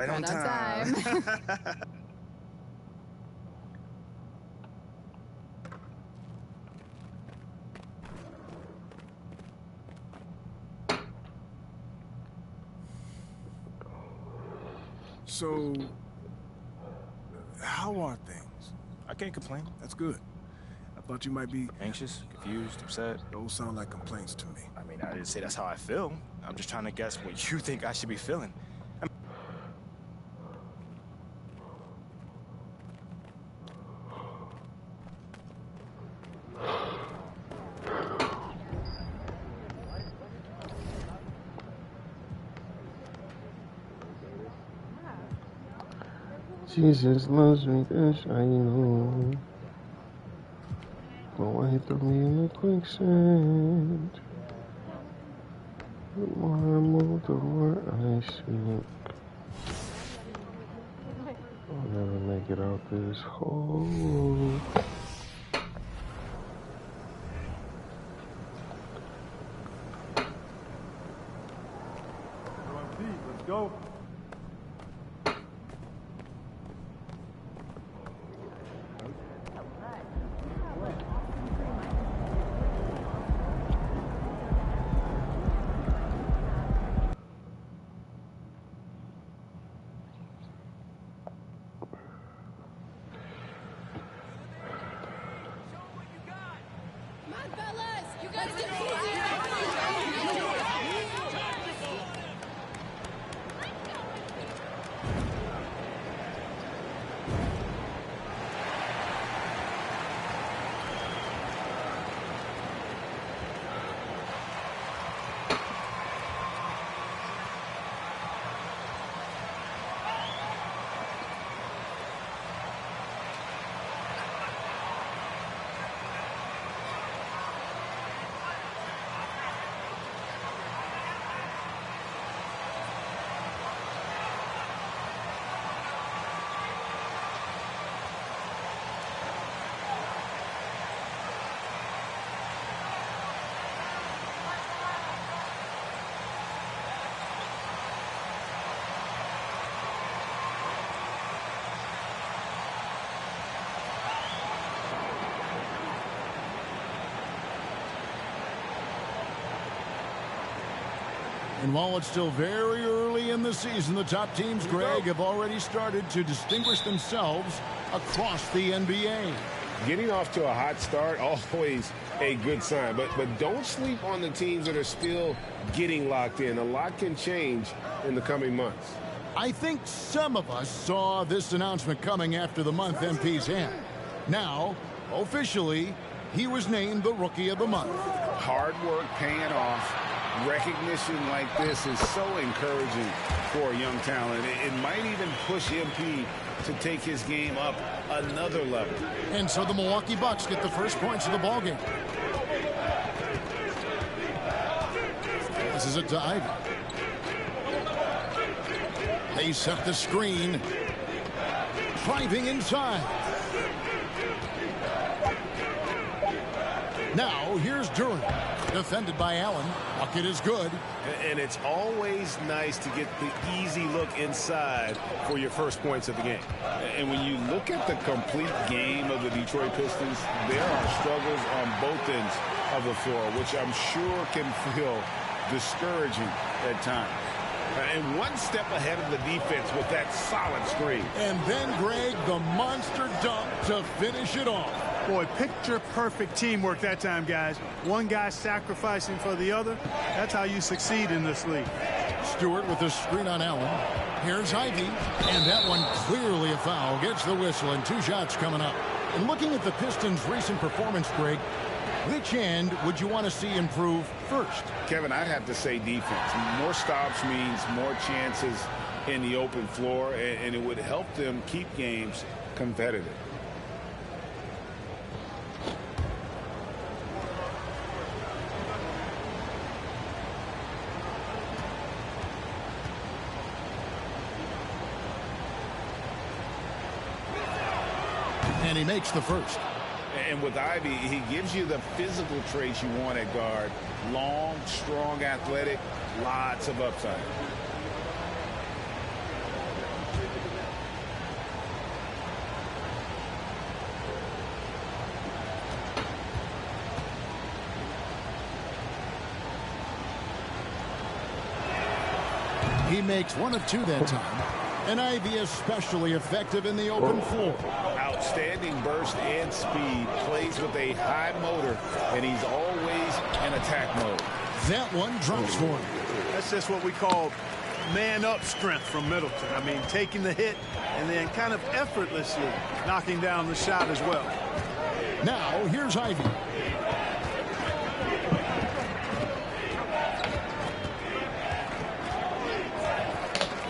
Right on time. So, how are things? I can't complain. That's good. I thought you might be... Anxious, confused, upset. Those sound like complaints to me. I mean, I didn't say that's how I feel. I'm just trying to guess what you think I should be feeling. Jesus loves me, this I know. But why he threw me in the quicksand? The more I move, the more I sink. I'll never make it out this hole. Let's go. And while it's still very early in the season, the top teams, Greg, have already started to distinguish themselves across the NBA. Getting off to a hot start, always a good sign. But don't sleep on the teams that are still getting locked in. A lot can change in the coming months. I think some of us saw this announcement coming after the month MP's had. Now, officially, he was named the Rookie of the Month. Hard work paying off. Recognition like this is so encouraging for a young talent. It might even push MP to take his game up another level. And so the Milwaukee Bucks get the first points of the ballgame. This is a dive. They set the screen. Driving inside. Now here's Durant. Defended by Allen. Bucket is good. And it's always nice to get the easy look inside for your first points of the game. And when you look at the complete game of the Detroit Pistons, there are struggles on both ends of the floor, which I'm sure can feel discouraging at times. And one step ahead of the defense with that solid screen. And then, Greg, the monster dunk to finish it off. Boy, picture-perfect teamwork that time, guys. One guy sacrificing for the other. That's how you succeed in this league. Stewart with the screen on Allen. Here's Ivy. And that one clearly a foul. Gets the whistle, and 2 shots coming up. And looking at the Pistons' recent performance, Greg, which end would you want to see improve first? Kevin, I'd have to say defense. More stops means more chances in the open floor, and it would help them keep games competitive. And he makes the first. And with Ivy, he gives you the physical traits you want at guard. Long, strong, athletic, lots of upside. He makes 1 of 2 that time. And Ivy especially effective in the open floor. Outstanding burst and speed. Plays with a high motor, and he's always in attack mode. That one drops for him. That's just what we call man-up strength from Middleton. I mean, taking the hit and then kind of effortlessly knocking down the shot as well. Now, here's Ivy.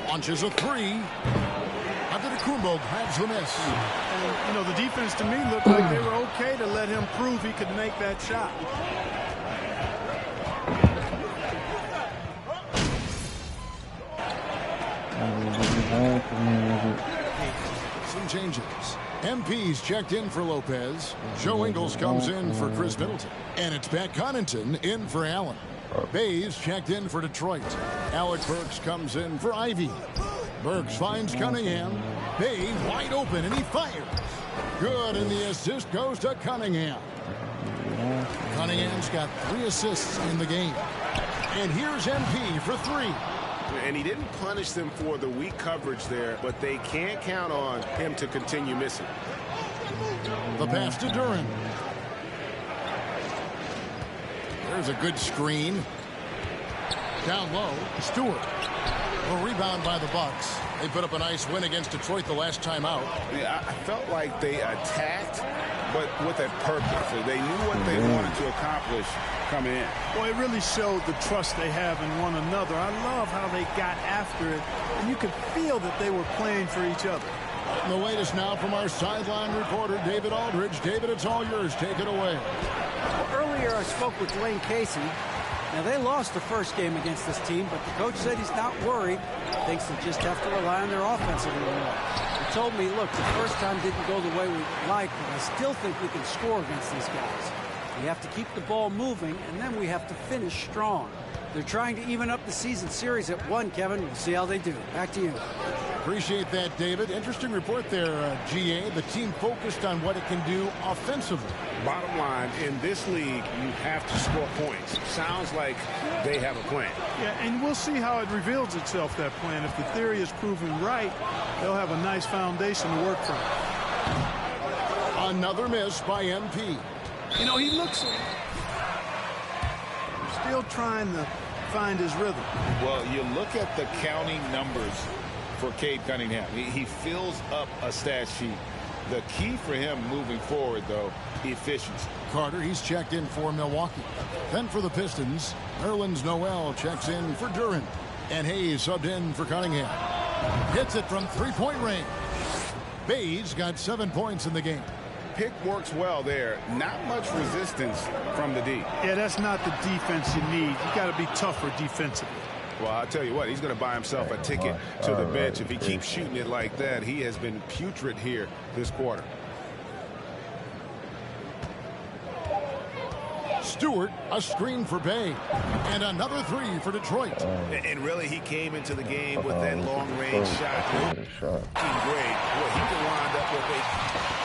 Launches a 3. Antetokounmpo grabs the miss. And, you know, the defense to me looked like they were okay to let him prove he could make that shot. Some changes. MP's checked in for Lopez. Joe Ingles comes in for Chris Middleton. And it's Pat Connaughton in for Allen. Bays checked in for Detroit. Alec Burks comes in for Ivy. Burks finds Cunningham. Bay wide open, and he fires. Good, and the assist goes to Cunningham. Cunningham's got 3 assists in the game. And here's MP for 3. And he didn't punish them for the weak coverage there, but they can't count on him to continue missing. The pass to Duran. There's a good screen. Down low, Stewart. A rebound by the Bucks. They put up a nice win against Detroit the last time out. Yeah, I felt like they attacked, but with a purpose. They knew what they wanted to accomplish coming in. Well, it really showed the trust they have in one another. I love how they got after it, and you could feel that they were playing for each other. And the latest now from our sideline reporter, David Aldridge. David, it's all yours. Take it away. Well, earlier I spoke with Dwayne Casey. Now, they lost the first game against this team, but the coach said he's not worried. Thinks they just have to rely on their offense a little more. He told me, look, the first time didn't go the way we like, but I still think we can score against these guys. We have to keep the ball moving, and then we have to finish strong. They're trying to even up the season series at 1, Kevin. We'll see how they do. Back to you. Appreciate that, David. Interesting report there, GA. The team focused on what it can do offensively. Bottom line, in this league, you have to score points. Sounds like they have a plan. Yeah, and we'll see how it reveals itself, that plan. If the theory is proven right, they'll have a nice foundation to work from. Another miss by MP. You know, he looks still trying to find his rhythm. Well, you look at the counting numbers for Cade Cunningham. He fills up a stat sheet. The key for him moving forward, though, efficiency. Carter, he's checked in for Milwaukee. Then for the Pistons, Nerlens Noel checks in for Duran. And Hayes subbed in for Cunningham. Hits it from 3-point range. Bays got 7 points in the game. Pick works well there. Not much resistance from the D. Yeah, that's not the defense you need. You got to be tougher defensively. Well, I'll tell you what, he's going to buy himself a ticket to the bench. If he keeps shooting it like that, he has been putrid here this quarter. Stewart, a screen for Bay. And another 3 for Detroit. And really, he came into the game with that long-range shot. Great. Well, he can wind up with a...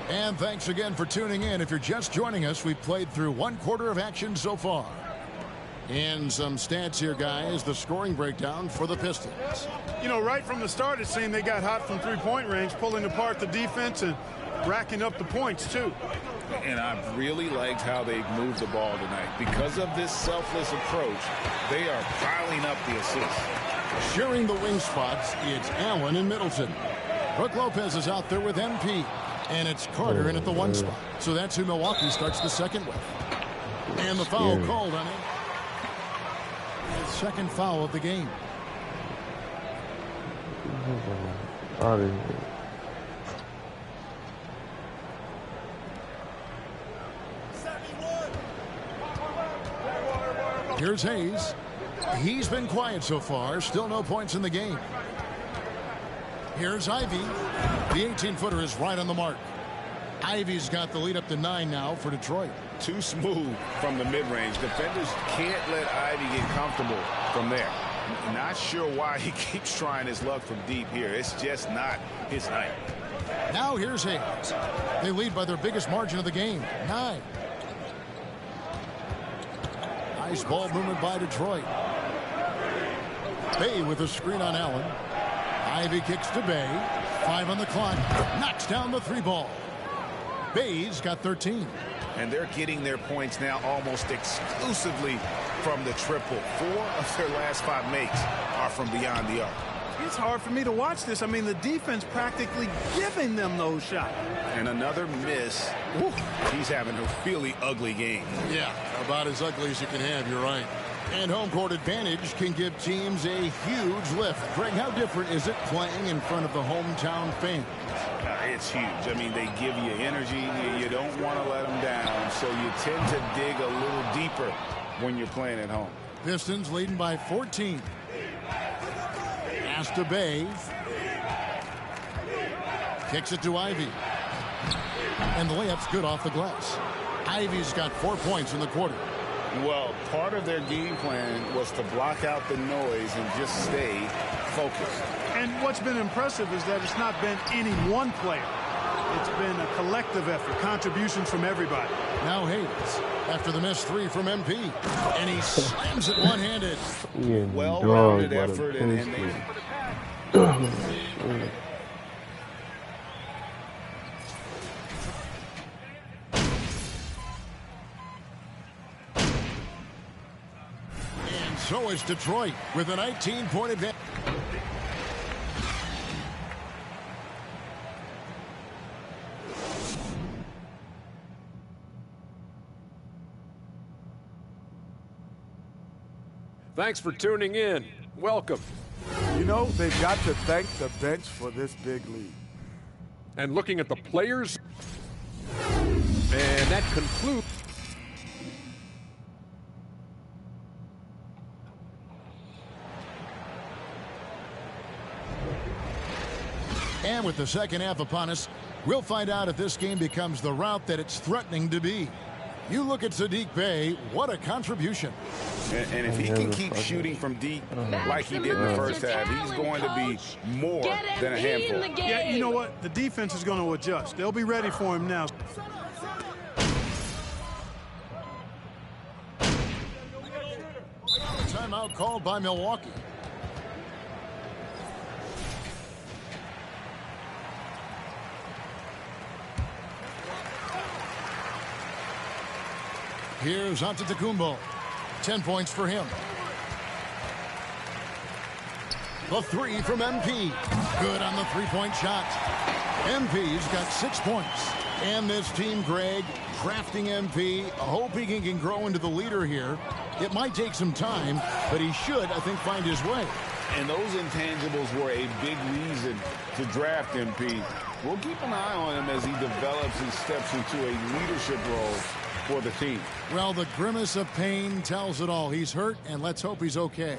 And thanks again for tuning in. If you're just joining us, we've played through 1 quarter of action so far. And some stats here, guys. The scoring breakdown for the Pistons. You know, right from the start, it seemed they got hot from 3-point range, pulling apart the defense and racking up the points, too. And I've really liked how they've moved the ball tonight. Because of this selfless approach, they are piling up the assists. Sharing the wing spots, it's Allen and Middleton. Brook Lopez is out there with MP. And it's Carter in at the 1 spot. So that's who Milwaukee starts the second with. And the foul called on him. Second foul of the game. Here's Hayes. He's been quiet so far. Still no points in the game. Here's Ivy. The 18-footer is right on the mark. Ivy's got the lead up to 9 now for Detroit. Too smooth from the mid-range. Defenders can't let Ivy get comfortable from there. Not sure why he keeps trying his luck from deep here. It's just not his night. Now here's Hayes. They lead by their biggest margin of the game, 9. Nice ball movement by Detroit. Bay with a screen on Allen. Ivy kicks to Bay. 5 on the clock. Knocks down the 3 ball. Bay's got 13. And they're getting their points now almost exclusively from the triple. 4 of their last 5 makes are from beyond the arc. It's hard for me to watch this. I mean, the defense practically giving them those shots. And another miss. Ooh, he's having a really ugly game. Yeah, about as ugly as you can have, you're right. And home court advantage can give teams a huge lift. Greg, how different is it playing in front of the hometown fans? It's huge. I mean, they give you energy. You don't want to let them down, so you tend to dig a little deeper when you're playing at home. Pistons leading by 14. Pass to Bay. Kicks it to Ivy. And the layup's good off the glass. Ivy's got 4 points in the quarter. Well, part of their game plan was to block out the noise and just stay focused. And what's been impressive is that it's not been any one player. It's been a collective effort, contributions from everybody. Now Hayes, after the missed 3 from MP, and he slams it one-handed. Well-rounded effort, and so is Detroit with a 19-point advantage. Thanks for tuning in. Welcome. You know, they've got to thank the bench for this big lead. And looking at the players, and that concludes. And with the second half upon us, we'll find out if this game becomes the route that it's threatening to be. You look at Saddiq Bey, what a contribution. And if he can keep shooting from deep like he did in the first half, he's going to be more than a handful. Yeah, you know what? The defense is going to adjust. They'll be ready for him now. Timeout called by Milwaukee. Here's Antetokounmpo. 10 points for him. The 3 from MP. Good on the 3-point shot. MP's got 6 points. And this team, Greg, drafting MP, hoping he can grow into the leader here. It might take some time, but he should, I think, find his way. And those intangibles were a big reason to draft MP. We'll keep an eye on him as he develops and steps into a leadership role for the team. Well, the grimace of pain tells it all. He's hurt, and let's hope he's okay.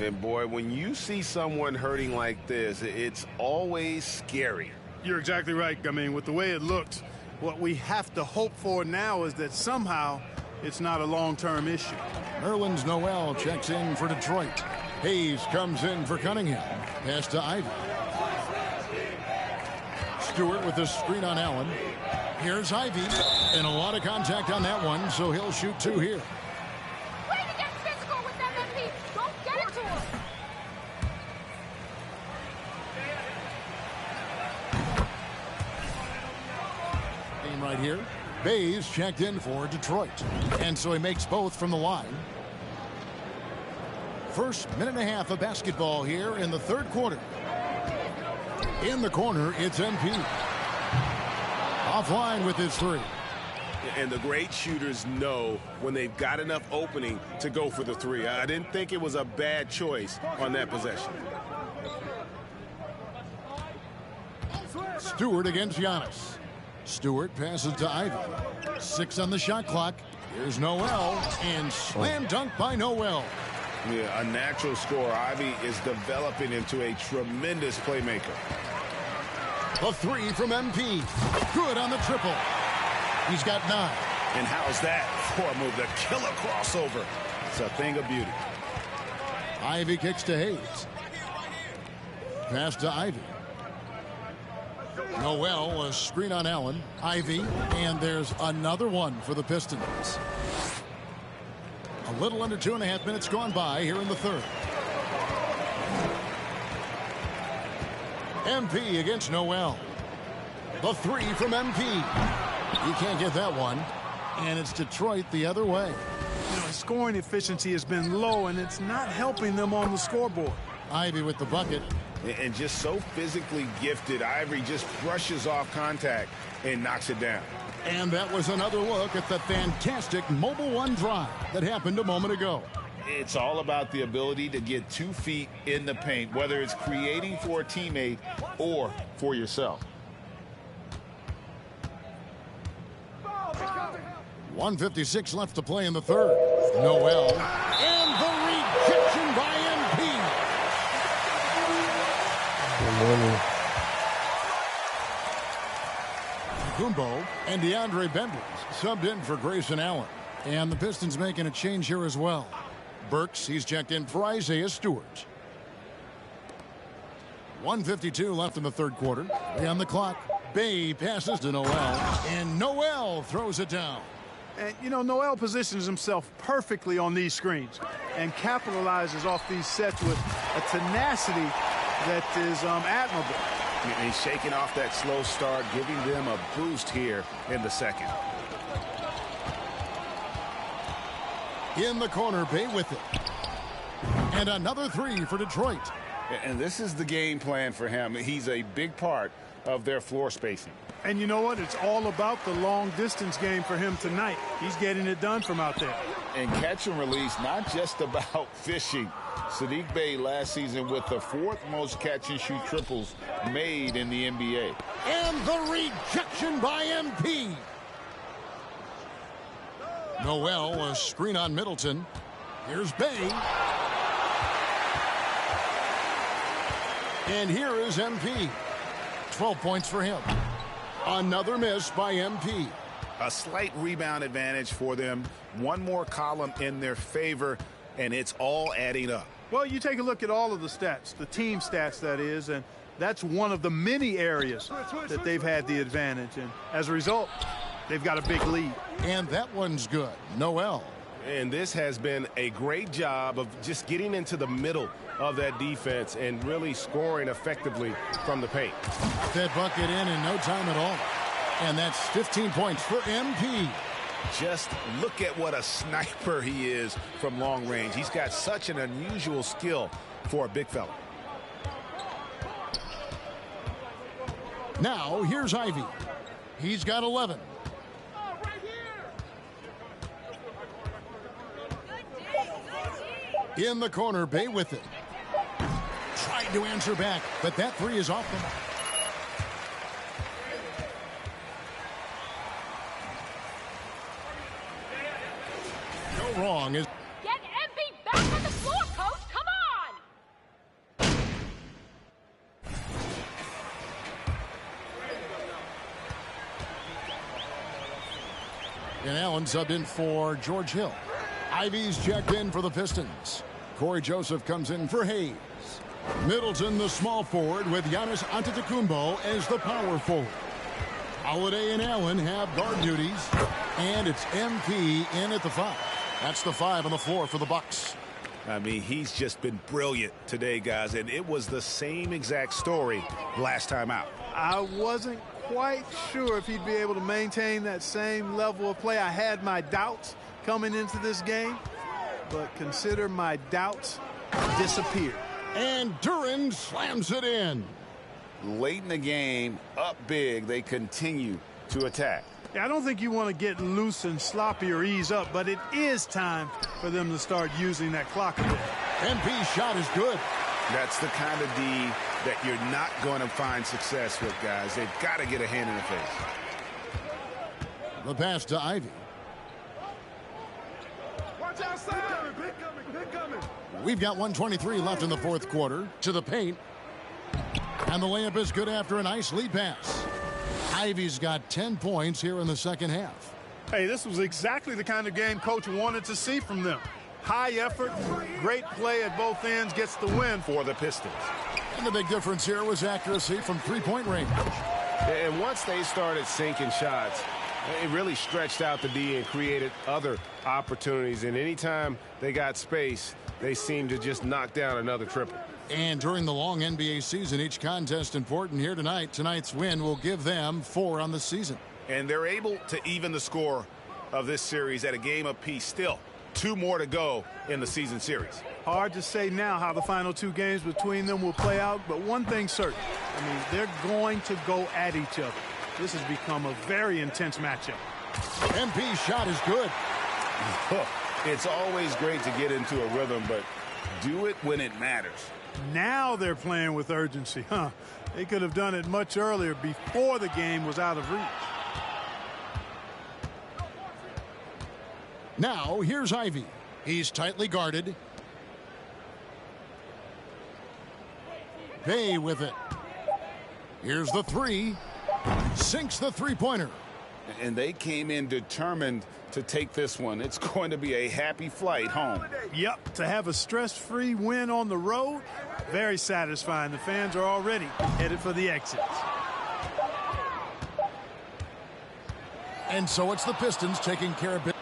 And boy, when you see someone hurting like this, it's always scary. You're exactly right. I mean, with the way it looked, what we have to hope for now is that somehow it's not a long-term issue. Nerlens Noel checks in for Detroit. Hayes comes in for Cunningham. Pass to Ivy. Stewart with the screen on Allen. Here's Ivy, and a lot of contact on that one, so he'll shoot 2 here. Way to get physical with them, MP. Don't get it to him. Game right here. Bay's checked in for Detroit, and so he makes both from the line. First minute and a half of basketball here in the third quarter. In the corner, it's MP. Offline with his 3. And the great shooters know when they've got enough opening to go for the 3. I didn't think it was a bad choice on that possession. Stewart against Giannis. Stewart passes to Ivy. 6 on the shot clock. Here's Noel, and slam dunk by Noel. Yeah, a natural scorer. Ivy is developing into a tremendous playmaker. The 3 from MP. Good on the triple. He's got 9. And how's that for a move? The killer crossover. It's a thing of beauty. Ivy kicks to Hayes. Pass to Ivy. Noel, a screen on Allen. Ivy, and there's another one for the Pistons. A little under 2.5 minutes gone by here in the third. MP against Noel. The three from MP. He can't get that one. And it's Detroit the other way. You know, his scoring efficiency has been low, and it's not helping them on the scoreboard. Ivy with the bucket. And just so physically gifted, Ivory just brushes off contact and knocks it down. And that was another look at the fantastic Mobile One drive that happened a moment ago. It's all about the ability to get 2 feet in the paint, whether it's creating for a teammate or for yourself. 1:56 left to play in the third. Noel. And the rejection by MP. Kumbo and DeAndre Bembry subbed in for Grayson Allen. And the Pistons making a change here as well. Burks, he's checked in for Isaiah Stewart. 1:52 left in the third quarter. On the clock. Bay passes to Noel. And Noel throws it down. And, you know, Noel positions himself perfectly on these screens and capitalizes off these sets with a tenacity that is admirable. And he's shaking off that slow start, giving them a boost here in the second. In the corner, Bay with it. And another three for Detroit. And this is the game plan for him. He's a big part of their floor spacing. And you know what? It's all about the long distance game for him tonight. He's getting it done from out there. And catch and release, not just about fishing. Saddiq Bey last season with the 4th most catch and shoot triples made in the NBA. And the rejection by MP. Noel, a screen on Middleton. Here's Bey. And here is MP. 12 points for him. Another miss by MP. A slight rebound advantage for them. One more column in their favor, and it's all adding up. Well, you take a look at all of the stats, the team stats, that is, and that's one of the many areas that they've had the advantage. And as a result, they've got a big lead. And that one's good. Noel. And this has been a great job of just getting into the middle of that defense and really scoring effectively from the paint. That bucket in no time at all. And that's 15 points for MP. Just look at what a sniper he is from long range. He's got such an unusual skill for a big fella. Now, here's Ivy. He's got 11. In the corner, Bay with it. Tried to answer back, but that three is off the mark. No wrong is. Get MP back on the floor, coach. Come on. And Allen subbed in for George Hill. Ivy's checked in for the Pistons. Corey Joseph comes in for Hayes. Middleton, the small forward, with Giannis Antetokounmpo as the power forward. Holiday and Allen have guard duties. And it's MP in at the 5. That's the 5 on the floor for the Bucks. I mean, he's just been brilliant today, guys, and it was the same exact story last time out. I wasn't quite sure if he'd be able to maintain that same level of play. I had my doubts coming into this game, but consider my doubts disappeared. And Duran slams it in. Late in the game, up big, they continue to attack. Yeah, I don't think you want to get loose and sloppy or ease up, but it is time for them to start using that clock a bit. MP's shot is good. That's the kind of D that you're not going to find success with, guys. They've got to get a hand in the face. The pass to Ivy. Watch outside. Big coming. We've got 1:23 left in the fourth quarter. To the paint. And the layup is good after a nice lead pass. Ivy's got 10 points here in the second half. Hey, this was exactly the kind of game coach wanted to see from them. High effort, great play at both ends, gets the win for the Pistons. And the big difference here was accuracy from three-point range. And once they started sinking shots, it really stretched out the D and created other opportunities. And anytime they got space, they seemed to just knock down another triple. And during the long NBA season, each contest important here tonight. Tonight's win will give them 4 on the season. And they're able to even the score of this series at a game apiece. Still, 2 more to go in the season series. Hard to say now how the final 2 games between them will play out, but one thing's certain. I mean, they're going to go at each other. This has become a very intense matchup. MP's shot is good. It's always great to get into a rhythm, but do it when it matters. Now they're playing with urgency. They could have done it much earlier, before the game was out of reach. Now, here's Ivy. He's tightly guarded. Bay with it. Here's the 3. Sinks the three-pointer. And they came in determined to take this one. It's going to be a happy flight home. Yep, to have a stress-free win on the road, very satisfying. The fans are already headed for the exits. And so it's the Pistons taking care of business.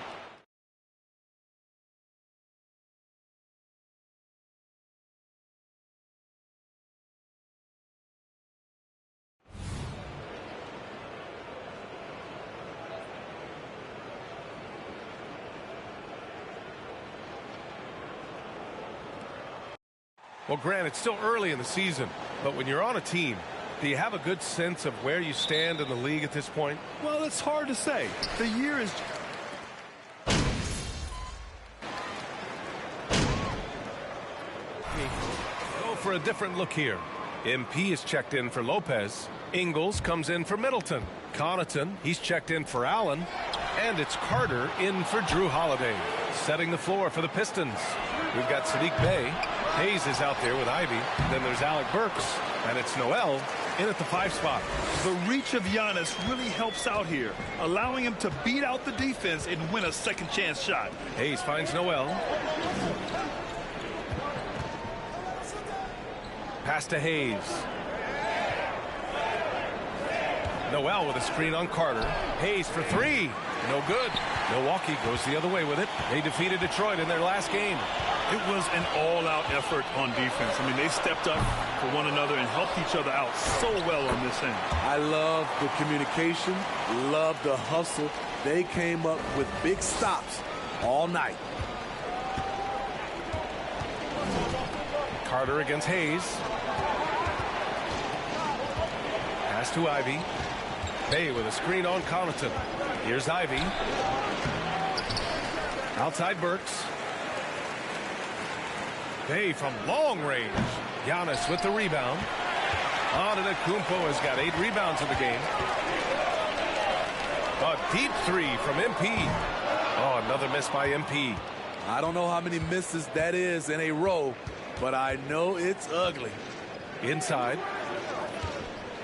Well, Grant, it's still early in the season, but when you're on a team, do you have a good sense of where you stand in the league at this point? Well, it's hard to say. The year is... Go for a different look here. MP is checked in for Lopez. Ingles comes in for Middleton. Connaughton, he's checked in for Allen. And it's Carter in for Drew Holiday. Setting the floor for the Pistons. We've got Sadiq Bey. Hayes is out there with Ivy. Then there's Alec Burks. And it's Noel in at the 5 spot. The reach of Giannis really helps out here, allowing him to beat out the defense and win a second chance shot. Hayes finds Noel. Pass to Hayes. Noel with a screen on Carter. Hayes for 3. No good. Milwaukee goes the other way with it. They defeated Detroit in their last game. It was an all-out effort on defense. I mean, they stepped up for one another and helped each other out so well on this end. I love the communication, love the hustle. They came up with big stops all night. Carter against Hayes. Pass to Ivy. Bay with a screen on Connaughton. Here's Ivy. Outside Burks. Bay from long range. Giannis with the rebound. Antetokounmpo has got 8 rebounds in the game. A deep 3 from MP. Oh, another miss by MP. I don't know how many misses that is in a row, but I know it's ugly. Inside.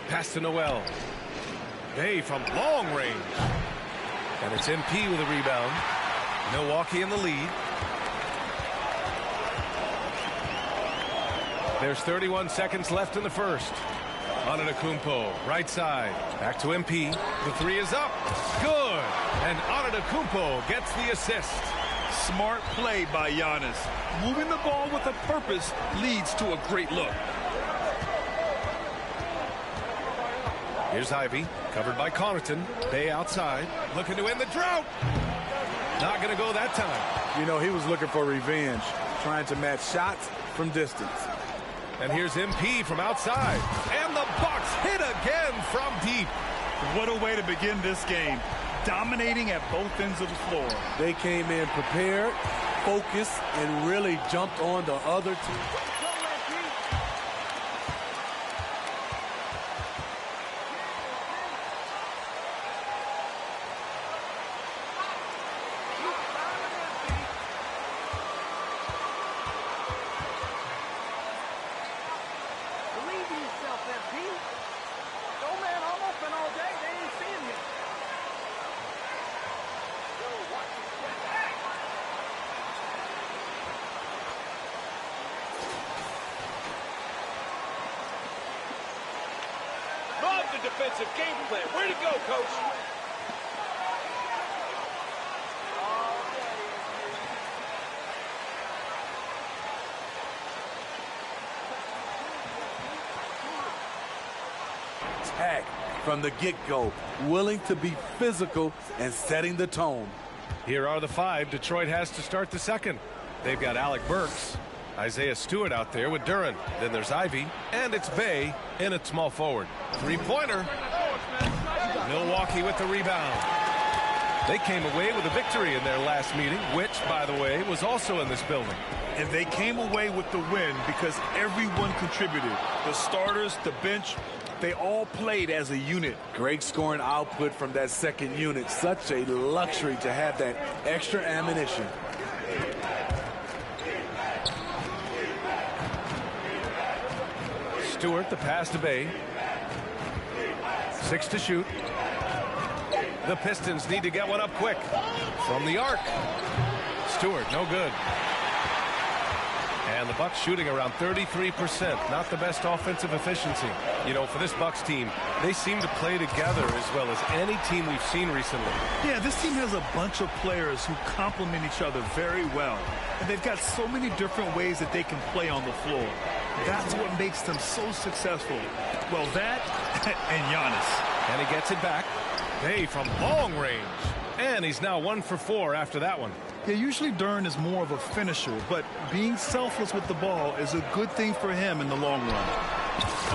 Pass to Noel. Bay from long range. And it's MP with a rebound. Milwaukee in the lead. There's 31 seconds left in the first. Antetokounmpo, right side. Back to MP. The 3 is up. Good. And Antetokounmpo gets the assist. Smart play by Giannis. Moving the ball with a purpose leads to a great look. Here's Ivy, covered by Connaughton. Bay outside, looking to end the drought. Not going to go that time. You know, he was looking for revenge, trying to match shots from distance. And here's MP from outside. And the Bucks hit again from deep. What a way to begin this game. Dominating at both ends of the floor. They came in prepared, focused, and really jumped on the other team. defensive game plan. Way to go, Coach. Tag from the get-go, willing to be physical and setting the tone. Here are the 5 Detroit has to start the second. They've got Alec Burks, Isaiah Stewart out there with Duran. Then there's Ivy, and it's Bay in at small forward. Three-pointer. Milwaukee with the rebound. They came away with a victory in their last meeting, which, by the way, was also in this building. And they came away with the win because everyone contributed. The starters, the bench, they all played as a unit. Great scoring output from that second unit. Such a luxury to have that extra ammunition. Stewart, the pass to Bay. 6 to shoot. The Pistons need to get one up quick. From the arc. Stewart, no good. And the Bucks shooting around 33%. Not the best offensive efficiency. You know, for this Bucks team, they seem to play together as well as any team we've seen recently. Yeah, this team has a bunch of players who complement each other very well. And they've got so many different ways that they can play on the floor. That's what makes them so successful. Well, that and Giannis. And he gets it back. Bay from long range. And he's now 1 for 4 after that one. Yeah, usually Duran is more of a finisher, but being selfless with the ball is a good thing for him in the long run.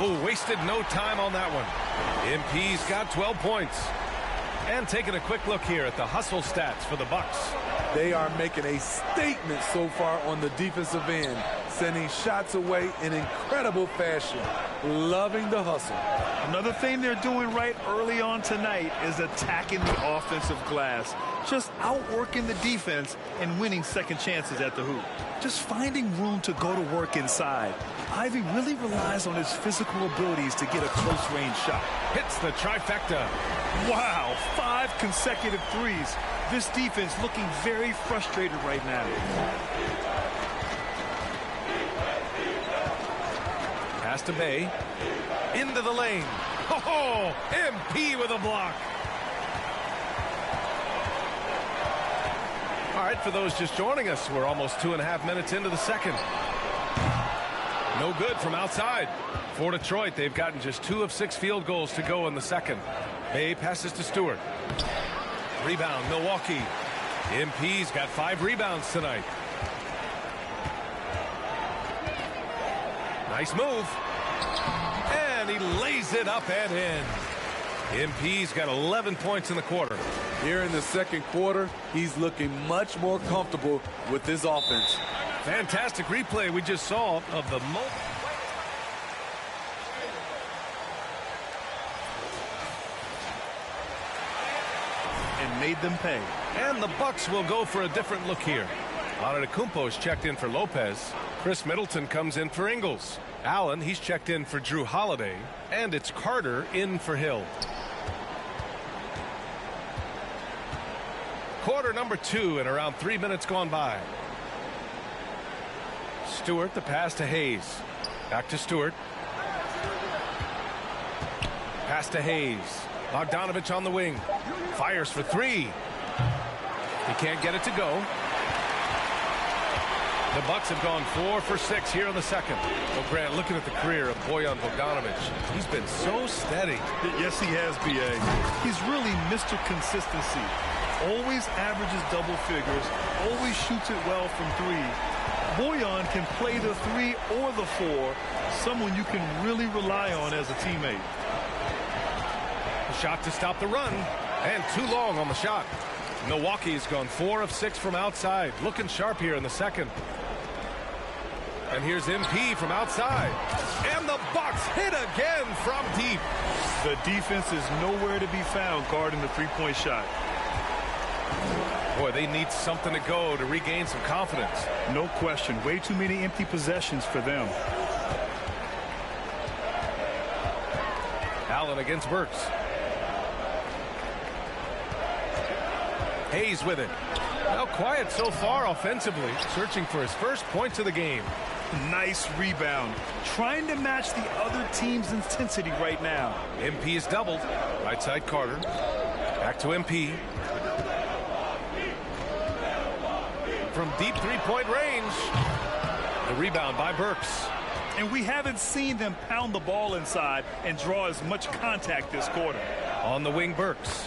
Oh, wasted no time on that one. MP's got 12 points. And taking a quick look here at the hustle stats for the Bucks. They are making a statement so far on the defensive end, sending shots away in incredible fashion. Loving the hustle. Another thing they're doing right early on tonight is attacking the offensive glass. Just outworking the defense and winning second chances at the hoop. Just finding room to go to work inside. Ivy really relies on his physical abilities to get a close-range shot. Hits the trifecta. Wow, 5 consecutive threes. This defense looking very frustrated right now. Pass to Bay. Into the lane. Oh, MP with a block. All right, for those just joining us, we're almost 2.5 minutes into the second. No good from outside. For Detroit, they've gotten just 2 of 6 field goals to go in the second. Bay passes to Stewart. Rebound, Milwaukee. MP's got 5 rebounds tonight. Nice move. And he lays it up and in. MP's got 11 points in the quarter. Here in the second quarter, he's looking much more comfortable with his offense. Fantastic replay we just saw of the moment. And made them pay. And the Bucks will go for a different look here. Antetokounmpo's checked in for Lopez. Chris Middleton comes in for Ingles. Allen, he's checked in for Drew Holiday. And it's Carter in for Hill. Quarter number 2 and around 3 minutes gone by. Stewart, the pass to Hayes. Back to Stewart. Pass to Hayes. Bogdanovich on the wing. Fires for 3. He can't get it to go. The Bucks have gone 4 for 6 here in the second. Well, Grant, looking at the career of Bojan Bogdanovich, he's been so steady. Yes, he has, B.A. He's really Mr. Consistency. Always averages double figures. Always shoots it well from 3. Bojan can play the 3 or the 4. Someone you can really rely on as a teammate. A shot to stop the run. And too long on the shot. Milwaukee's gone 4 of 6 from outside. Looking sharp here in the second. And here's MP from outside. And the Bucks hit again from deep. The defense is nowhere to be found guarding the three-point shot. Boy, they need something to go to regain some confidence. No question. Way too many empty possessions for them. Allen against Burks. Hayes with it. Now quiet so far offensively, searching for his first points of the game. Nice rebound. Trying to match the other team's intensity right now. MP is doubled. Right side Carter. Back to MP. From deep three-point range. The rebound by Burks. And we haven't seen them pound the ball inside and draw as much contact this quarter. On the wing, Burks.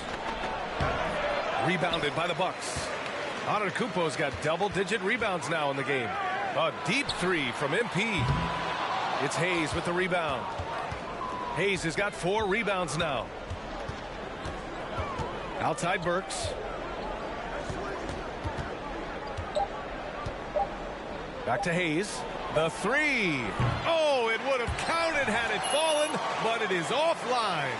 Rebounded by the Bucks. Antetokounmpo's got double-digit rebounds now in the game. A deep three from MP. It's Hayes with the rebound. Hayes has got 4 rebounds now. Outside Burks. Back to Hayes. The three. Oh, it would have counted had it fallen, but it is offline.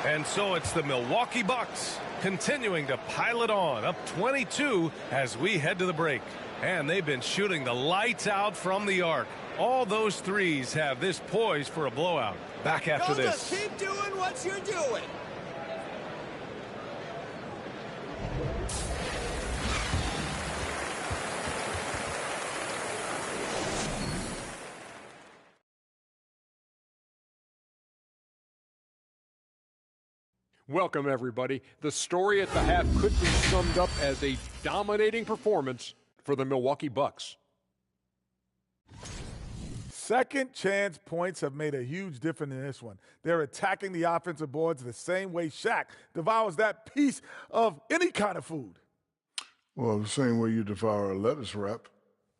And so it's the Milwaukee Bucks continuing to pile it on, up 22 as we head to the break. And they've been shooting the lights out from the arc. All those threes have this poised for a blowout. Back after this. Just keep doing what you're doing. Welcome, everybody. The story at the half could be summed up as a dominating performance for the Milwaukee Bucks. Second chance points have made a huge difference in this one. They're attacking the offensive boards the same way Shaq devours that piece of any kind of food. Well, the same way you devour a lettuce wrap.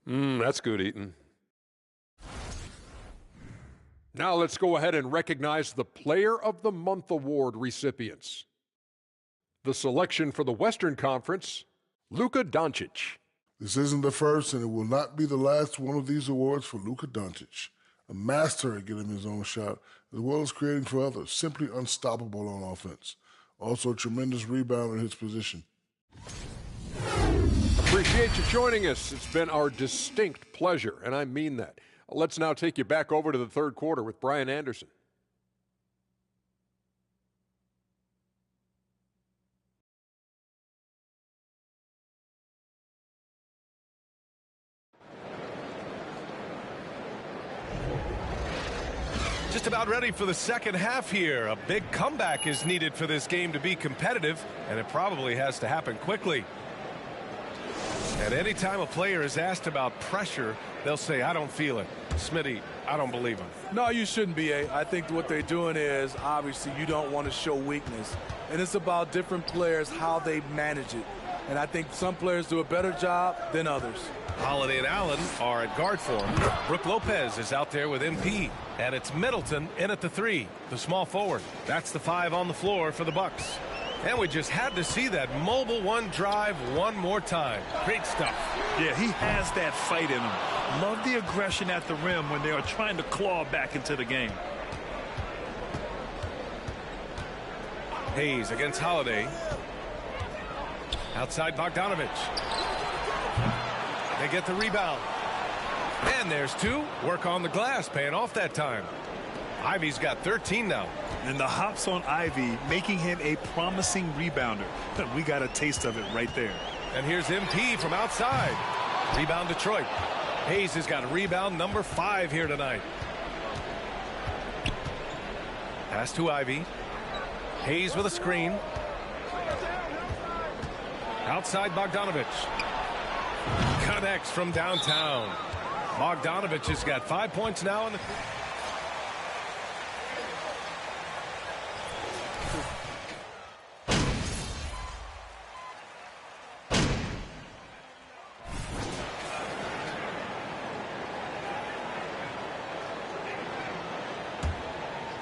That's good eating. Now let's go ahead and recognize the Player of the Month Award recipients. The selection for the Western Conference, Luka Doncic. This isn't the first, and it will not be the last one of these awards for Luka Doncic. A master at getting his own shot, as well as creating for others. Simply unstoppable on offense. Also a tremendous rebounder in his position. Appreciate you joining us. It's been our distinct pleasure, and I mean that. Let's now take you back over to the third quarter with Brian Anderson. Just about ready for the second half here. A big comeback is needed for this game to be competitive, and it probably has to happen quickly. And anytime a player is asked about pressure, they'll say, I don't feel it. Smitty, I don't believe him. No, you shouldn't be, A. I think what they're doing is, obviously, you don't want to show weakness. And it's about different players, how they manage it. And I think some players do a better job than others. Holiday and Allen are at guard form. Brook Lopez is out there with MP. And it's Middleton in at the 3, the small forward. That's the 5 on the floor for the Bucks. And we just had to see that mobile one drive one more time. Great stuff. Yeah, he has that fight in him. Love the aggression at the rim when they are trying to claw back into the game. Hayes against Holiday. Outside Bogdanovich. They get the rebound. And there's 2. Work on the glass, paying off that time. Ivy's got 13 now. And the hops on Ivy, making him a promising rebounder. We got a taste of it right there. And here's MP from outside. Rebound Detroit. Hayes has got rebound number 5 here tonight. Pass to Ivy. Hayes with a screen. Outside Bogdanovich. Connects from downtown. Bogdanovich has got 5 points now in the...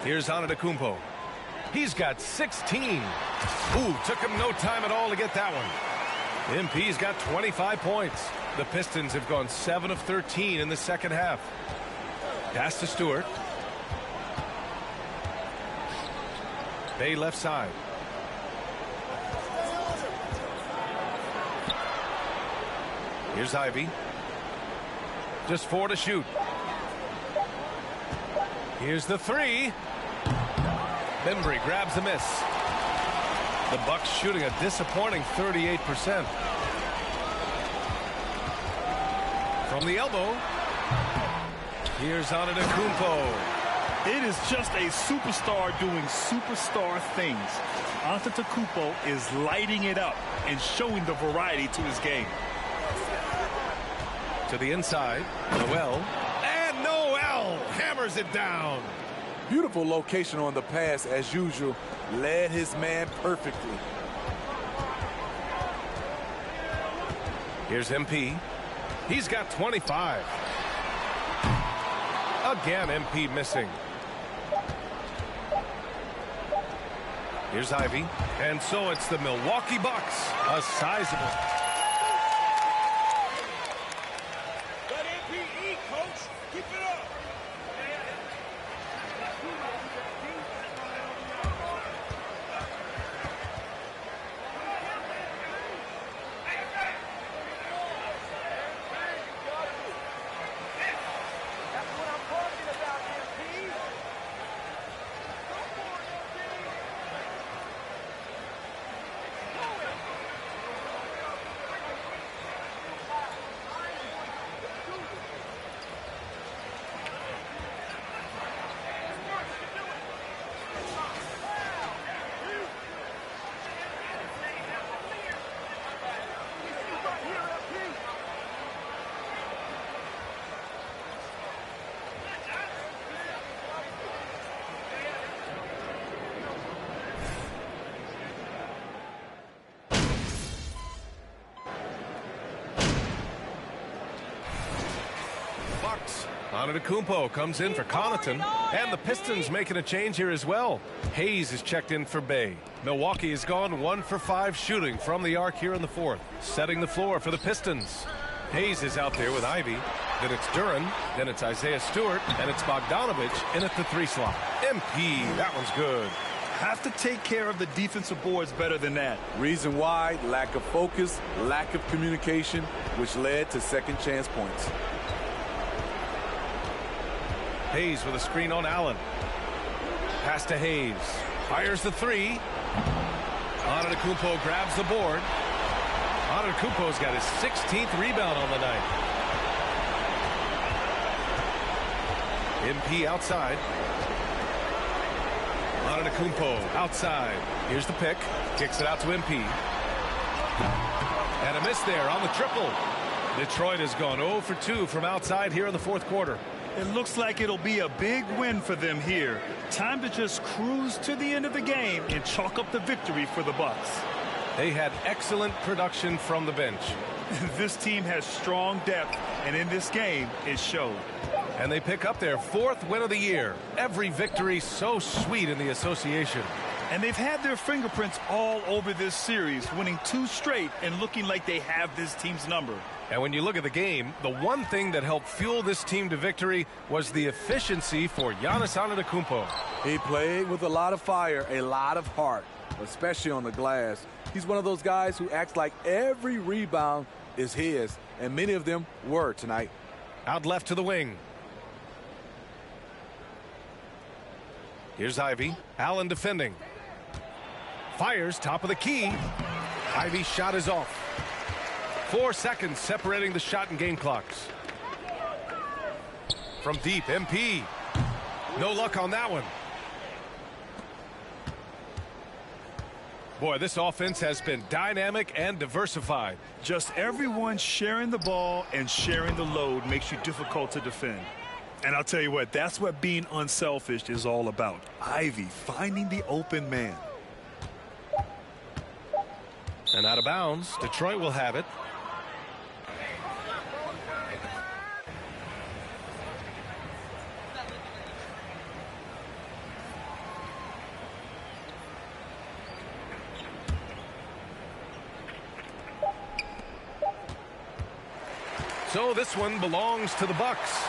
Here's Antetokounmpo. He's got 16. Ooh, took him no time at all to get that one. MP's got 25 points. The Pistons have gone 7 of 13 in the second half. Pass to Stewart. Bay left side. Here's Ivy. Just 4 to shoot. Here's the 3. Bembry grabs a miss. The Bucks shooting a disappointing 38%. From the elbow. Here's Antetokounmpo. It is just a superstar doing superstar things. Antetokounmpo is lighting it up and showing the variety to his game. To the inside, Noel. And Noel hammers it down. Beautiful location on the pass as usual. Led his man perfectly. Here's MP. He's got 25. Again, MP missing. Here's Ivy. And so it's the Milwaukee Bucks. A sizable. Let MP eat, coach. Keep it up. Antetokounmpo comes in for Connaughton, and the Pistons making a change here as well. Hayes is checked in for Bay. Milwaukee has gone 1 for 5 shooting from the arc here in the fourth, setting the floor for the Pistons. Hayes is out there with Ivy. Then it's Duran. Then it's Isaiah Stewart, and it's Bogdanovich in at the 3 slot. MP, that one's good. Have to take care of the defensive boards better than that. Reason why: lack of focus, lack of communication, which led to second chance points. Hayes with a screen on Allen. Pass to Hayes. Fires the 3. Antetokounmpo grabs the board. Antetokounmpo's got his 16th rebound on the night. MP outside. Antetokounmpo outside. Here's the pick. Kicks it out to MP. And a miss there on the triple. Detroit has gone 0 for 2 from outside here in the fourth quarter. It looks like it'll be a big win for them here. Time to just cruise to the end of the game and chalk up the victory for the Bucks. They had excellent production from the bench. This team has strong depth, and in this game, it showed. And they pick up their 4th win of the year. Every victory so sweet in the association. And they've had their fingerprints all over this series, winning 2 straight and looking like they have this team's number. And when you look at the game, the one thing that helped fuel this team to victory was the efficiency for Giannis Antetokounmpo. He played with a lot of fire, a lot of heart, especially on the glass. He's one of those guys who acts like every rebound is his, and many of them were tonight. Out left to the wing. Here's Ivy. Allen defending. Fires top of the key. Ivy's shot is off. 4 seconds separating the shot and game clocks. From deep, MP. No luck on that one. Boy, this offense has been dynamic and diversified. Just everyone sharing the ball and sharing the load makes you difficult to defend. And I'll tell you what, that's what being unselfish is all about. Ivy finding the open man. And out of bounds, Detroit will have it. So this one belongs to the Bucks.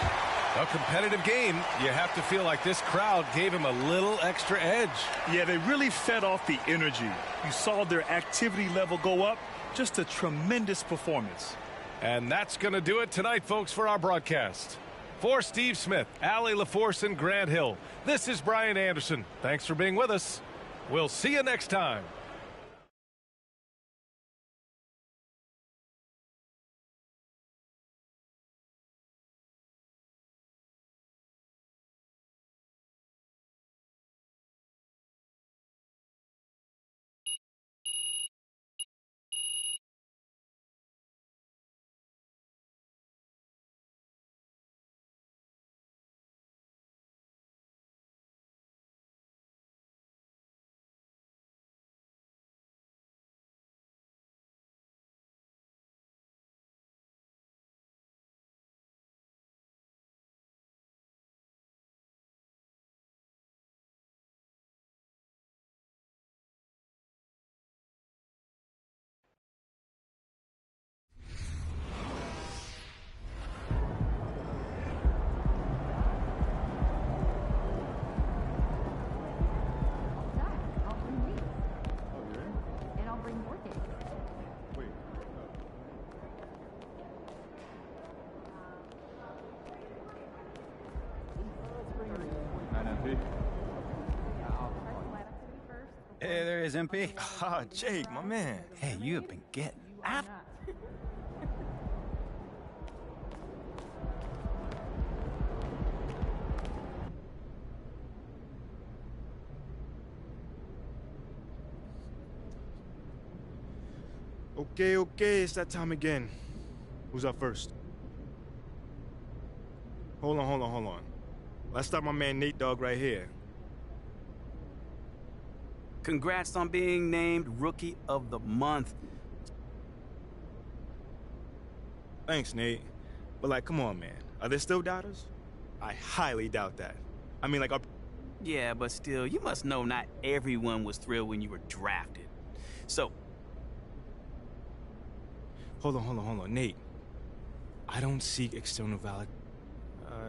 A competitive game. You have to feel like this crowd gave him a little extra edge. Yeah, they really fed off the energy. You saw their activity level go up. Just a tremendous performance. And that's going to do it tonight, folks, for our broadcast. For Steve Smith, Allie LaForce, and Grant Hill, this is Brian Anderson. Thanks for being with us. We'll see you next time. Hey, there is MP. Ah, Jake, my man. Hey, you have been getting after. Okay, it's that time again. Who's up first? Hold on. Let's start my man Nate Dogg right here. Congrats on being named Rookie of the Month. Thanks, Nate. But like, come on, man. Are there still doubters? I highly doubt that. I mean, like, Yeah, but still, you must know not everyone was thrilled when you were drafted. So... Hold on, Nate. I don't seek external valid.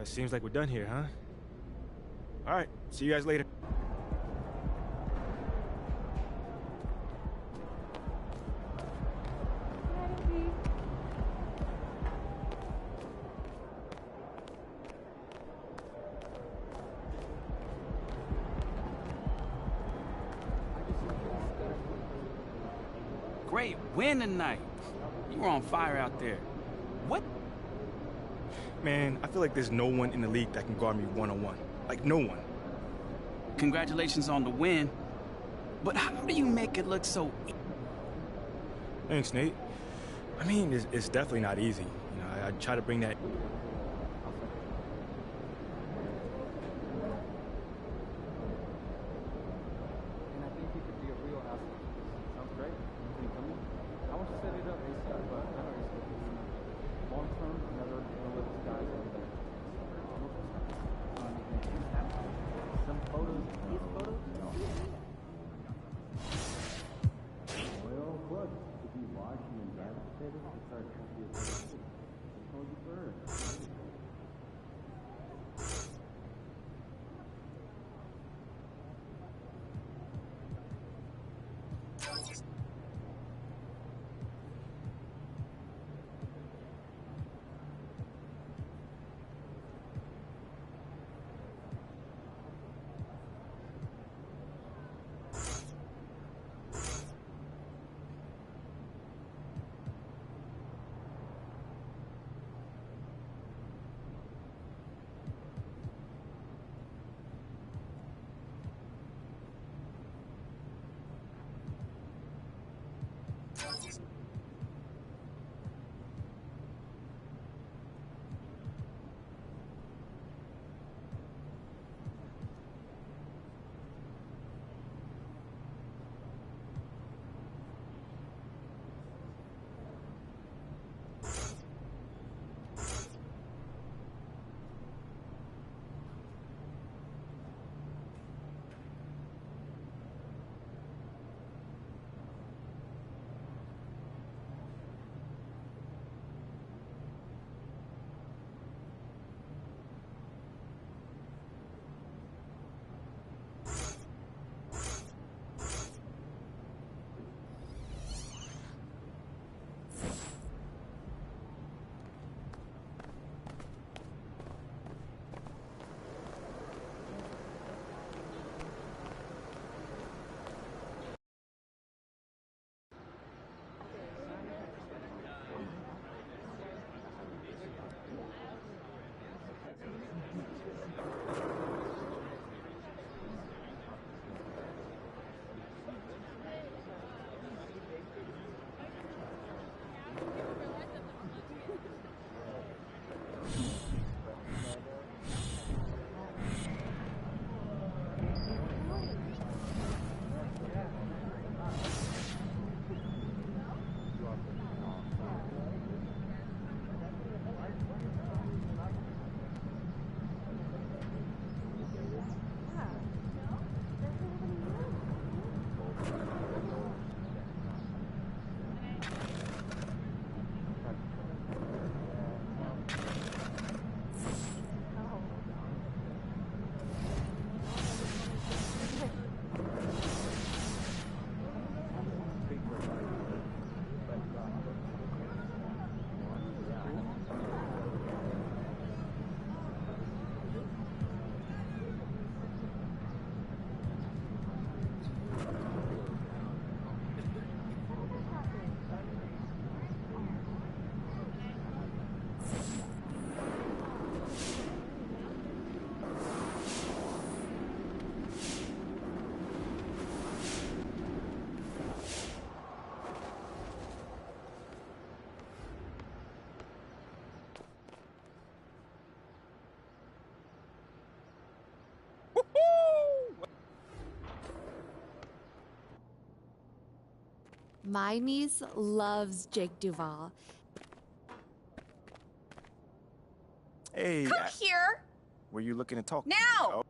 Seems like we're done here, huh? All right, see you guys later. Great win tonight. You were on fire out there. What? Man, I feel like there's no one in the league that can guard me one-on-one. Like, no one. Congratulations on the win. But how do you make it look so... Thanks, Nate. I mean, it's definitely not easy. You know, I try to bring that... My niece loves Jake Duvall. Hey. Come here! Were you looking to talk? Now! Oh.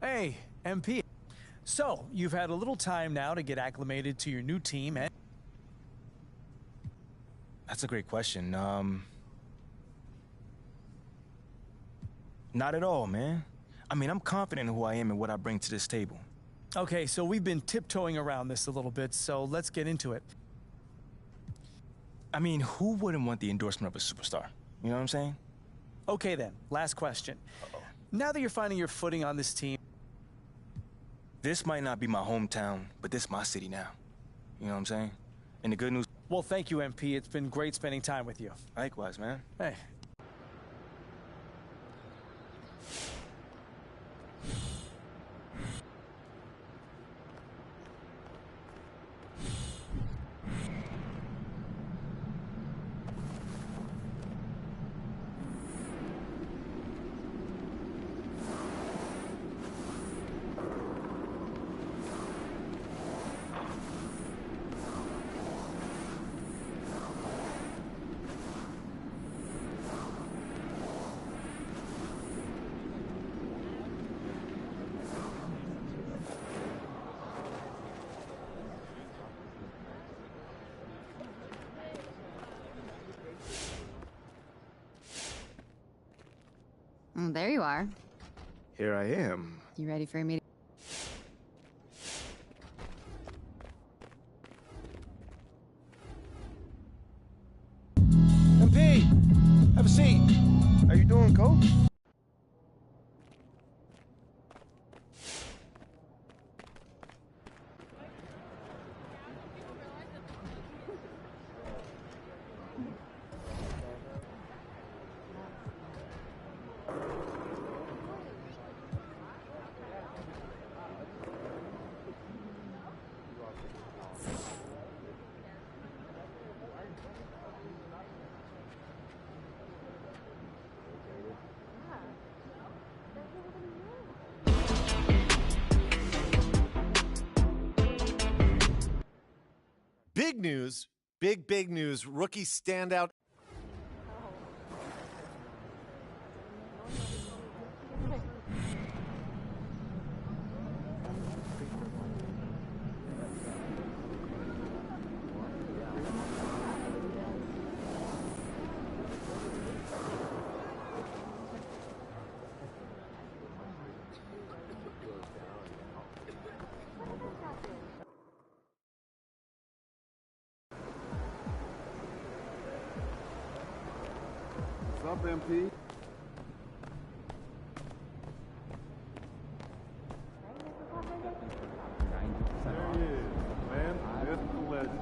Hey, MP. So, you've had a little time now to get acclimated to your new team, and... That's a great question. Not at all, man. I mean, I'm confident in who I am and what I bring to this table. Okay, so we've been tiptoeing around this a little bit, so let's get into it. I mean, who wouldn't want the endorsement of a superstar? You know what I'm saying? Okay then, last question. Now that you're finding your footing on this team... This might not be my hometown, but this is my city now. You know what I'm saying? And the good news... Well, thank you, MP. It's been great spending time with you. Likewise, man. Hey. There you are. Here I am. You ready for a meeting? MP, have a seat. How you doing, Coach? Big news, big news. Rookie standout. What's up, MP? There he is, man. Myth and legend.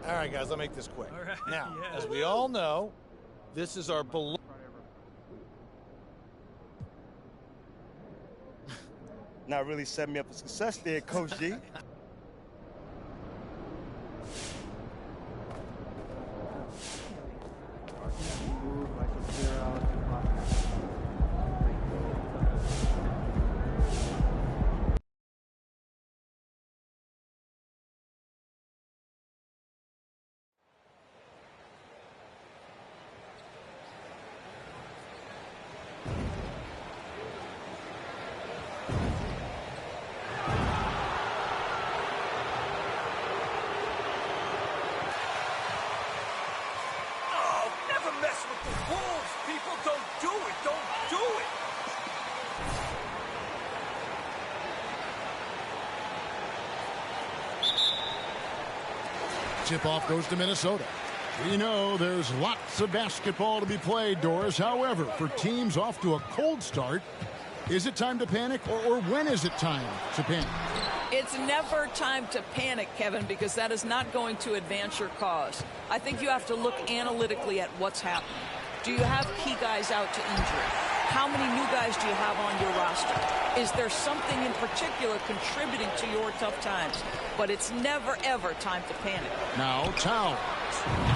All right, guys, I'll make this quick. All right, Now, yeah. as we all know, this is our beloved... Not really setting me up for success there, Coach G. Tip-off goes to Minnesota. We know there's lots of basketball to be played, Doris. However, for teams off to a cold start, is it time to panic, or when is it time to panic? It's never time to panic, Kevin, because that is not going to advance your cause. I think you have to look analytically at what's happening. Do you have key guys out to injury? How many new guys do you have on your roster? Is there something in particular contributing to your tough times? But it's never, ever time to panic. Now, Towns.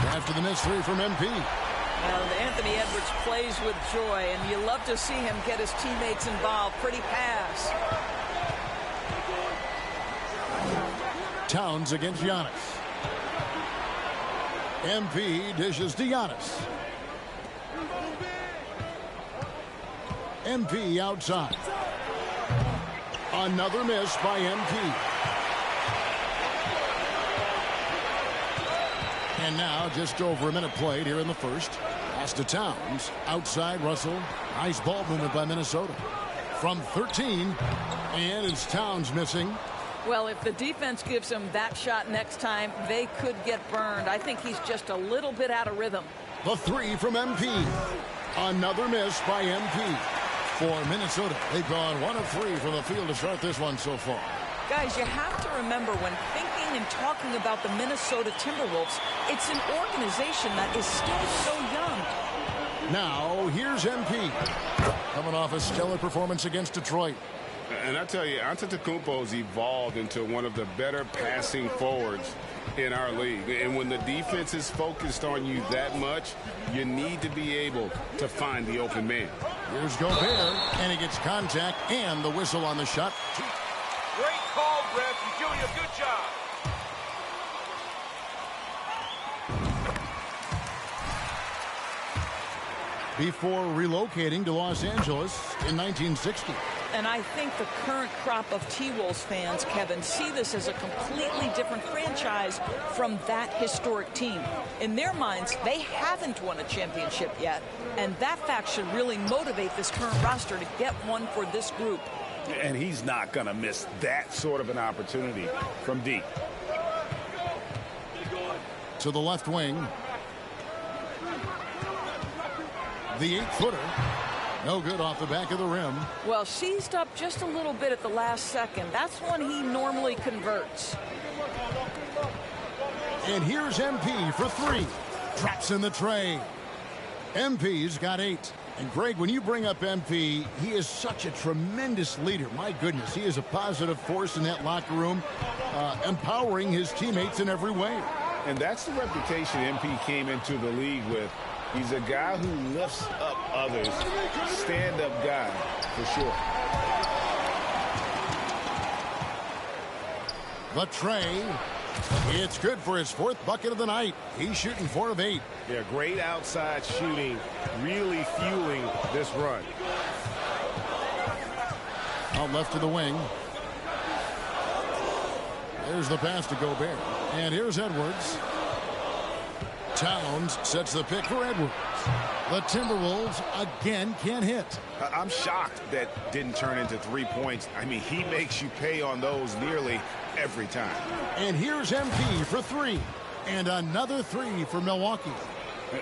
After the missed three from MP. Well, Anthony Edwards plays with joy, and you love to see him get his teammates involved. Pretty pass. Towns against Giannis. MP dishes to Giannis. MP outside. Another miss by MP. And now just over a minute played here in the first. Pass to Towns. Outside Russell. Nice ball movement by Minnesota. From 13. And it's Towns missing. Well, if the defense gives him that shot next time, they could get burned. I think he's just a little bit out of rhythm. The three from MP. Another miss by MP. For Minnesota, they've gone 1 of 3 from the field to start this one so far. Guys, you have to remember when thinking and talking about the Minnesota Timberwolves, it's an organization that is still so young. Now, here's MP. Coming off a stellar performance against Detroit. And I tell you, Antetokounmpo's evolved into one of the better passing forwards in our league. And when the defense is focused on you that much, you need to be able to find the open man. Here's Gobert, and he gets contact and the whistle on the shot. Great call, ref. You're doing a good job. Before relocating to Los Angeles in 1960. And I think the current crop of T-Wolves fans, Kevin, see this as a completely different franchise from that historic team. In their minds, they haven't won a championship yet, and that fact should really motivate this current roster to get one for this group. And he's not going to miss that sort of an opportunity from deep. To the left wing. The 8-footer. No good off the back of the rim. Well, seized up just a little bit at the last second. That's when he normally converts. And here's MP for 3. Drops in the tray. MP's got 8. And Greg, when you bring up MP, he is such a tremendous leader. My goodness, he is a positive force in that locker room, empowering his teammates in every way. And that's the reputation MP came into the league with. He's a guy who lifts up others, stand-up guy, for sure. The tray. It's good for his 4th bucket of the night. He's shooting 4 of 8. Yeah, great outside shooting, really fueling this run. Out left to the wing. There's the pass to Gobert. And here's Edwards. Towns sets the pick for Edwards. The Timberwolves again can't hit. I'm shocked that didn't turn into 3 points. I mean, he makes you pay on those nearly every time. And here's MP for 3. And another 3 for Milwaukee.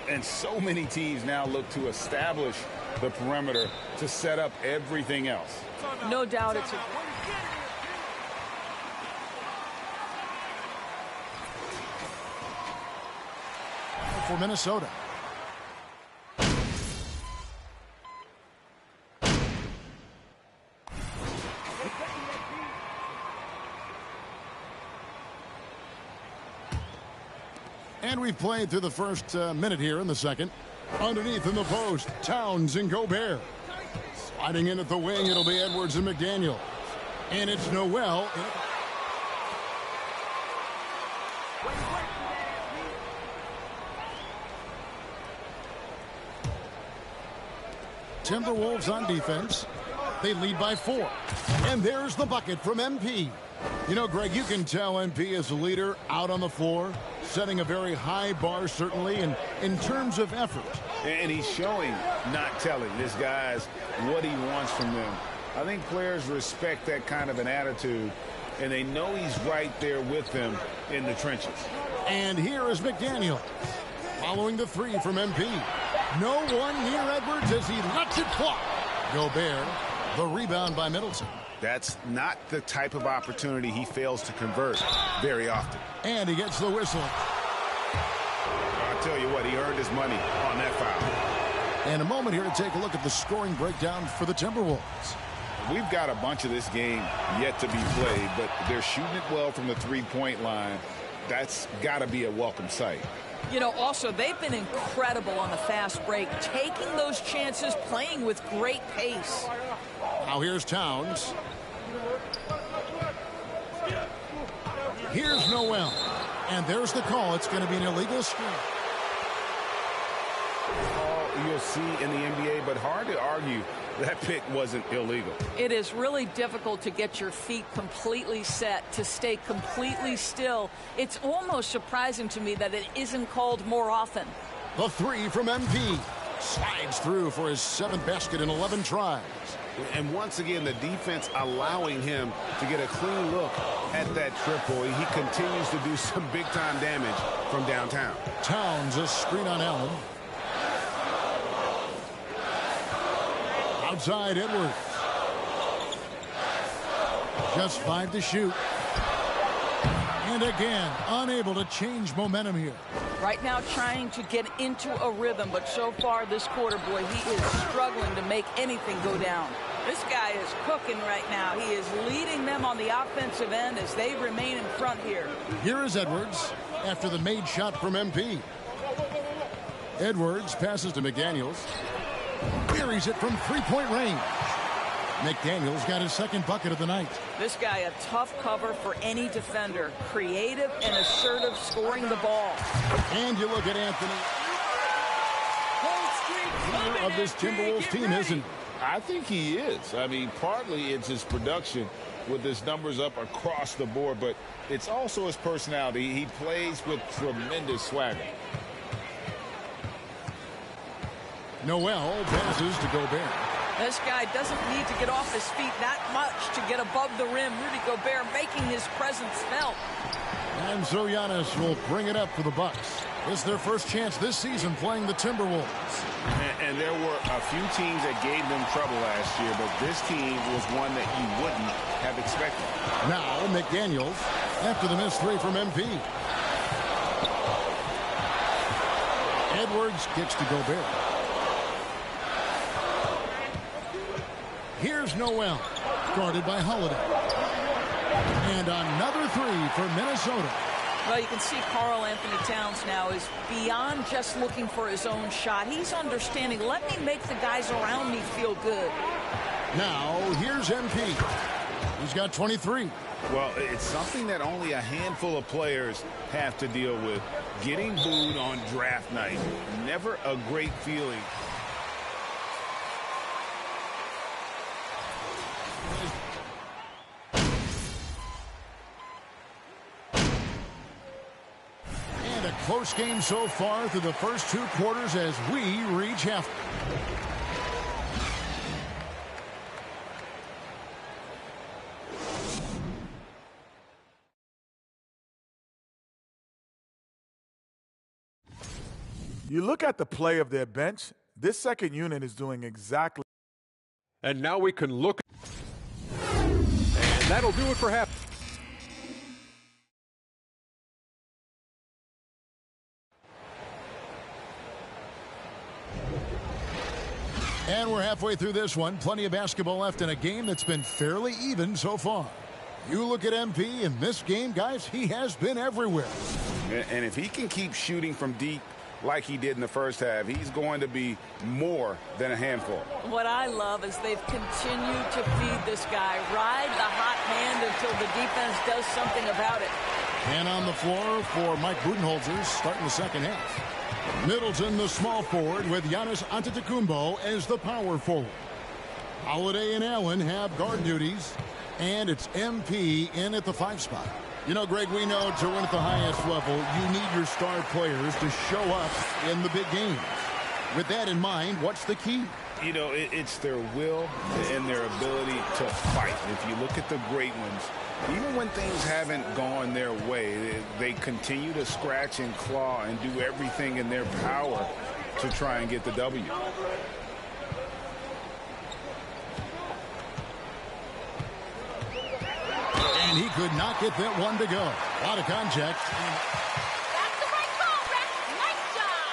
And so many teams now look to establish the perimeter to set up everything else. No doubt it's a... For Minnesota. And we've played through the first minute here in the second. Underneath in the post, Towns and Gobert. Sliding in at the wing, it'll be Edwards and McDaniel. And it's Noel. Timberwolves on defense. They lead by 4. And there's the bucket from MP. You know, Greg, you can tell MP is a leader out on the floor, setting a very high bar, certainly, and in terms of effort. And he's showing, not telling, this guy's what he wants from them. I think players respect that kind of an attitude, and they know he's right there with them in the trenches. And here is McDaniel. Following the three from MP. No one near Edwards as he lets it fly. Gobert, the rebound by Middleton. That's not the type of opportunity he fails to convert very often. And he gets the whistle. I'll tell you what, he earned his money on that foul. And a moment here to take a look at the scoring breakdown for the Timberwolves. We've got a bunch of this game yet to be played, but they're shooting it well from the three-point line. That's got to be a welcome sight. You know, also, they've been incredible on the fast break, taking those chances, playing with great pace. Now here's Towns. Here's Noel. And there's the call. It's going to be an illegal screen. You'll see in the NBA, but hard to argue that pick wasn't illegal. It is really difficult to get your feet completely set, to stay completely still. It's almost surprising to me that it isn't called more often. The three from MP. Slides through for his 7th basket in 11 tries. And once again, the defense allowing him to get a clean look at that triple. He continues to do some big-time damage from downtown. Towns, a screen on Allen. Outside Edwards. Just 5 to shoot. And again, unable to change momentum here. Right now trying to get into a rhythm, but so far this quarter, boy, he is struggling to make anything go down. This guy is cooking right now. He is leading them on the offensive end as they remain in front here. Here is Edwards after the made shot from MP. Edwards passes to McDaniels. Buries it from three-point range. McDaniels got his 2nd bucket of the night. This guy a tough cover for any defender. Creative and assertive scoring the ball. And you look at Anthony. Leader of this Timberwolves team, isn't he? I think he is. I mean, partly it's his production with his numbers up across the board, but it's also his personality. He plays with tremendous swagger. Noel passes to Gobert. This guy doesn't need to get off his feet that much to get above the rim. Rudy Gobert making his presence felt. And so Giannis will bring it up for the Bucks. It's their first chance this season playing the Timberwolves. And there were a few teams that gave them trouble last year, but this team was one that you wouldn't have expected. Now McDaniels after the missed 3 from MP. Edwards gets to Gobert. Here's Noel, guarded by Holiday. And another 3 for Minnesota. Well, you can see Karl Anthony Towns now is beyond just looking for his own shot. He's understanding, let me make the guys around me feel good. Now, here's MP. He's got 23. Well, it's something that only a handful of players have to deal with. Getting booed on draft night, never a great feeling. Close game so far through the first 2 quarters as we reach half. You look at the play of their bench, this second unit is doing exactly. And now we can look. And that'll do it for half. And we're halfway through this one. Plenty of basketball left in a game that's been fairly even so far. You look at MP in this game, guys, he has been everywhere. And if he can keep shooting from deep like he did in the first half, he's going to be more than a handful. What I love is they've continued to feed this guy. Ride the hot hand until the defense does something about it. And on the floor for Mike Budenholzer starting the second half. Middleton, the small forward, with Giannis Antetokounmpo as the power forward. Holiday and Allen have guard duties, and it's MP in at the 5 spot. You know, Greg, we know to win at the highest level, you need your star players to show up in the big games. With that in mind, what's the key? You know, it's their will and their ability to fight. If you look at the great ones, even when things haven't gone their way, they continue to scratch and claw and do everything in their power to try and get the W. And he could not get that one to go. A lot of contact. That's the right call, Rex. Nice job.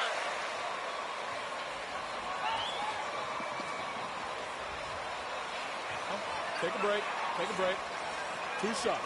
Take a break. Take a break. 2 shots.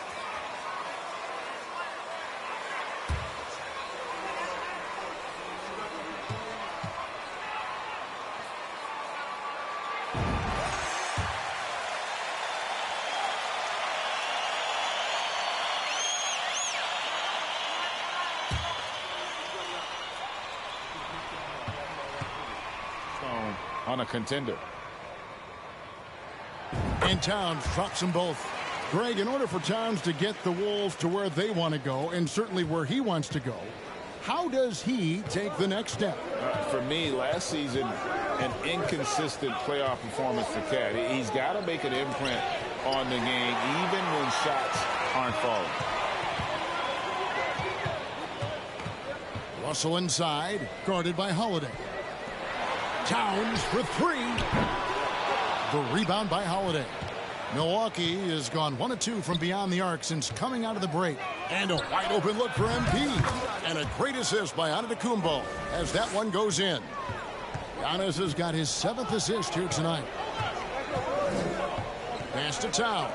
On a contender. And Towns drops them both. Greg, in order for Towns to get the Wolves to where they want to go, and certainly where he wants to go, how does he take the next step? For me, last season, an inconsistent playoff performance for Cat. He's got to make an imprint on the game, even when shots aren't falling. Russell inside, guarded by Holiday. Towns for 3. The rebound by Holiday. Milwaukee has gone 1 of 2 from beyond the arc since coming out of the break. And a wide open look for MP. And a great assist by Antetokounmpo as that one goes in. Giannis has got his 7th assist here tonight. Pass to Towns.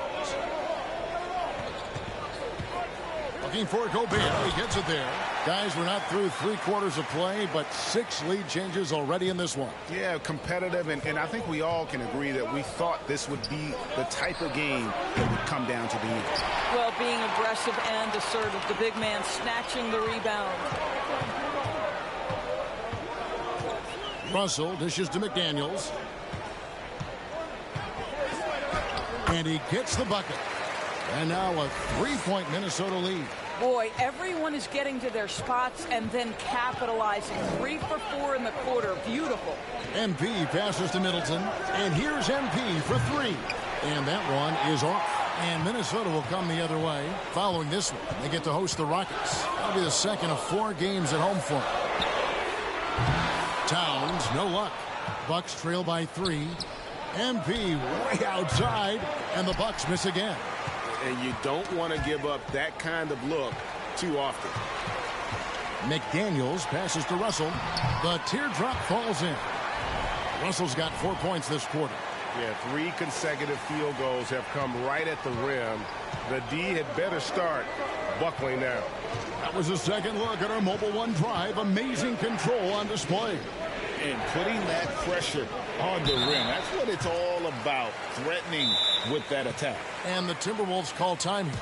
Looking for Gobert. He gets it there. Guys, we're not through 3 quarters of play, but 6 lead changes already in this one. Yeah, competitive, and I think we all can agree that we thought this would be the type of game that would come down to the end. Well, being aggressive and assertive, the big man snatching the rebound. Russell dishes to McDaniels. And he gets the bucket. And now a 3-point Minnesota lead. Boy, everyone is getting to their spots and then capitalizing. 3 for 4 in the quarter. Beautiful. MP passes to Middleton. And here's MP for 3. And that one is off. And Minnesota will come the other way. Following this one, they get to host the Rockets. That'll be the second of 4 games at home for them. Towns, no luck. Bucks trail by 3. MP way outside. And the Bucks miss again. And you don't want to give up that kind of look too often. McDaniels passes to Russell. The teardrop falls in. Russell's got 4 points this quarter. Yeah, 3 consecutive field goals have come right at the rim. The D had better start buckling now. That was a second look at our Mobile One drive. Amazing control on display. And putting that pressure on the rim. That's what it's all about, threatening with that attack. And the Timberwolves call time here.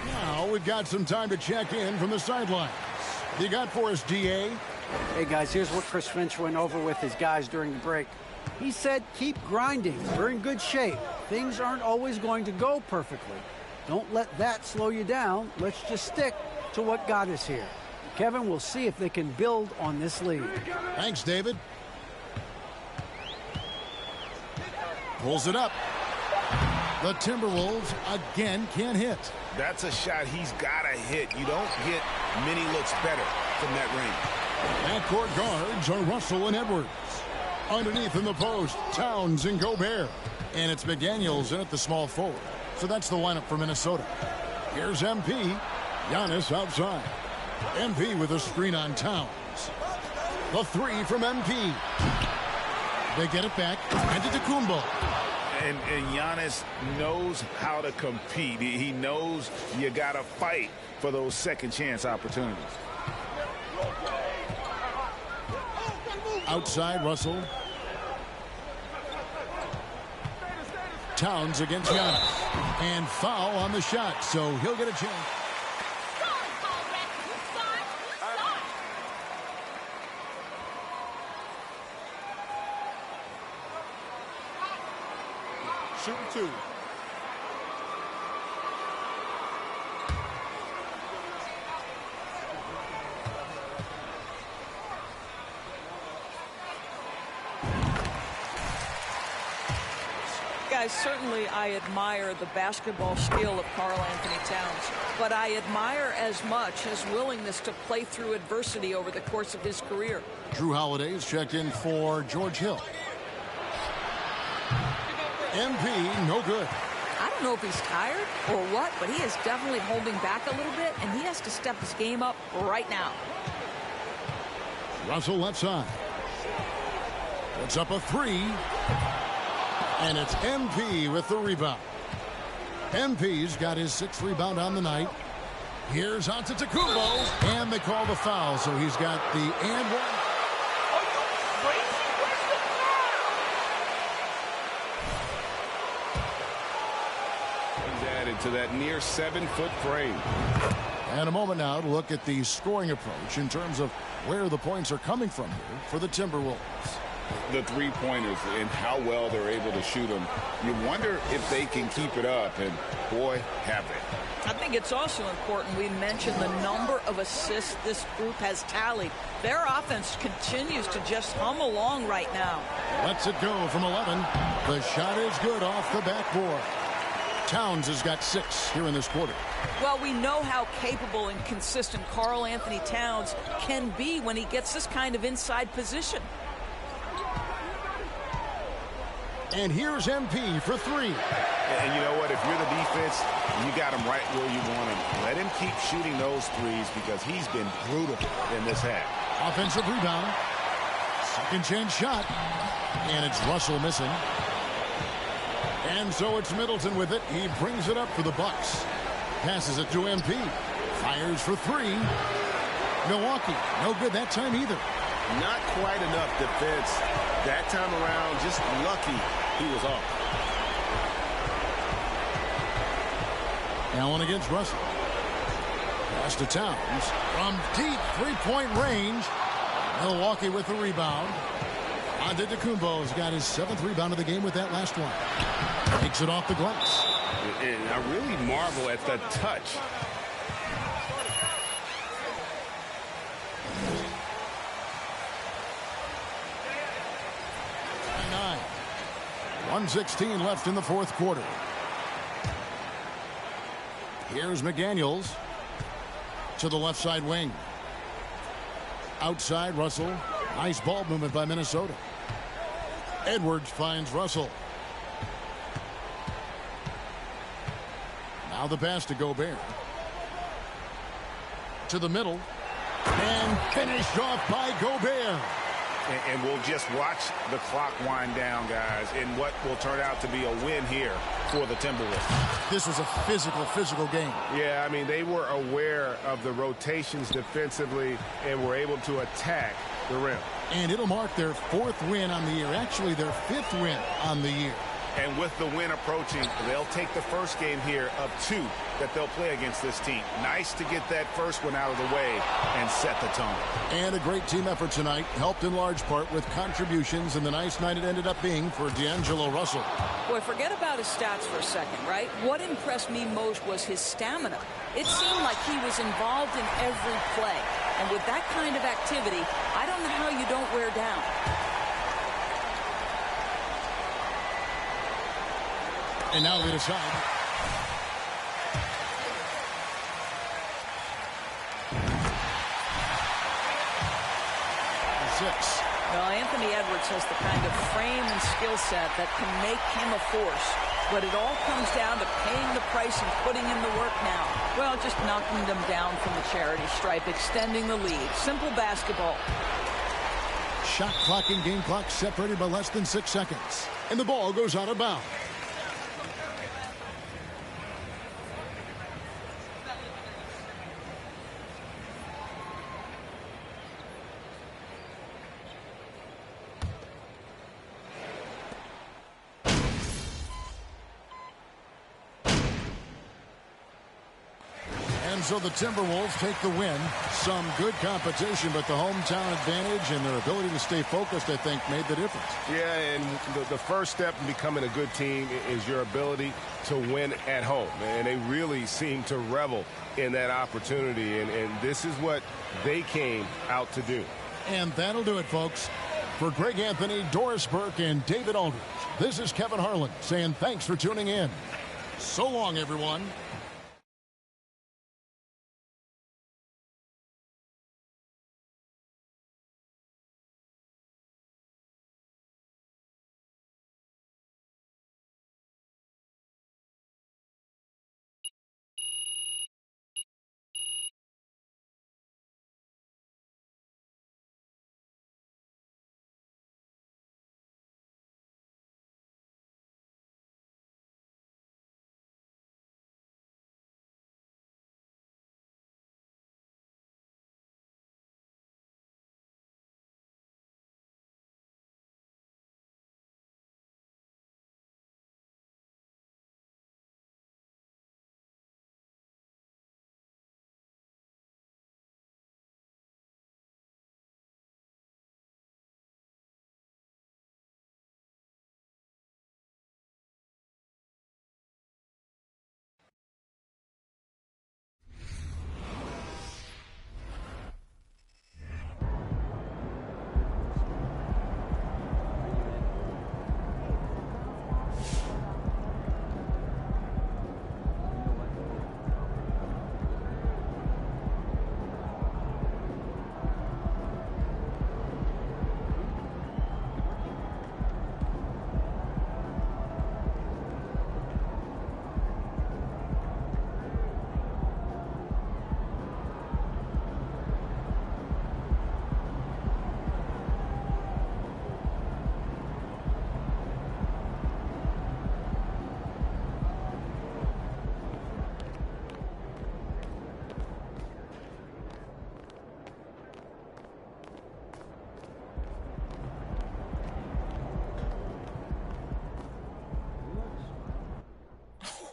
Now we've got some time to check in from the sidelines. You got for us, DA? Hey, guys, here's what Chris Finch went over with his guys during the break. He said, keep grinding. We're in good shape. Things aren't always going to go perfectly. Don't let that slow you down. Let's just stick to what got us here. Kevin, we'll see if they can build on this lead. Thanks, David. Pulls it up. The Timberwolves again can't hit. That's a shot he's got to hit. You don't get many looks better from that range. Backcourt guards are Russell and Edwards. Underneath in the post, Towns and Gobert. And it's McDaniels in at the small forward. So that's the lineup for Minnesota. Here's MP. Giannis outside. MP with a screen on Towns. The 3 from MP. They get it back. Antetokounmpo. And Giannis knows how to compete. He knows you got to fight for those second chance opportunities. Outside, Russell. Towns against Giannis. And foul on the shot, so he'll get a chance. shooting 2. Guys, certainly I admire the basketball skill of Karl Anthony Towns, but I admire as much his willingness to play through adversity over the course of his career. Drew Holiday's checked in for George Hill. MP, no good. I don't know if he's tired or what, but he is definitely holding back a little bit, and he has to step his game up right now. Russell left side. Puts up a 3. And it's MP with the rebound. MP's got his 6th rebound on the night. Here's Antetokounmpo, and they call the foul, so he's got the and one. He's added to that near 7-foot frame. And a moment now to look at the scoring approach in terms of where the points are coming from here for the Timberwolves. The three-pointers and how well they're able to shoot them. You wonder if they can keep it up, and boy, have they. I think it's also important we mention the number of assists this group has tallied. Their offense continues to just hum along right now. Lets it go from 11. The shot is good off the backboard. Towns has got 6 here in this quarter. Well, we know how capable and consistent Karl Anthony Towns can be when he gets this kind of inside position. And here's MP for 3. And you know what? If you're the defense, you got him right where you want him. Let him keep shooting those threes because he's been brutal in this half. Offensive rebound. Second chance shot. And it's Russell missing. And so it's Middleton with it. He brings it up for the Bucks. Passes it to MP. Fires for 3. Milwaukee, no good that time either. Not quite enough defense that time around. Just lucky he was off. Allen against Russell. Pass to Towns. From deep three-point range. Milwaukee with the rebound. Antetokounmpo has got his 7th rebound of the game with that last one. Takes it off the glass. And I really marvel at the touch. Nine. 1:16 left in the 4th quarter. Here's McDaniels to the left side wing. Outside Russell. Nice ball movement by Minnesota. Edwards finds Russell. Now the pass to Gobert. To the middle. And finished off by Gobert. And we'll just watch the clock wind down, guys, in what will turn out to be a win here for the Timberwolves. This was a physical game. Yeah, I mean, they were aware of the rotations defensively and were able to attack the rim. And it'll mark their 4th win on the year. Actually, their 5th win on the year. And with the win approaching, they'll take the first game here of 2 that they'll play against this team. Nice to get that first one out of the way and set the tone. And a great team effort tonight, helped in large part with contributions in the nice night it ended up being for D'Angelo Russell. Boy, forget about his stats for a second, right? What impressed me most was his stamina. It seemed like he was involved in every play. And with that kind of activity, I don't know how you don't wear down. And now they decide. Six. Well, Anthony Edwards has the kind of frame and skill set that can make him a force. But it all comes down to paying the price and putting in the work now. Well, just knocking them down from the charity stripe, extending the lead. Simple basketball. Shot clock and game clock separated by less than 6 seconds. And the ball goes out of bounds. And so the Timberwolves take the win. Some good competition, but the hometown advantage and their ability to stay focused, I think, made the difference. Yeah, and the first step in becoming a good team is your ability to win at home. And they really seem to revel in that opportunity. And this is what they came out to do. And that'll do it, folks. For Greg Anthony, Doris Burke, and David Aldridge, this is Kevin Harlan saying thanks for tuning in. So long, everyone.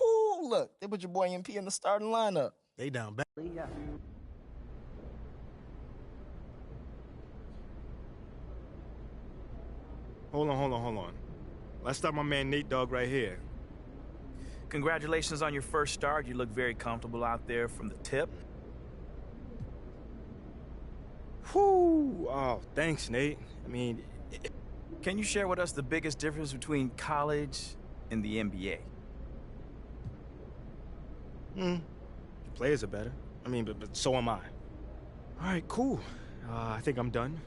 Ooh, look, they put your boy MP in the starting lineup. They down bad. Hold on. Let's start my man Nate Dogg right here. Congratulations on your first start. You look very comfortable out there from the tip. Whew. Oh, thanks, Nate. I mean... Can you share with us the biggest difference between college and the NBA? The players are better. I mean, but so am I. All right, cool. I think I'm done.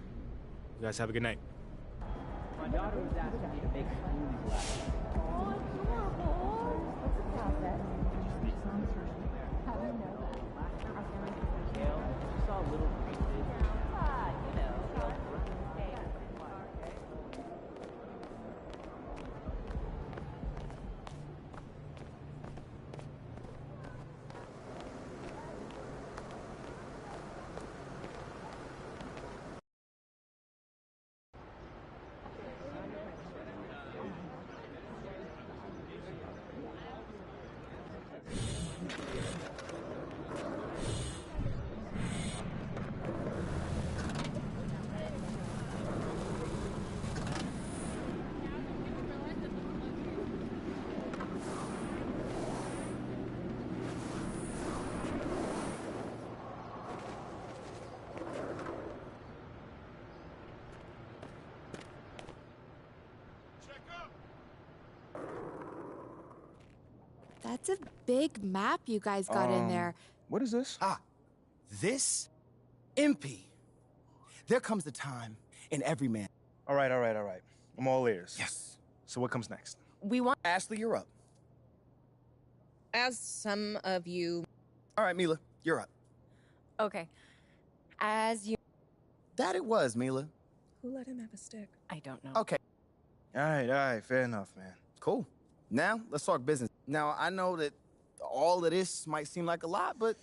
You guys have a good night. My daughter was asking me to make smoothies last night. Oh, adorable. What's the process? How do you know that? Our family took kale. She saw little pieces. That's a big map you guys got in there. What is this? This? MP. There comes the time in every man. All right. I'm all ears. Yes. So what comes next? We want Ashley, you're up. As some of you... All right, Mila, you're up. Okay. As you... That it was, Mila. Who let him have a stick? I don't know. Okay. All right. Fair enough, man. Cool. Now, let's talk business. Now, I know that all of this might seem like a lot, but...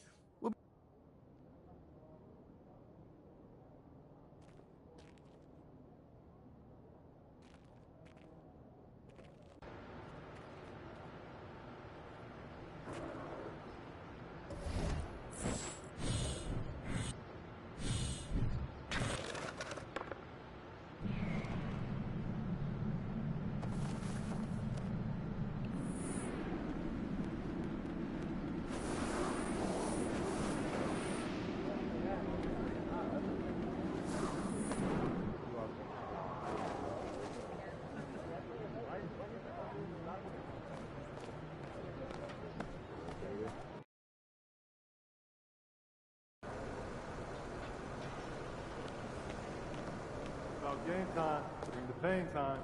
Now game time. Bring the pain time.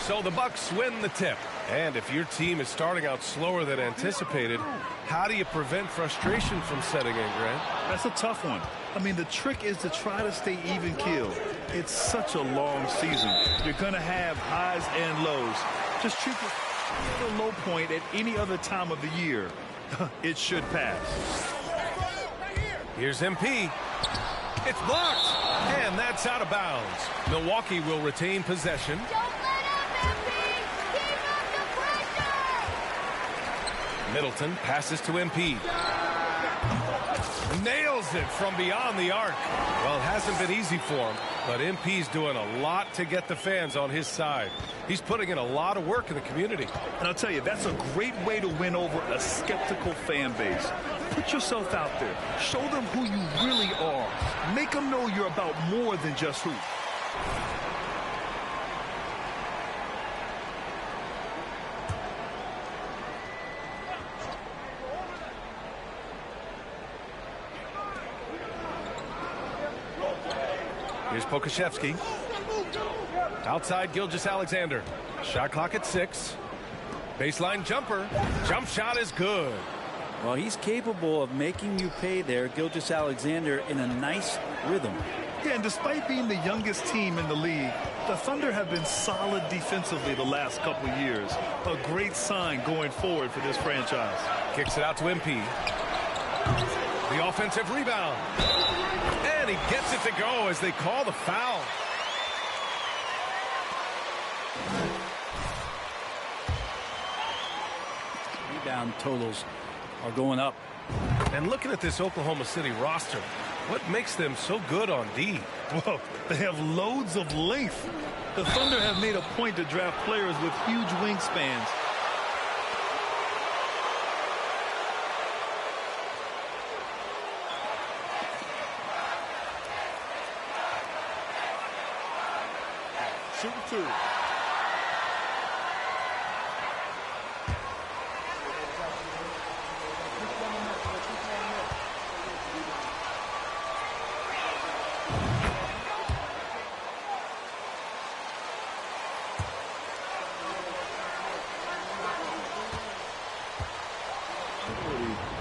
So the Bucks win the tip. And if your team is starting out slower than anticipated, how do you prevent frustration from setting in, Grant? That's a tough one. I mean, the trick is to try to stay even keeled. It's such a long season. You're going to have highs and lows. Just treat the low point at any other time of the year. It should pass. Here's MP. It's blocked. And that's out of bounds. Milwaukee will retain possession. Middleton passes to MP. Nails it from beyond the arc. Well, it hasn't been easy for him, but MP's doing a lot to get the fans on his side. He's putting in a lot of work in the community. And I'll tell you, that's a great way to win over a skeptical fan base. Put yourself out there. Show them who you really are. Make them know you're about more than just hoops. Here's Pokashevsky. Outside Gilgeous-Alexander. Shot clock at 6. Baseline jumper. Jump shot is good. Well, he's capable of making you pay there, Gilgeous-Alexander, in a nice rhythm. Yeah, and despite being the youngest team in the league, the Thunder have been solid defensively the last couple of years. A great sign going forward for this franchise. Kicks it out to MP. The offensive rebound. And he gets it to go as they call the foul. Rebound totals are going up. And looking at this Oklahoma City roster, what makes them so good on D? Well, they have loads of length. The Thunder have made a point to draft players with huge wingspans. Shoot two.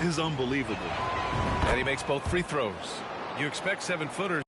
Is unbelievable. And he makes both free throws. You expect 7-footers.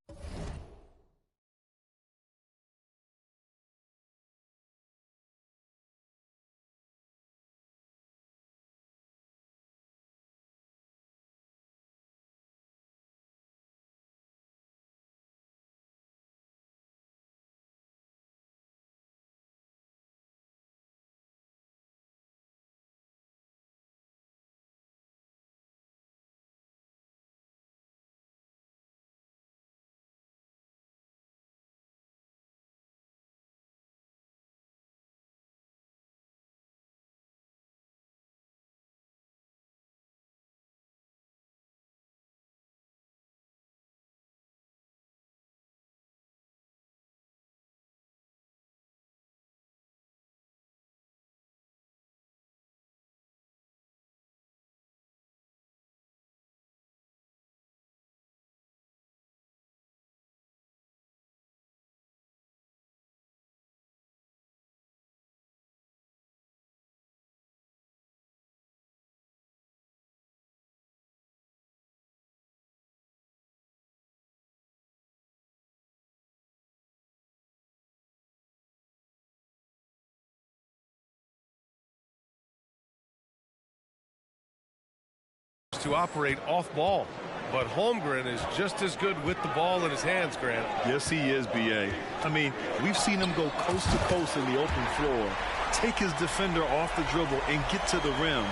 to operate off ball. But Holmgren is just as good with the ball in his hands, Grant. Yes, he is, B.A. I mean, we've seen him go coast to coast in the open floor, take his defender off the dribble and get to the rim.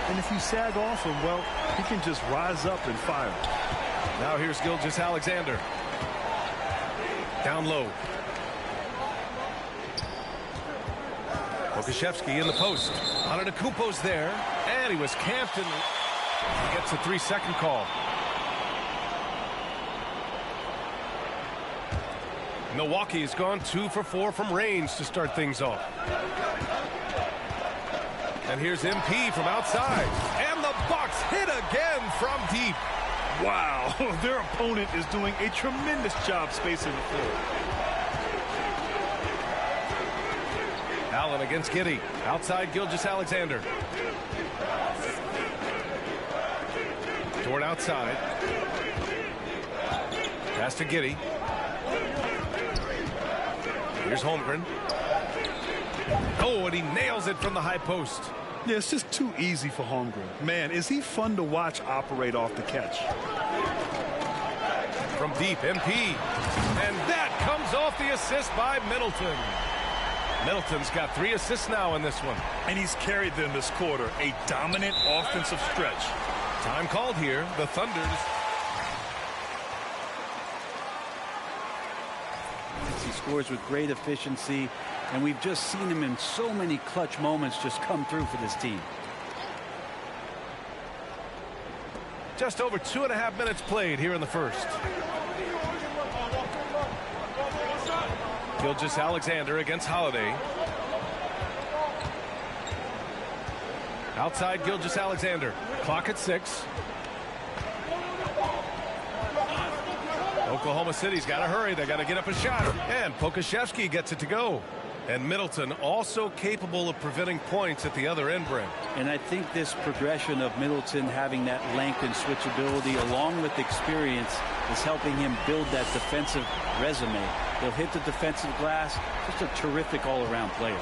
And if you sag off him, well, he can just rise up and fire. Now here's Gilgeous-Alexander. Down low. Pokusevski in the post. Antetokounmpo's there, and he was camped and gets a 3-second call. Milwaukee's gone 2 for 4 from range to start things off. And here's MP from outside. And the Bucks hit again from deep. Wow, their opponent is doing a tremendous job spacing the floor. Allen against Giddey. Outside Gilgeous-Alexander. Toward outside. Pass to Giddey. Here's Holmgren. Oh, and he nails it from the high post. Yeah, it's just too easy for Holmgren. Man, is he fun to watch operate off the catch. From deep, MP. And that comes off the assist by Middleton. Middleton's got 3 assists now in this one. And he's carried them this quarter. A dominant offensive stretch. Time called here. The Thunders. He scores with great efficiency, and we've just seen him in so many clutch moments just come through for this team. Just over 2.5 minutes played here in the first. Gilgeous-Alexander against Holiday. Outside Gilgeous-Alexander. Clock at 6. Oklahoma City's got to hurry. They got to get up a shot. And Pokusevski gets it to go. And Middleton also capable of preventing points at the other end, Brent. And I think this progression of Middleton having that length and switchability along with experience is helping him build that defensive resume. He'll hit the defensive glass. Just a terrific all-around player.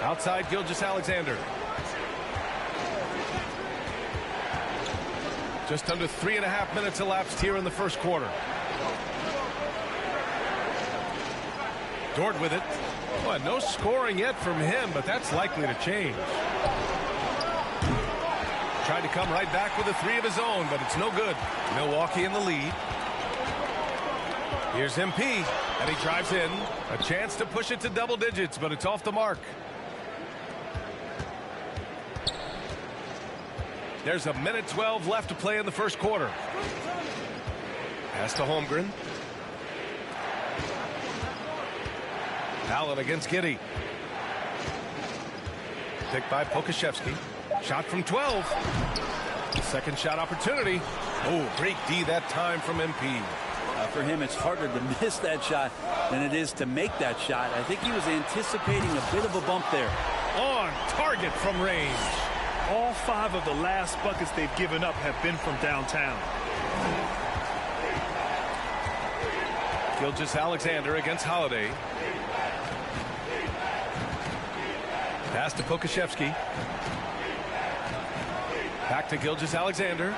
Outside Gilgeous-Alexander. Just under 3.5 minutes elapsed here in the first quarter. Dort with it. Well, no scoring yet from him, but that's likely to change. Tried to come right back with a 3 of his own, but it's no good. Milwaukee in the lead. Here's MP, and he drives in. A chance to push it to double digits, but it's off the mark. There's 1:12 left to play in the first quarter. Pass to Holmgren. Allen against Giddey. Picked by Pokusevski. Shot from 12. Second shot opportunity. Oh, great D that time from MP. For him, it's harder to miss that shot than it is to make that shot. I think he was anticipating a bit of a bump there. On target from range. All 5 of the last buckets they've given up have been from downtown. Gilgeous-Alexander against Holiday. Pass to Pokusevski. Back to Gilgeous-Alexander.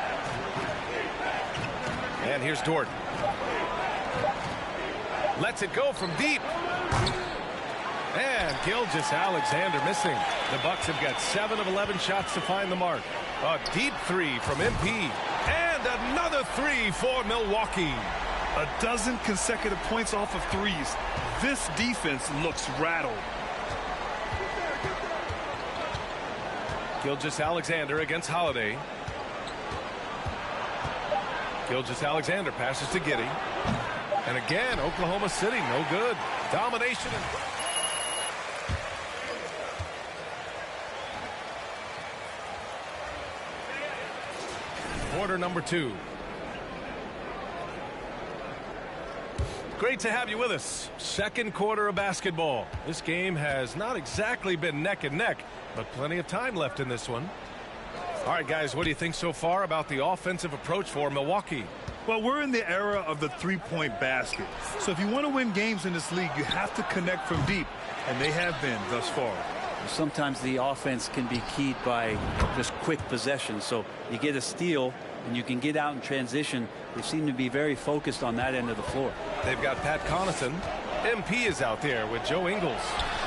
And here's Dort. Lets it go from deep. And Gilgeous-Alexander missing. The Bucks have got 7 of 11 shots to find the mark. A deep 3 from MP. And another 3 for Milwaukee. A dozen consecutive points off of 3s. This defense looks rattled. Gilgeous-Alexander against Holiday. Gilgeous-Alexander passes to Giddey. And again, Oklahoma City, no good. Domination. Quarter number 2. Great to have you with us. Second quarter of basketball. This game has not exactly been neck and neck, but plenty of time left in this one. All right, guys, what do you think so far about the offensive approach for Milwaukee? Well, we're in the era of the three-point basket. So if you want to win games in this league, you have to connect from deep, and they have been thus far. Sometimes the offense can be keyed by just quick possession. So you get a steal and you can get out in transition. They seem to be very focused on that end of the floor. They've got Pat Connaughton. MP is out there with Joe Ingles.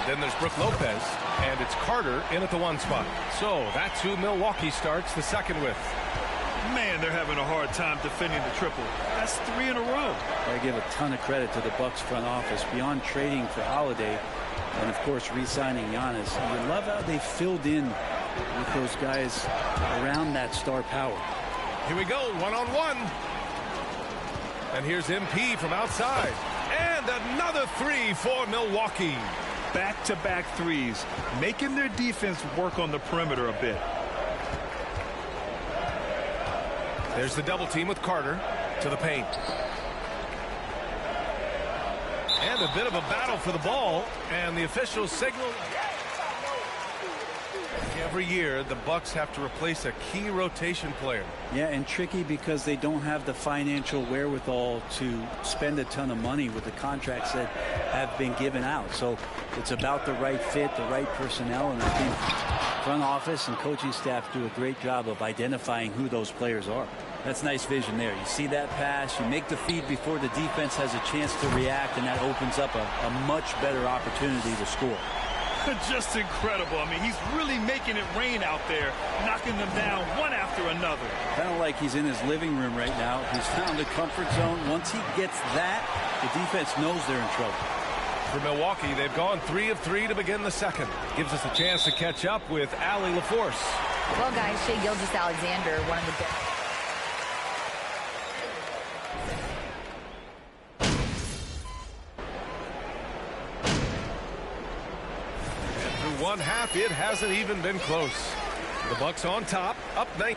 Then there's Brook Lopez, and it's Carter in at the 1 spot. So that's who Milwaukee starts the second with. Man, they're having a hard time defending the triple. That's 3 in a row. I give a ton of credit to the Bucks front office. Beyond trading for Holiday and, of course, re-signing Giannis, you love how they filled in with those guys around that star power. Here we go, one-on-one. And here's MP from outside. And another 3 for Milwaukee. Back-to-back threes, making their defense work on the perimeter a bit. There's the double team with Carter to the paint. And a bit of a battle for the ball, and the officials signal. Every year, the Bucks have to replace a key rotation player. Yeah, and tricky because they don't have the financial wherewithal to spend a ton of money with the contracts that have been given out. So it's about the right fit, the right personnel, and I think front office and coaching staff do a great job of identifying who those players are. That's nice vision there. You see that pass, you make the feed before the defense has a chance to react, and that opens up a much better opportunity to score. Just incredible. I mean, he's really making it rain out there, knocking them down one after another. Kind of like he's in his living room right now. He's found a comfort zone. Once he gets that, the defense knows they're in trouble. For Milwaukee, they've gone 3 of 3 to begin the second. Gives us a chance to catch up with Allie LaForce. Well, guys, Shai Gilgeous-Alexander, one of the best. One half, it hasn't even been close. The Bucks on top, up 9.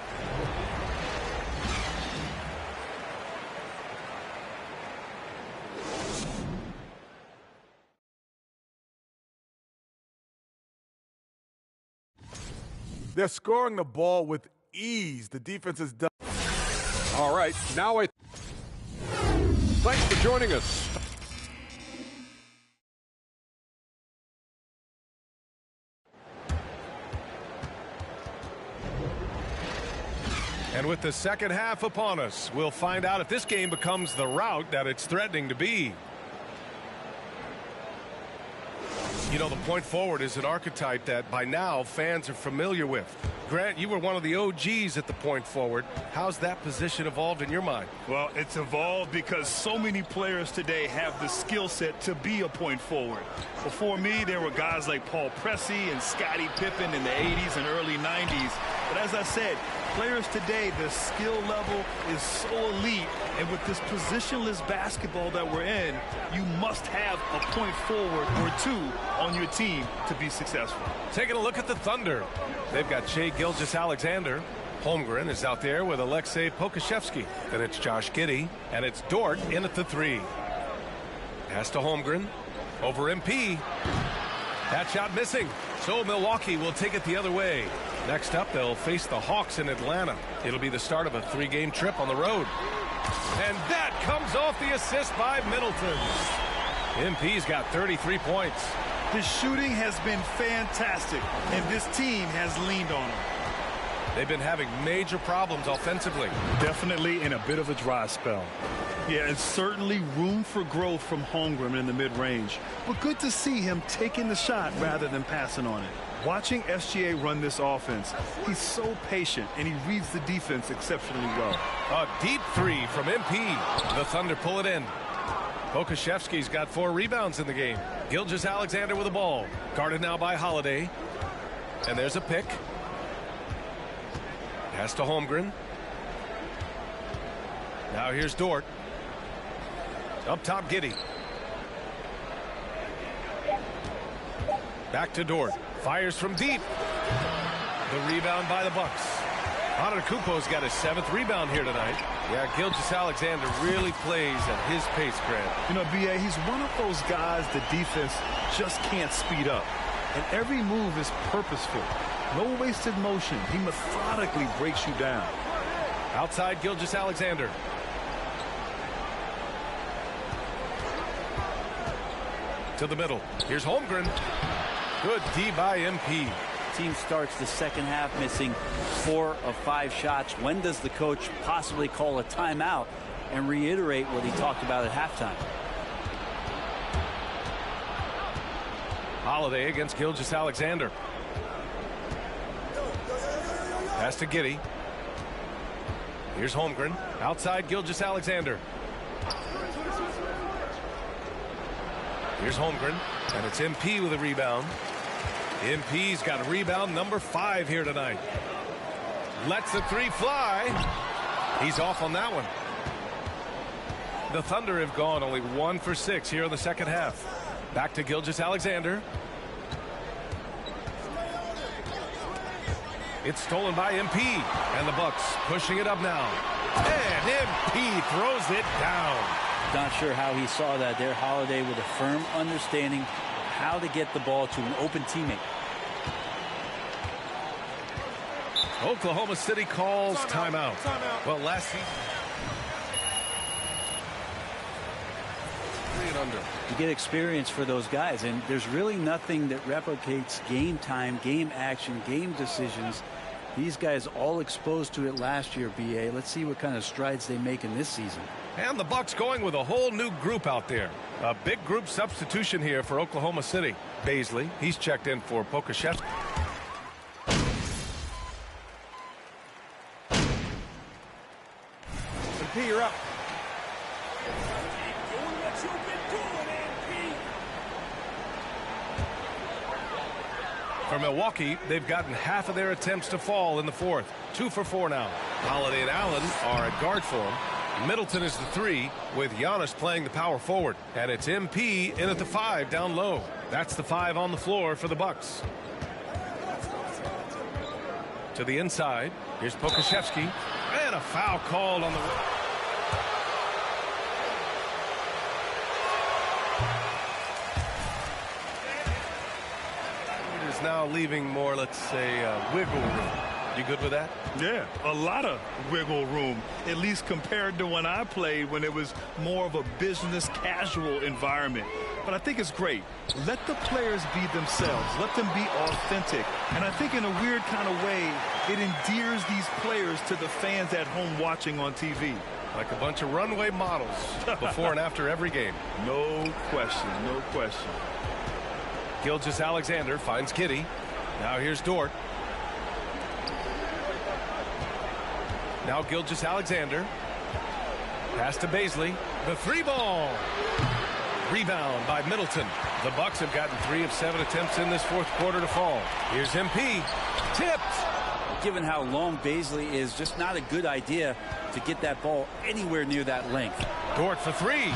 They're scoring the ball with ease. The defense is done. All right, now thanks for joining us. And with the second half upon us, we'll find out if this game becomes the rout that it's threatening to be. You know, the point forward is an archetype that by now fans are familiar with. Grant, you were one of the OGs at the point forward. How's that position evolved in your mind? Well, it's evolved because so many players today have the skill set to be a point forward. Before me, there were guys like Paul Pressey and Scottie Pippen in the 80s and early 90s. But as I said, players today, the skill level is so elite, and with this positionless basketball that we're in, you must have a point forward or two on your team to be successful. Taking a look at the Thunder. They've got Shai Gilgeous-Alexander. Holmgren is out there with Alexei Pokusevski. Then it's Josh Giddey, and it's Dort in at the 3. Pass to Holmgren. Over MP. That shot missing. So Milwaukee will take it the other way. Next up, they'll face the Hawks in Atlanta. It'll be the start of a 3-game trip on the road. And that comes off the assist by Middleton. MP's got 33 points. His shooting has been fantastic, and this team has leaned on him. They've been having major problems offensively. Definitely in a bit of a dry spell. Yeah, and certainly room for growth from Holmgren in the mid-range. But good to see him taking the shot rather than passing on it. Watching SGA run this offense, he's so patient, and he reads the defense exceptionally well. A deep 3 from MP. The Thunder pull it in. Pokusevski's got 4 rebounds in the game. Gilgeous-Alexander with the ball. Guarded now by Holiday. And there's a pick. Pass to Holmgren. Now here's Dort. Up top, Giddey. Back to Dort. Fires from deep. The rebound by the Bucks. Antetokounmpo's got his 7th rebound here tonight. Yeah, Gilgeous-Alexander really plays at his pace, Grant. You know, B.A., he's one of those guys the defense just can't speed up. And every move is purposeful. No wasted motion. He methodically breaks you down. Outside Gilgeous-Alexander. To the middle. Here's Holmgren. Good D by MP. Team starts the second half missing 4 of 5 shots. When does the coach possibly call a timeout and reiterate what he talked about at halftime? Holiday against Gilgeous-Alexander. Pass to Giddey. Here's Holmgren. Outside Gilgeous-Alexander. Here's Holmgren. And it's MP with a rebound. MP's got a rebound number 5 here tonight. Lets the 3 fly. He's off on that one. The Thunder have gone only 1 for 6 here in the second half. Back to Gilgeous-Alexander. It's stolen by MP. And the Bucks pushing it up now. And MP throws it down. Not sure how he saw that there. Holiday with a firm understanding of how to get the ball to an open teammate. Oklahoma City calls timeout. Well, last season. 3 and under. You get experience for those guys, and there's really nothing that replicates game time, game action, game decisions. These guys all exposed to it last year, BA. Let's see what kind of strides they make in this season. And the Bucks going with a whole new group out there. A big group substitution here for Oklahoma City. Baisley, he's checked in for Buccets. MP, you're up. For Milwaukee, they've gotten half of their attempts to fall in the fourth. 2 for 4 now. Holiday and Allen are at guard for him. Middleton is the 3, with Giannis playing the power forward. And it's MP in at the 5 down low. That's the 5 on the floor for the Bucks. To the inside. Here's Pokusevski. And a foul called on the... It is now leaving more, let's say, wiggle room. You good with that? Yeah, a lot of wiggle room, at least compared to when I played, when it was more of a business casual environment. But I think it's great. Let the players be themselves. Let them be authentic. And I think in a weird kind of way, it endears these players to the fans at home watching on TV. Like a bunch of runway models before and after every game. No question, no question. Gilgeous-Alexander finds Giddey. Now here's Dort. Now Gilgeous-Alexander. Pass to Baisley. The 3-ball. Rebound by Middleton. The Bucks have gotten 3 of 7 attempts in this fourth quarter to fall. Here's MP. Tipped. Given how long Baisley is, just not a good idea to get that ball anywhere near that length. Dort for 3.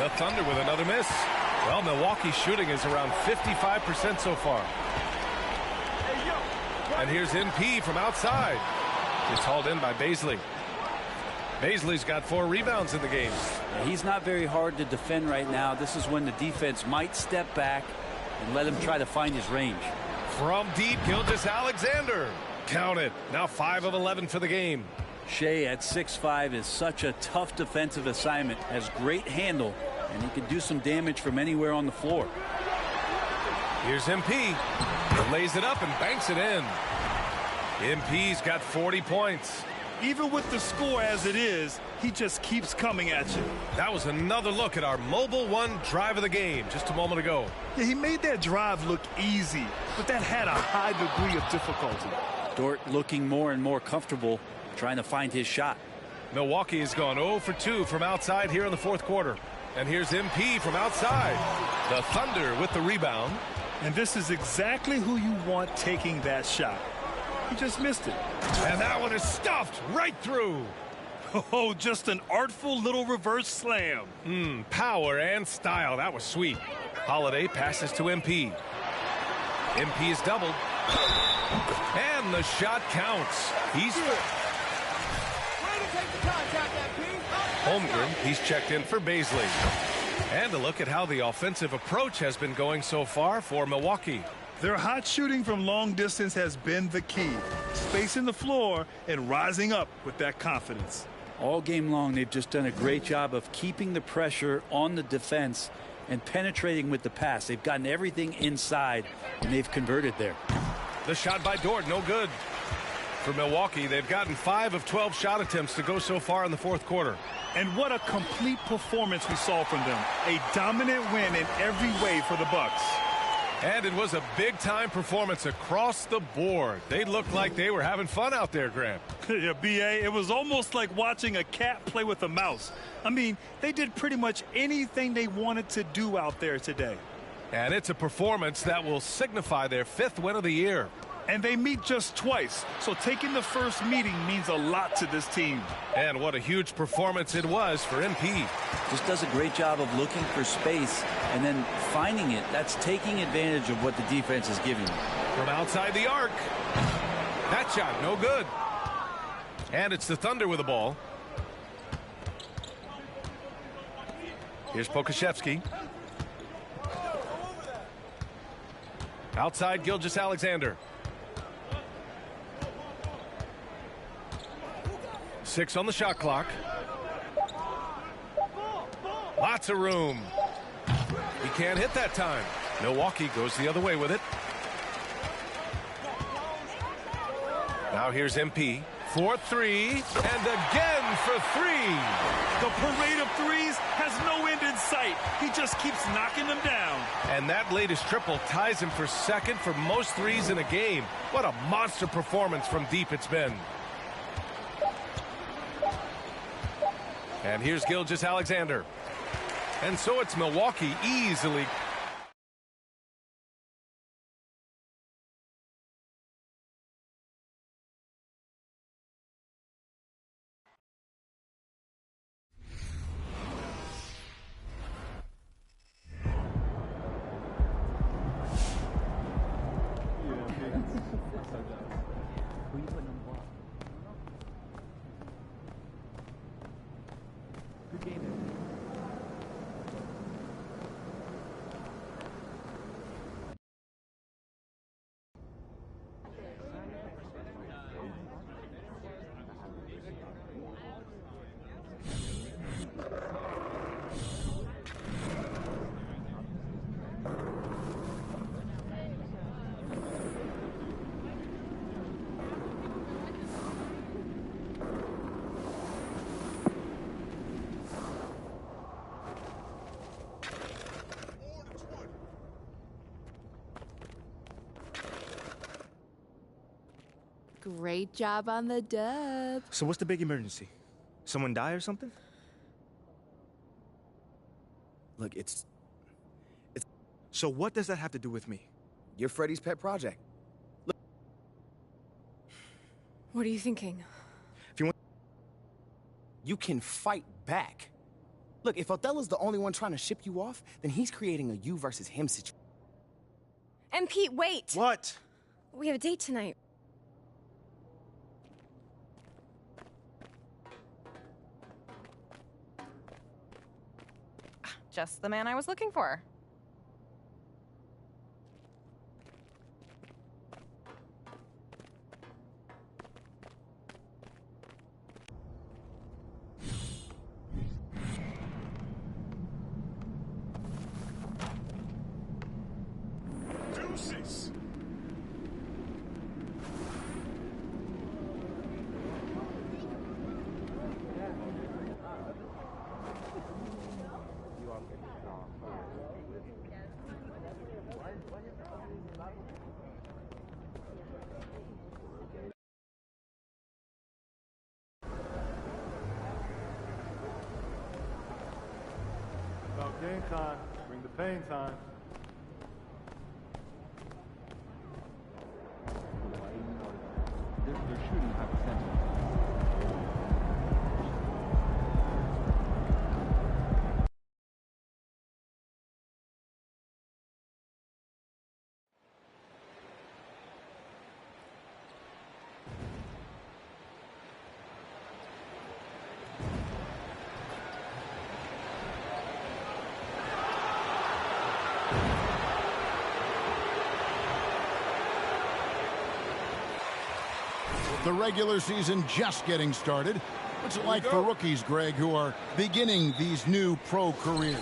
The Thunder with another miss. Well, Milwaukee's shooting is around 55% so far. And here's MP from outside. It's hauled in by Baisley. Baisley's got 4 rebounds in the game. He's not very hard to defend right now. This is when the defense might step back and let him try to find his range. From deep, Gilgeous-Alexander. Count it. Now 5 of 11 for the game. Shea at 6'5" is such a tough defensive assignment. Has great handle, and he can do some damage from anywhere on the floor. Here's MP. He lays it up and banks it in. MP's got 40 points. Even with the score as it is, he just keeps coming at you. That was another look at our Mobile One drive of the game just a moment ago. Yeah, he made that drive look easy, but that had a high degree of difficulty. Dort looking more and more comfortable trying to find his shot. Milwaukee has gone 0 for 2 from outside here in the fourth quarter. And here's MP from outside. The Thunder with the rebound. And this is exactly who you want taking that shot. He just missed it. And that one is stuffed right through. Oh, just an artful little reverse slam. Power and style. That was sweet. Holiday passes to MP. MP is doubled. And the shot counts. He's Holmgren. He's checked in for Baisley. And a look at how the offensive approach has been going so far for Milwaukee. Their hot shooting from long distance has been the key. Spacing the floor and rising up with that confidence. All game long, they've just done a great job of keeping the pressure on the defense and penetrating with the pass. They've gotten everything inside, and they've converted there. The shot by Dort, no good. For Milwaukee, they've gotten 5 of 12 shot attempts to go so far in the fourth quarter. And what a complete performance we saw from them. A dominant win in every way for the Bucks. And it was a big-time performance across the board. They looked like they were having fun out there, Grant. Yeah, B.A., it was almost like watching a cat play with a mouse. I mean, they did pretty much anything they wanted to do out there today. And it's a performance that will signify their 5th win of the year. And they meet just twice, so taking the first meeting means a lot to this team. And what a huge performance it was for MP. Just does a great job of looking for space and then finding it. That's taking advantage of what the defense is giving them. From outside the arc. That shot, no good. And it's the Thunder with the ball. Here's Pokashevsky. Outside Gilgeous-Alexander. 6 on the shot clock. Lots of room. He can't hit that time. Milwaukee goes the other way with it. Now here's MP. 4-3, and again for 3. The parade of threes has no end in sight. He just keeps knocking them down. And that latest triple ties him for 2nd for most threes in a game. What a monster performance from deep it's been. And here's Gilgeous-Alexander. And so it's Milwaukee easily. Great job on the dub. So what's the big emergency? Someone die or something? Look, it's... So what does that have to do with me? You're Freddie's pet project. Look. What are you thinking? If you want... You can fight back. Look, if Othello's the only one trying to ship you off, then he's creating a you versus him situation. And Pete, wait! What? We have a date tonight. Just the man I was looking for. Deuces. About game time. Bring the pain time. They're shooting hypersensitive. The regular season just getting started. What's it like for rookies, Greg, who are beginning these new pro careers?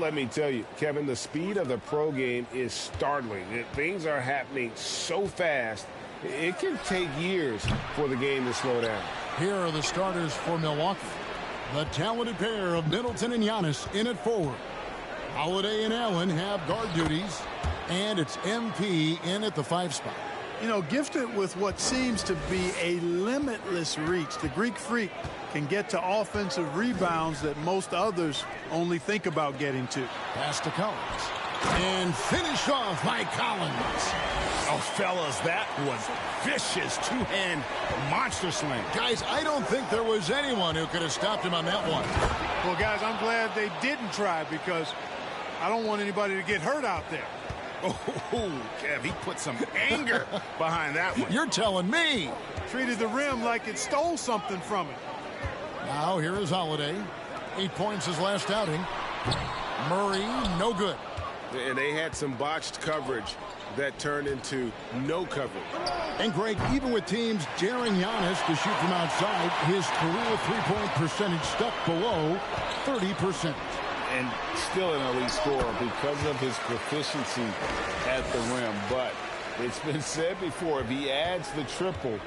Let me tell you, Kevin, the speed of the pro game is startling. Things are happening so fast, it can take years for the game to slow down. Here are the starters for Milwaukee. The talented pair of Middleton and Giannis in at forward. Holiday and Allen have guard duties, and it's MP in at the 5 spot. You know, gifted with what seems to be a limitless reach, the Greek Freak can get to offensive rebounds that most others only think about getting to. Pass to Collins. And finished off by Collins. Oh, fellas, that was vicious two-hand monster slam. Guys, I don't think there was anyone who could have stopped him on that one. Well, guys, I'm glad they didn't try because I don't want anybody to get hurt out there. Oh, Kev, he put some anger behind that one. You're telling me. Treated the rim like it stole something from it. Now here is Holiday. 8 points his last outing. Murray, no good. And they had some botched coverage that turned into no coverage. And Greg, even with teams daring Giannis to shoot from outside, his career three-point percentage stuck below 30%. And still an elite scorer because of his proficiency at the rim. But it's been said before, if he adds the triple,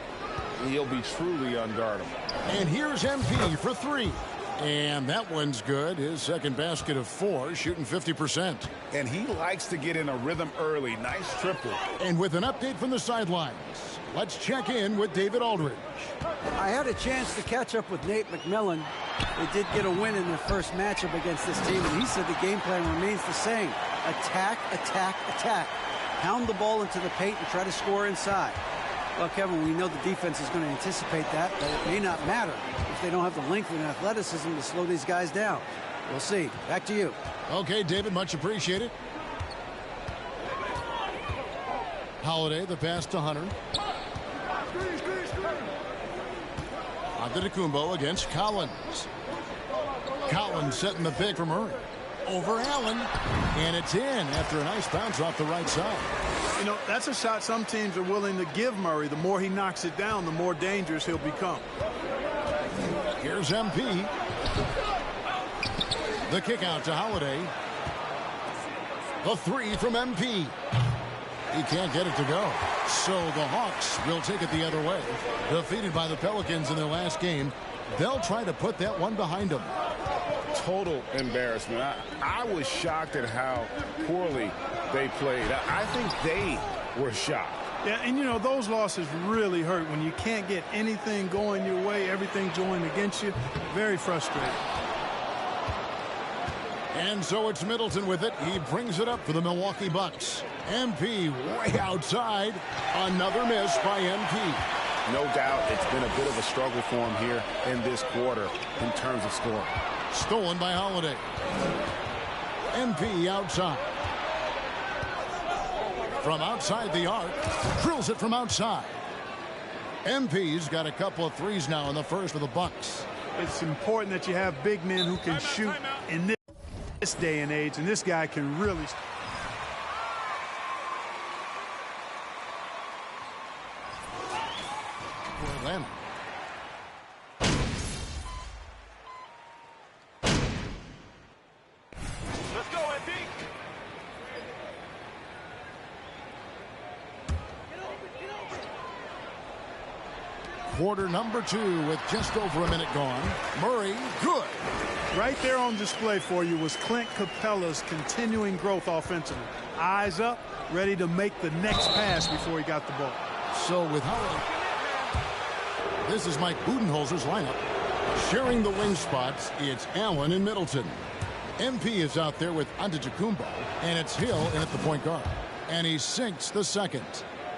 he'll be truly unguardable. And here's MP for 3. And that one's good. His second basket of 4, shooting 50%. And he likes to get in a rhythm early. Nice triple. And with an update from the sidelines, let's check in with David Aldridge. I had a chance to catch up with Nate McMillan. They did get a win in their first matchup against this team, and he said the game plan remains the same. Attack, attack, attack. Pound the ball into the paint and try to score inside. Well, Kevin, we know the defense is going to anticipate that, but it may not matter if they don't have the length and athleticism to slow these guys down. We'll see. Back to you. Okay, David, much appreciated. Holiday, the pass to Hunter. Antetokounmpo against Collins. Collins setting the pick for Murray. Over Allen. And it's in after a nice bounce off the right side. You know, that's a shot some teams are willing to give Murray. The more he knocks it down, the more dangerous he'll become. Here's MP. The kick out to Holiday. The 3 from MP. He can't get it to go. So the Hawks will take it the other way. Defeated by the Pelicans in their last game, they'll try to put that one behind them. Total embarrassment. I was shocked at how poorly they played. I think they were shocked. Yeah, and you know, those losses really hurt when you can't get anything going your way, everything's going against you. Very frustrating. And so it's Middleton with it. He brings it up for the Milwaukee Bucks. MP way outside. Another miss by MP. No doubt it's been a bit of a struggle for him here in this quarter in terms of scoring. Stolen by Holiday. MP outside. From outside the arc. Drills it from outside. MP's got a couple of threes now in the first for the Bucks. It's important that you have big men who can shoot in this day and age, and this guy can really. Atlanta. Let's go, MP. Quarter number 2 with just over a minute gone. Murray, good. Right there on display for you was Clint Capella's continuing growth offensively. Eyes up, ready to make the next pass before he got the ball. So with Holiday, this is Mike Budenholzer's lineup. Sharing the wing spots, it's Allen and Middleton. MP is out there with Antetokounmpo, and it's Hill in at the point guard. And he sinks the second.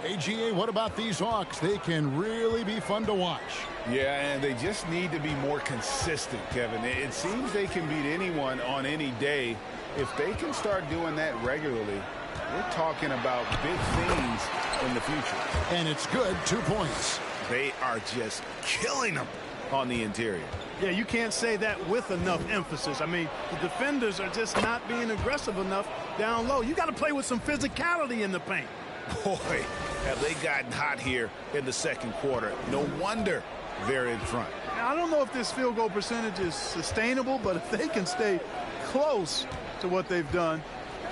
AGA, what about these Hawks? They can really be fun to watch. Yeah, and they just need to be more consistent, Kevin. It seems they can beat anyone on any day. If they can start doing that regularly, we're talking about big things in the future. And it's good, 2 points. They are just killing them on the interior. Yeah, you can't say that with enough emphasis. I mean, the defenders are just not being aggressive enough down low. You got to play with some physicality in the paint. Boy, have they gotten hot here in the second quarter. No wonder they're in front. Now, I don't know if this field goal percentage is sustainable, but if they can stay close to what they've done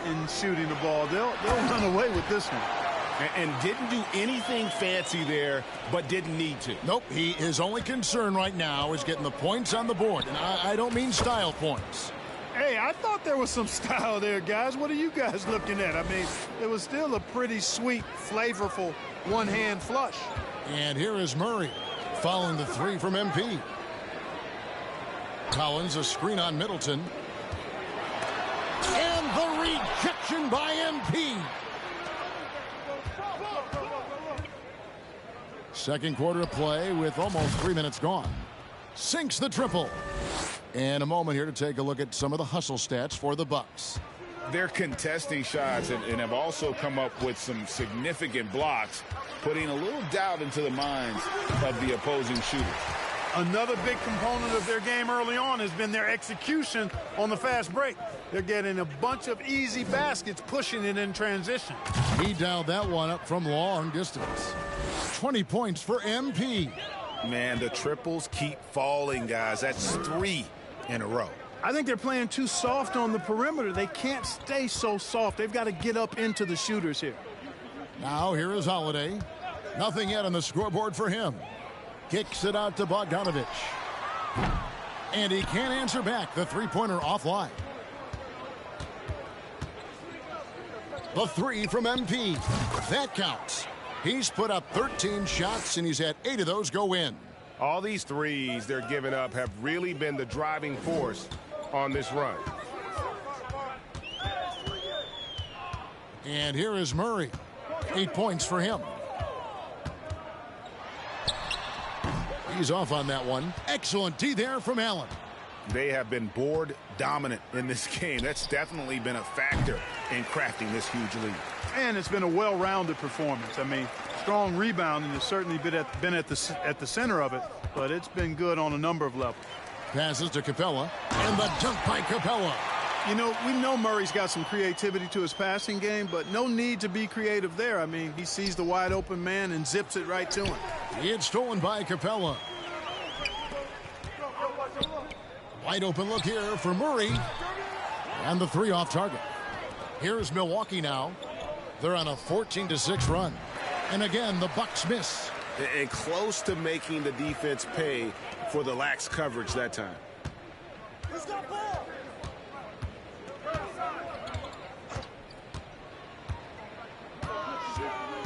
in shooting the ball, they'll run away with this one. And didn't do anything fancy there, but didn't need to. Nope, his only concern right now is getting the points on the board. And I don't mean style points. Hey, I thought there was some style there, guys. What are you guys looking at? I mean, it was still a pretty sweet, flavorful one-hand flush. And here is Murray following the 3 from MP. Collins, a screen on Middleton. And the rejection by MP. Second quarter of play with almost 3 minutes gone. Sinks the triple. And a moment here to take a look at some of the hustle stats for the Bucks. They're contesting shots and have also come up with some significant blocks, putting a little doubt into the minds of the opposing shooters. Another big component of their game early on has been their execution on the fast break. They're getting a bunch of easy baskets, pushing it in transition. He dialed that one up from long distance. 20 points for MP. Man, the triples keep falling, guys. That's 3 in a row. I think they're playing too soft on the perimeter. They can't stay so soft. They've got to get up into the shooters here. Now here is Holiday. Nothing yet on the scoreboard for him. Kicks it out to Bogdanovic. And he can't answer back. The three-pointer offline. The 3 from MP. That counts. He's put up 13 shots, and he's had 8 of those go in. All these threes they're giving up have really been the driving force on this run. And here is Murray. 8 points for him. He's off on that one. Excellent D there from Allen. They have been board dominant in this game. That's definitely been a factor in crafting this huge lead. And it's been a well-rounded performance. I mean, strong rebounding has certainly been at the center of it, but it's been good on a number of levels. Passes to Capella, and the dunk by Capella. You know, we know Murray's got some creativity to his passing game, but no need to be creative there. I mean, he sees the wide open man and zips it right to him. It's stolen by Capella. Wide open look here for Murray. And the 3 off target. Here's Milwaukee now. They're on a 14-6 run. And again, the Bucks miss. And close to making the defense pay for the lax coverage that time.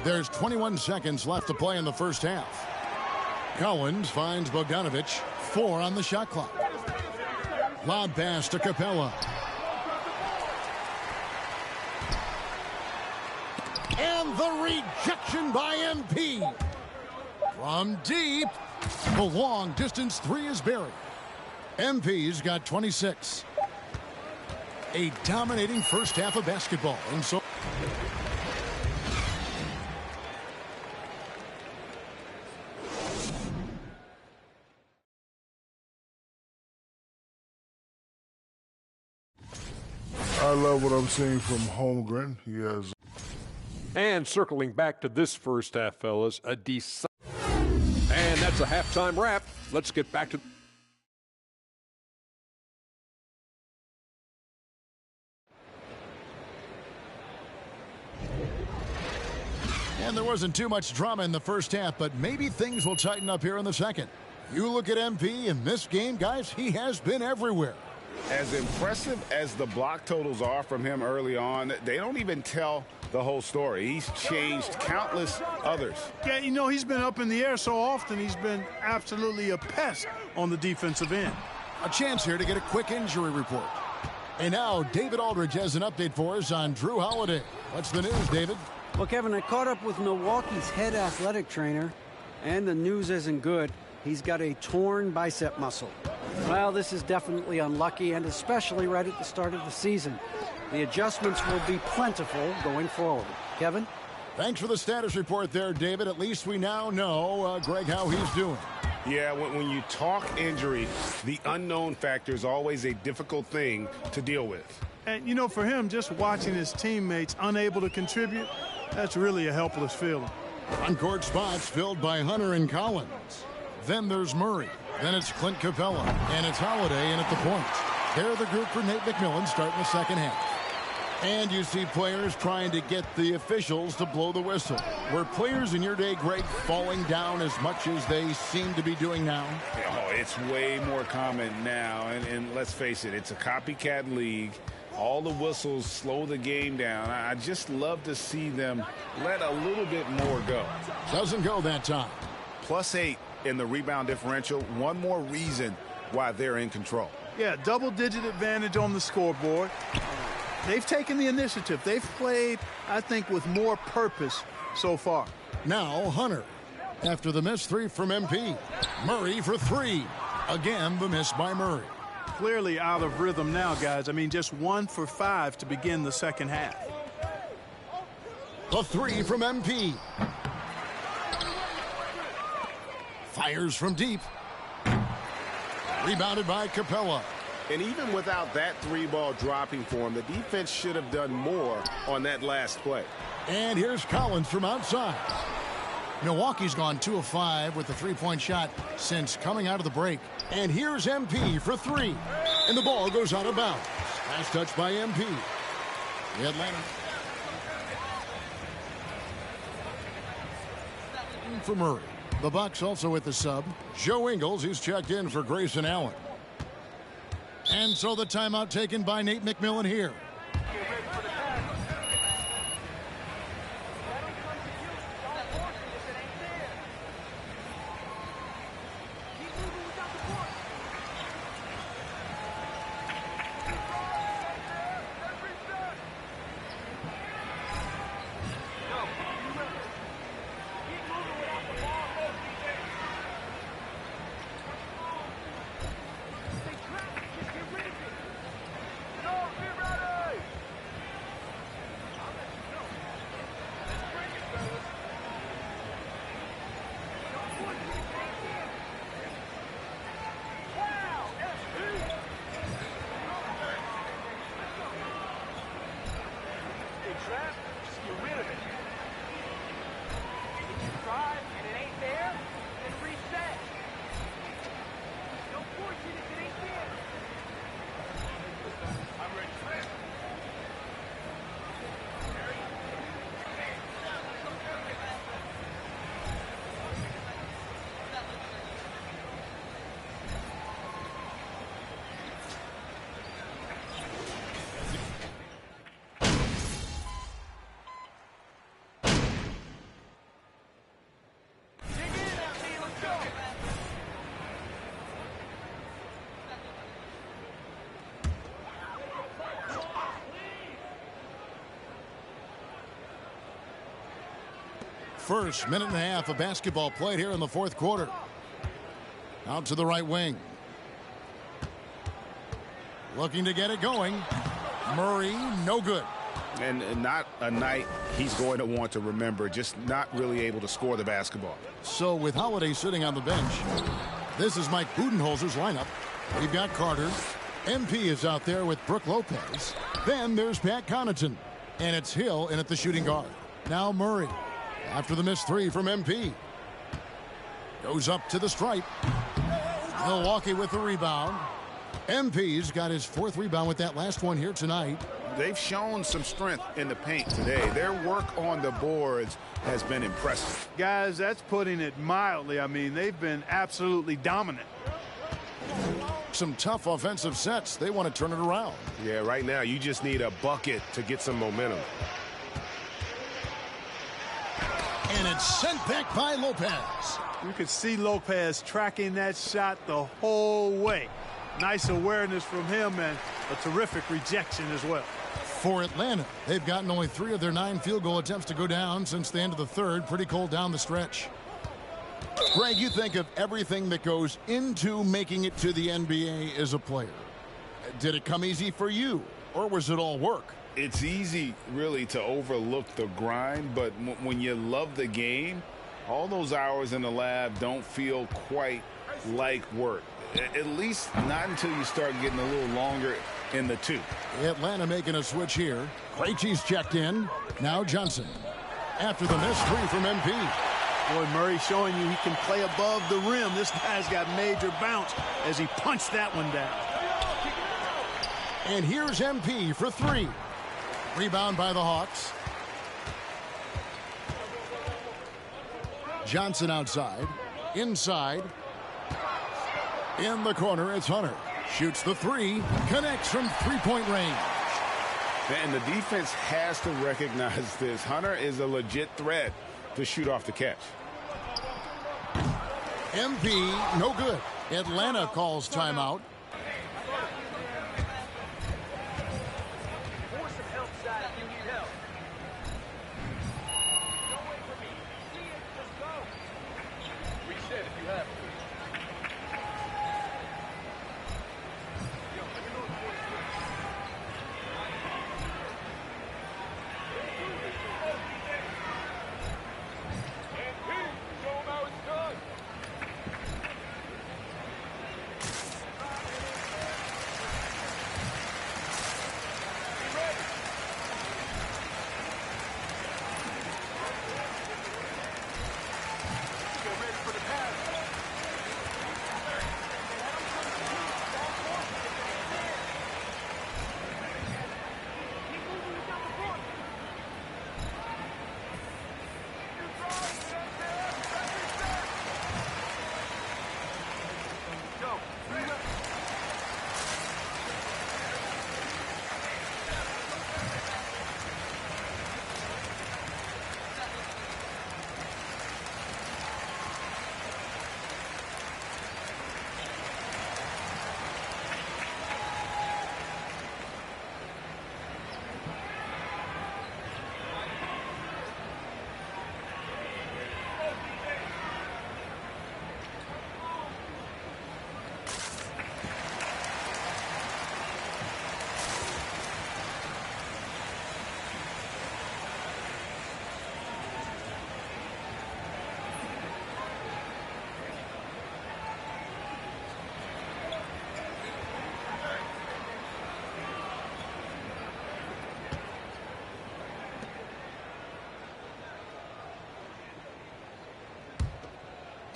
There's 21 seconds left to play in the first half. Collins finds Bogdanovic. 4 on the shot clock. Lob pass to Capella. And the rejection by MP. From deep, the long distance three is buried. MP's got 26. A dominating first half of basketball. And so I love what I'm seeing from Holmgren. He has. And circling back to this first half, fellas, and that's a halftime wrap. Let's get back to. And there wasn't too much drama in the first half, but maybe things will tighten up here in the second. You look at MP in this game, guys, he has been everywhere. As impressive as the block totals are from him early on, they don't even tell the whole story. He's changed countless others. Yeah, you know, he's been up in the air so often, he's been absolutely a pest on the defensive end. A chance here to get a quick injury report. And now David Aldridge has an update for us on Drew Holiday. What's the news, David? Well, Kevin, I caught up with Milwaukee's head athletic trainer, and the news isn't good. He's got a torn bicep muscle. Well, this is definitely unlucky, and especially right at the start of the season. The adjustments will be plentiful going forward. Kevin? Thanks for the status report there, David. At least we now know, Greg, how he's doing. Yeah, when you talk injury, the unknown factor is always a difficult thing to deal with. And, you know, for him, just watching his teammates unable to contribute, that's really a helpless feeling. On-court spots filled by Hunter and Collins. Then there's Murray. Then it's Clint Capella. And it's Holiday in at the point. They're the group for Nate McMillan starting the second half. And you see players trying to get the officials to blow the whistle. Were players in your day, Greg, falling down as much as they seem to be doing now? Oh, it's way more common now. And let's face it, it's a copycat league. All the whistles slow the game down. I just love to see them let a little bit more go. Doesn't go that time. +8 in the rebound differential. One more reason why they're in control. Yeah, double-digit advantage on the scoreboard. They've taken the initiative. They've played, I think, with more purpose so far. Now Hunter. After the miss three from MP. Murray for three. Again, the miss by Murray. Clearly out of rhythm now, guys. I mean, just 1 for 5 to begin the second half. The three from MP. Fires from deep. Rebounded by Capella. And even without that three ball dropping for him, the defense should have done more on that last play. And here's Collins from outside. Milwaukee's gone 2 of 5 with the three-point shot since coming out of the break. And here's MP for three. And the ball goes out of bounds. Last touch by MP. The Atlanta. For Murray. The Bucks also with the sub. Joe Ingles, who's checked in for Grayson Allen. And so the timeout taken by Nate McMillan here. First minute and a half of basketball played here in the fourth quarter. Out to the right wing. Looking to get it going. Murray, no good. And not a night he's going to want to remember, just not really able to score the basketball. So with Holiday sitting on the bench, this is Mike Budenholzer's lineup. We've got Carter. MP is out there with Brooke Lopez. Then there's Pat Connaughton. And it's Hill in at the shooting guard. Now Murray. After the missed three from MP. Goes up to the stripe. Milwaukee with the rebound. MP's got his fourth rebound with that last one here tonight. They've shown some strength in the paint today. Their work on the boards has been impressive. Guys, that's putting it mildly. I mean, they've been absolutely dominant. Some tough offensive sets. They want to turn it around. Yeah, right now you just need a bucket to get some momentum. And it's sent back by Lopez. You could see Lopez tracking that shot the whole way. Nice awareness from him and a terrific rejection as well. For Atlanta, they've gotten only 3 of their 9 field goal attempts to go down since the end of the third. Pretty cold down the stretch. Greg, you think of everything that goes into making it to the NBA as a player. Did it come easy for you, or was it all work? It's easy, really, to overlook the grind, but when you love the game, all those hours in the lab don't feel quite like work. At least not until you start getting a little longer in the tooth. Atlanta making a switch here. Krejci's checked in. Now Johnson. After the missed three from MP. Boy, Murray showing you he can play above the rim. This guy's got major bounce as he punched that one down. And here's MP for 3. Rebound by the Hawks. Johnson outside. Inside. In the corner, it's Hunter. Shoots the 3. Connects from three-point range. And the defense has to recognize this. Hunter is a legit threat to shoot off the catch. MP, no good. Atlanta calls timeout.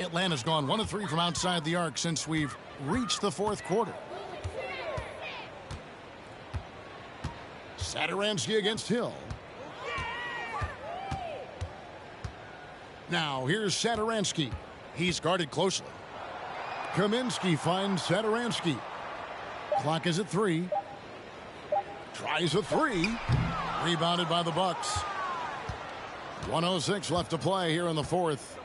Atlanta's gone 1 of 3 from outside the arc since we've reached the fourth quarter. Satoransky against Hill. Now here's Satoransky. He's guarded closely. Kaminsky finds Satoransky. Clock is at 3. Tries a 3. Rebounded by the Bucks. 1:06 left to play here in the fourth.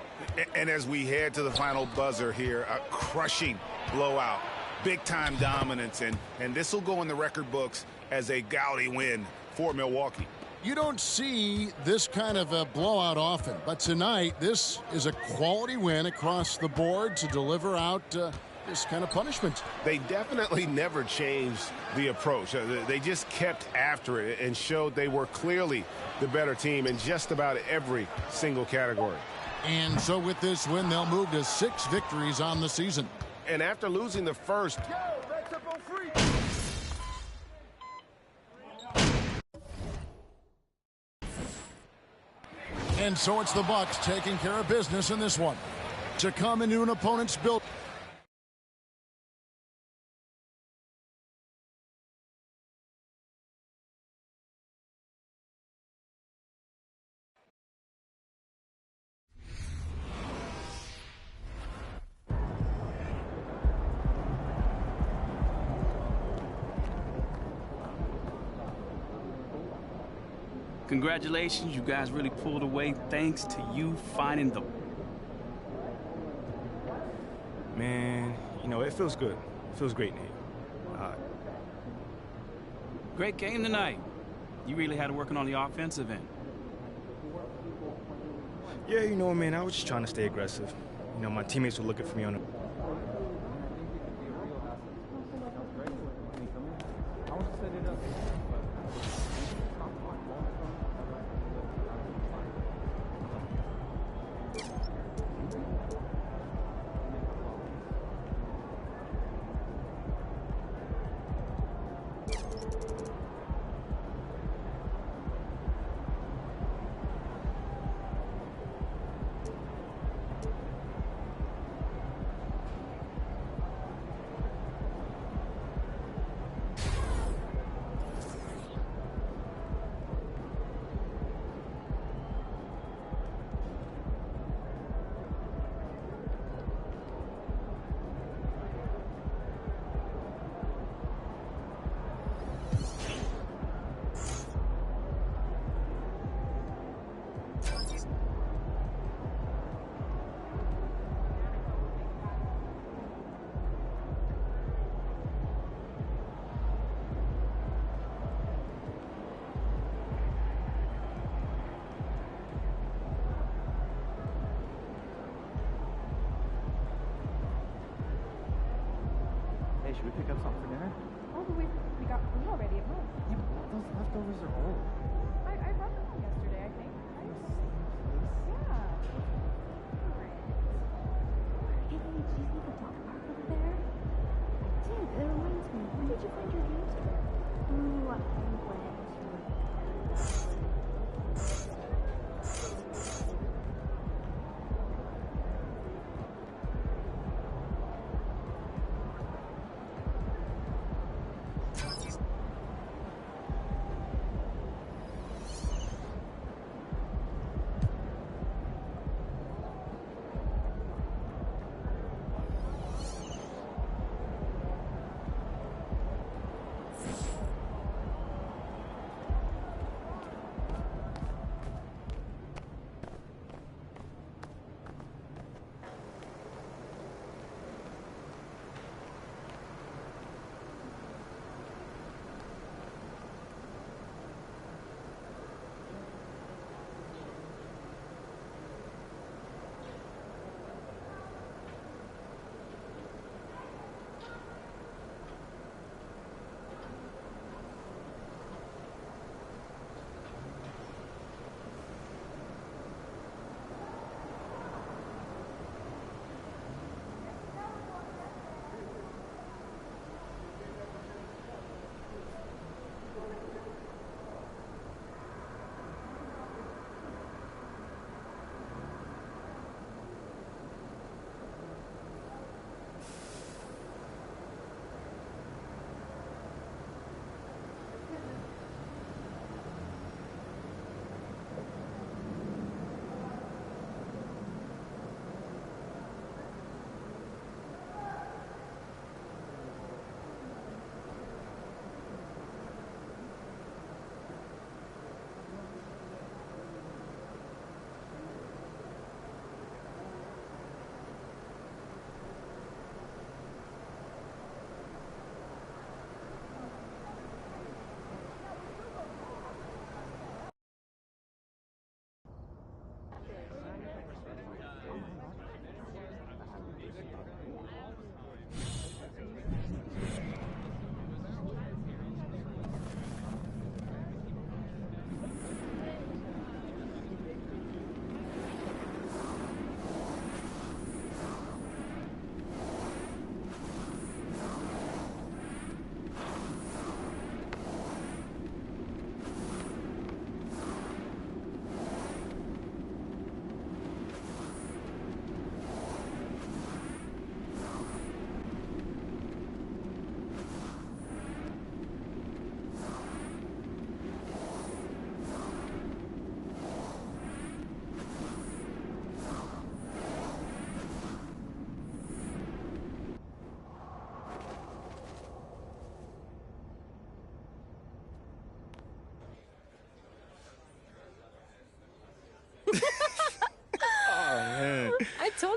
And as we head to the final buzzer here, a crushing blowout, big-time dominance, and this will go in the record books as a gaudy win for Milwaukee. You don't see this kind of a blowout often, but tonight this is a quality win across the board to deliver out this kind of punishment. They definitely never changed the approach. They just kept after it and showed they were clearly the better team in just about every single category. And so with this win, they'll move to 6 victories on the season. And after losing the first, and so it's the Bucks taking care of business in this one. To come into an opponent's build. Congratulations, you guys really pulled away thanks to you finding the... Man, you know, it feels good. It feels great, Nate. Great game tonight. You really had it working on the offensive end. Yeah, you know, man, I was just trying to stay aggressive. You know, my teammates were looking for me on the... Should we pick up something for dinner? Oh, but we got food already at home. Yeah, but those leftovers are old. I brought them home yesterday, I think. Right? Yeah. Hey, did you see the dog park over there? I did. It reminds me. Where did you find your hamster? Ooh, I went.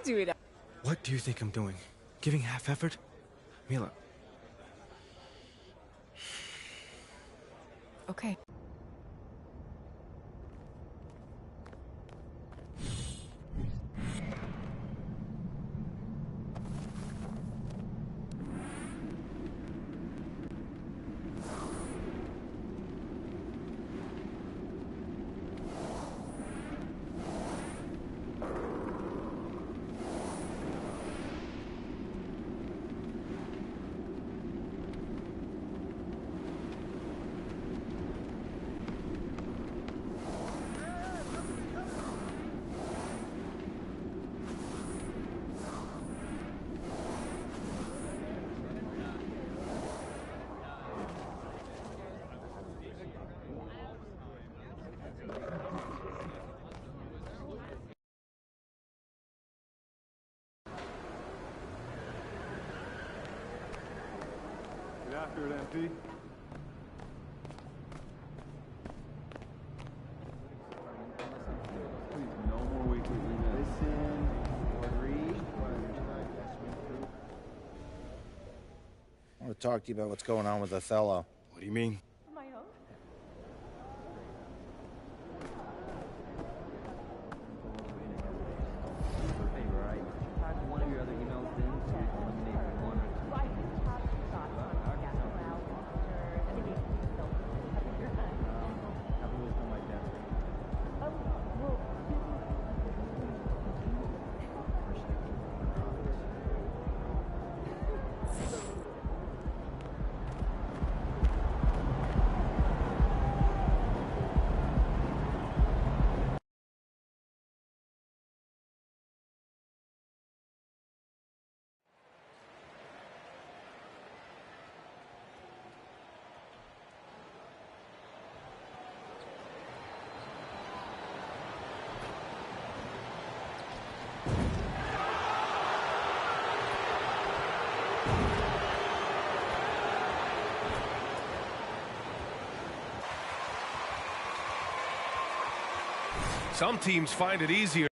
do it. What do you think I'm doing? Giving half effort? Mila. Okay. Get after it, MP. No more weekly emails. Listen, read. I want to talk to you about what's going on with Othello. What do you mean? One of your other emails in to eliminate one. Some teams find it easier.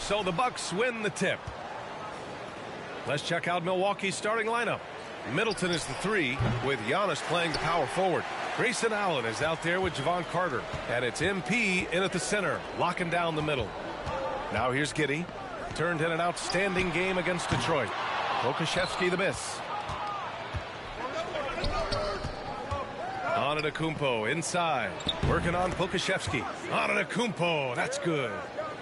so the Bucks win the tip. Let's check out Milwaukee's starting lineup. Middleton is the 3, with Giannis playing the power forward. Grayson Allen is out there with Javon Carter. And it's MP in at the center, locking down the middle. Now here's Giddey. Turned in an outstanding game against Detroit. Pokusevski the miss. Antetokounmpo inside. Working on Pokusevski. Antetokounmpo, that's good.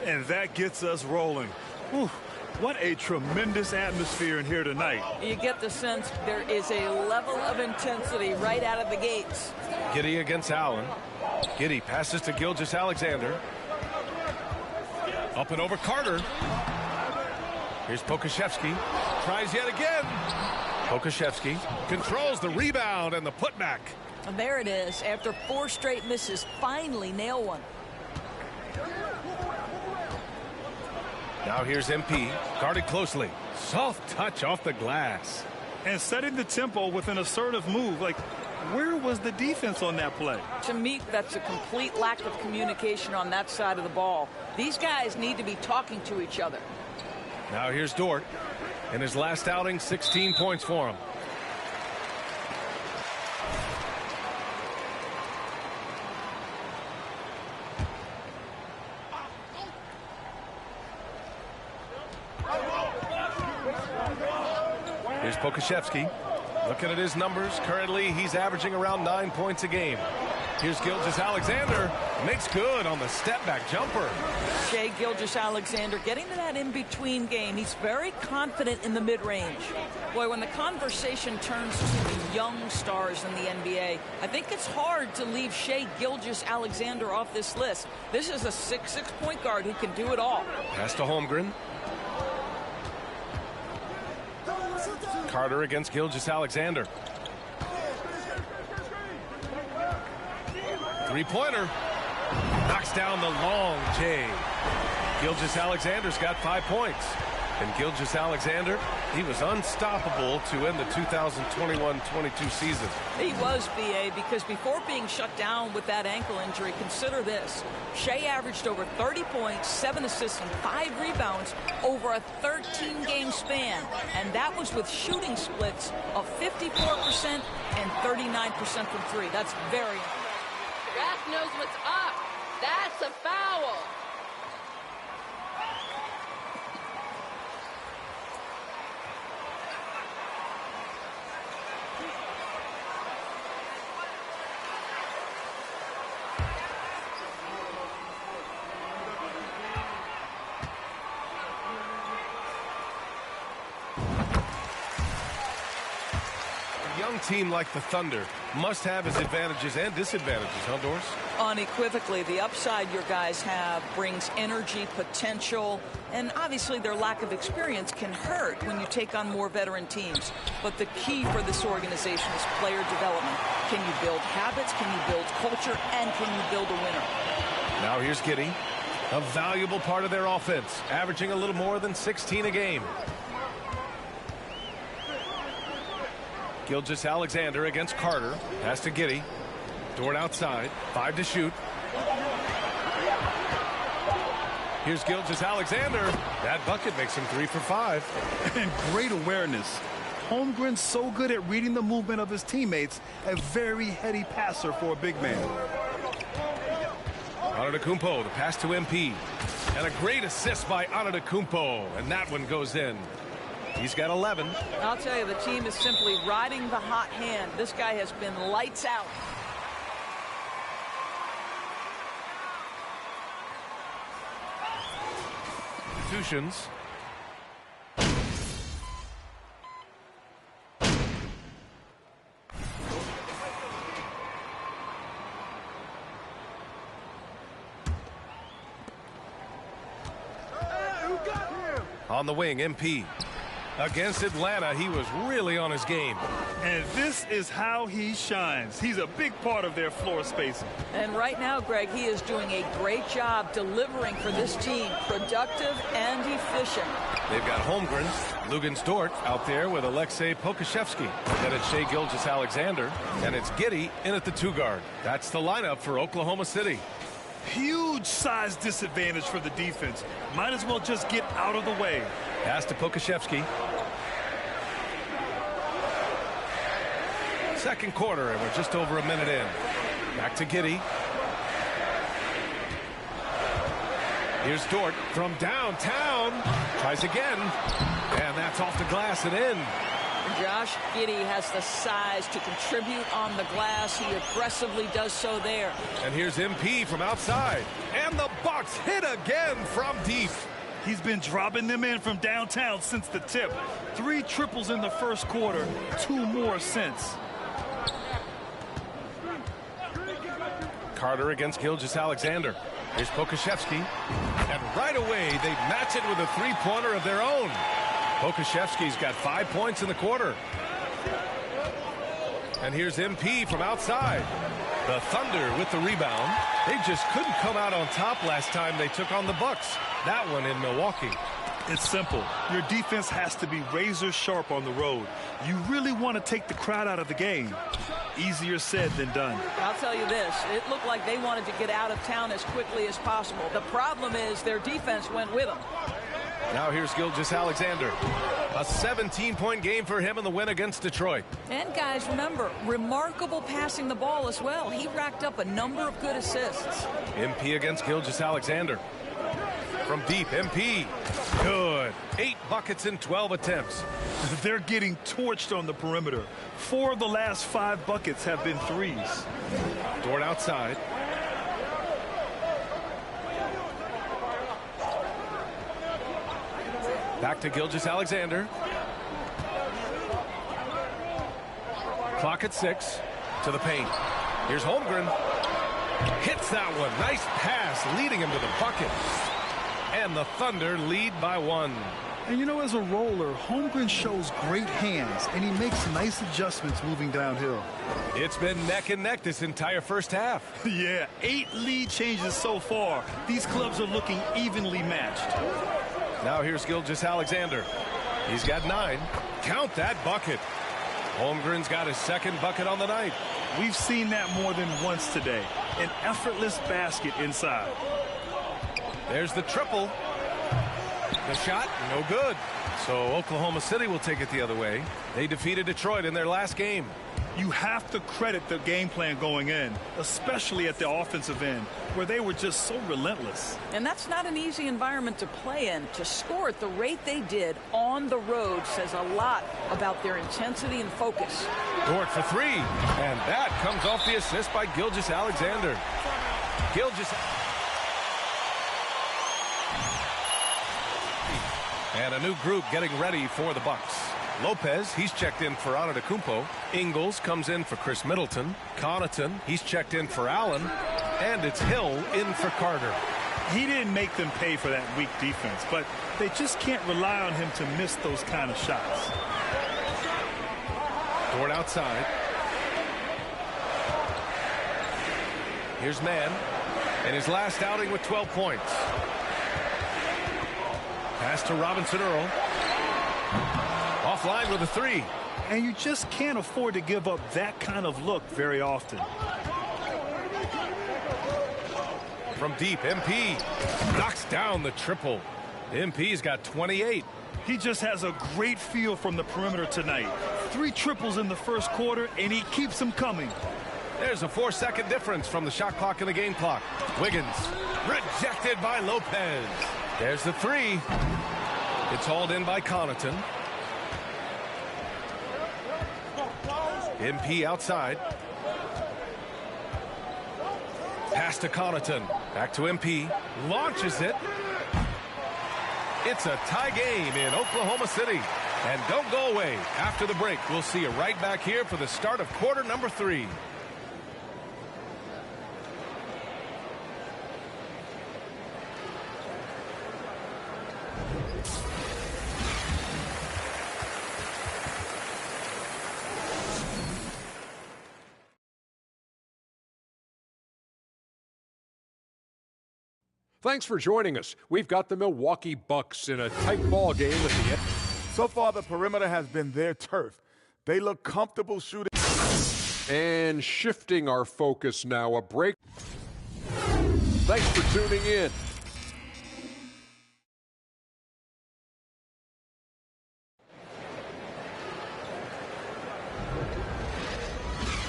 And that gets us rolling. Whew. What a tremendous atmosphere in here tonight. You get the sense there is a level of intensity right out of the gates. Giddey against Allen. Giddey passes to Gilgeous-Alexander. Up and over Carter. Here's Pokusevski. Tries yet again. Pokusevski controls the rebound and the putback. And there it is. After 4 straight misses, finally nail one. Now here's MP, guarded closely. Soft touch off the glass. And setting the tempo with an assertive move. Like, where was the defense on that play? To me, that's a complete lack of communication on that side of the ball. These guys need to be talking to each other. Now here's Dort. In his last outing, 16 points for him. Here's Pokusevski. Looking at his numbers, currently he's averaging around 9 points a game. Here's Gilgeous-Alexander. Makes good on the step-back jumper. Shai Gilgeous-Alexander getting to that in-between game. He's very confident in the mid-range. Boy, when the conversation turns to the young stars in the NBA, I think it's hard to leave Shai Gilgeous-Alexander off this list. This is a 6'6" point guard who can do it all. Pass to Holmgren. Carter against Gilgeous-Alexander. Three-pointer. Knocks down the long J. Gilgeous-Alexander's got 5 points. And Gilgeous-Alexander, he was unstoppable to end the 2021-22 season. He was, BA, because before being shut down with that ankle injury, consider this. Shai averaged over 30 points, 7 assists, and 5 rebounds over a 13-game span. And that was with shooting splits of 54% and 39% from 3. That's very important. Ref knows what's up. That's a foul. A young team like the Thunder must have its advantages and disadvantages, huh, Doris? Unequivocally, the upside your guys have brings energy, potential, and obviously their lack of experience can hurt when you take on more veteran teams. But the key for this organization is player development. Can you build habits? Can you build culture? And can you build a winner? Now here's Giddey, a valuable part of their offense, averaging a little more than 16 a game. Gilgeous-Alexander against Carter. Pass to Giddey. Dort outside. 5 to shoot. Here's Gilgeous-Alexander. That bucket makes him 3 for 5. And great awareness. Holmgren's so good at reading the movement of his teammates. A very heady passer for a big man. Antetokounmpo, the pass to MP. And a great assist by Antetokounmpo. And that one goes in. He's got 11. I'll tell you, the team is simply riding the hot hand. This guy has been lights out. Substitutions. On the wing, MP. Against Atlanta, he was really on his game. And this is how he shines. He's a big part of their floor spacing. And right now, Greg, he is doing a great job delivering for this team. Productive and efficient. They've got Holmgren, Luguentz Dort out there with Alexei Pokusevski. Then it's Shai Gilgeous-Alexander. And it's Giddey in at the 2 guard. That's the lineup for Oklahoma City. Huge size disadvantage for the defense. Might as well just get out of the way. Pass to Buccets. Second quarter, and we're just over a minute in. Back to Giddey. Here's Dort from downtown. Tries again. And that's off the glass and in. Josh Giddey has the size to contribute on the glass. He aggressively does so there. And here's MP from outside. And the Bucks hit again from deep. He's been dropping them in from downtown since the tip. 3 triples in the first quarter, 2 more since. Carter against Gilgeous-Alexander. Here's Buccets. And right away, they match it with a three-pointer of their own. Buccets got 5 points in the quarter. And here's MP from outside. The Thunder with the rebound. They just couldn't come out on top last time they took on the Bucks. That one in Milwaukee. It's simple. Your defense has to be razor sharp on the road. You really want to take the crowd out of the game. Easier said than done. I'll tell you this. It looked like they wanted to get out of town as quickly as possible. The problem is their defense went with them. Now here's Gilgeous-Alexander. A 17-point game for him in the win against Detroit. And guys, remember, remarkable passing the ball as well. He racked up a number of good assists. MP against Gilgeous-Alexander. From deep, MP. Good. 8 buckets in 12 attempts. They're getting torched on the perimeter. 4 of the last 5 buckets have been threes. Dort outside. Back to Gilgeous-Alexander. Clock at 6. To the paint. Here's Holmgren. Hits that one. Nice pass, leading him to the bucket. And the Thunder lead by 1. And you know, as a roller, Holmgren shows great hands, and he makes nice adjustments moving downhill. It's been neck and neck this entire first half. Yeah, 8 lead changes so far. These clubs are looking evenly matched. Now here's Gilgeous-Alexander. He's got 9. Count that bucket. Holmgren's got his second bucket on the night. We've seen that more than once today. An effortless basket inside. There's the triple. The shot, no good. So Oklahoma City will take it the other way. They defeated Detroit in their last game. You have to credit the game plan going in, especially at the offensive end, where they were just so relentless. And that's not an easy environment to play in. To score at the rate they did on the road says a lot about their intensity and focus. Dort for 3. And that comes off the assist by Gilgeous-Alexander. And a new group getting ready for the Bucks. Lopez, he's checked in for Antetokounmpo. Ingles comes in for Chris Middleton. Connaughton, he's checked in for Allen. And it's Hill in for Carter. He didn't make them pay for that weak defense, but they just can't rely on him to miss those kind of shots. Dort outside. Here's Mann. In his last outing with 12 points. Pass to Robinson Earl. Offline with a 3. And you just can't afford to give up that kind of look very often. From deep, MP knocks down the triple. MP's got 28. He just has a great feel from the perimeter tonight. 3 triples in the first quarter, and he keeps them coming. There's a 4-second difference from the shot clock and the game clock. Wiggins rejected by Lopez. There's the 3. It's hauled in by Connaughton. MP outside. Pass to Connaughton. Back to MP. Launches it. It's a tie game in Oklahoma City. And don't go away. After the break, we'll see you right back here for the start of quarter number 3. Thanks for joining us. We've got the Milwaukee Bucks in a tight ball game at the end. So far, the perimeter has been their turf. They look comfortable shooting. And shifting our focus now, a break. Thanks for tuning in.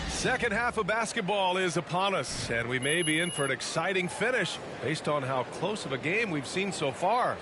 Second half of basketball is upon us, and we may be in for an exciting finish based on how close of a game we've seen so far.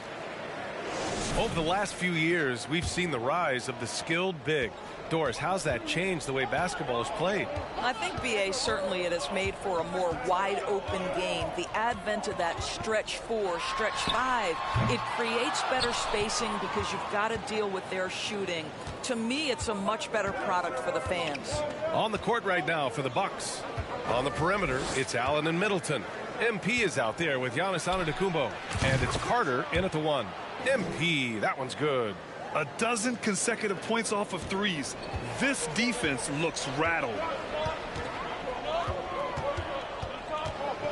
Over the last few years, we've seen the rise of the skilled big. Doris, how's that changed the way basketball is played? I think, BA, certainly it has made for a more wide-open game. The advent of that stretch 4, stretch 5, it creates better spacing because you've got to deal with their shooting. To me, it's a much better product for the fans. On the court right now for the Bucks. On the perimeter, it's Allen and Middleton. MP is out there with Giannis Antetokounmpo. And it's Carter in at the 1. MP, that one's good. A dozen consecutive points off of threes. This defense looks rattled.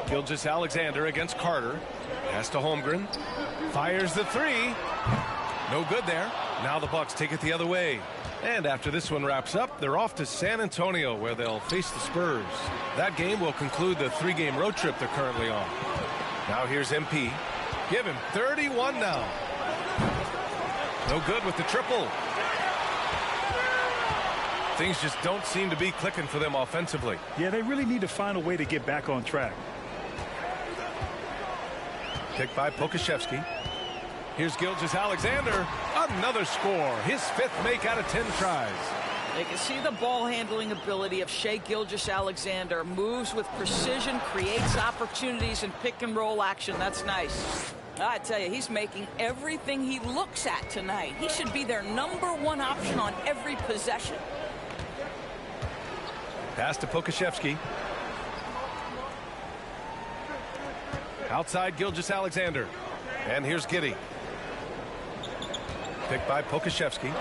Gilgeous-Alexander against Carter. Pass to Holmgren. Fires the 3. No good there. Now the Bucks take it the other way. And after this one wraps up, they're off to San Antonio, where they'll face the Spurs. That game will conclude the 3-game road trip they're currently on. Now here's MP. Give him 31 now. No good with the triple. Things just don't seem to be clicking for them offensively. Yeah, they really need to find a way to get back on track. Picked by Pokusevski. Here's Gilgeous-Alexander. Another score. His 5th make out of 10 tries. You can see the ball handling ability of Shai Gilgeous-Alexander. Moves with precision, creates opportunities in pick and roll action. That's nice. I tell you, he's making everything he looks at tonight. He should be their #1 option on every possession. Pass to Pokusevski. Outside Gilgeous-Alexander. And here's Giddey. Picked by Pokusevski.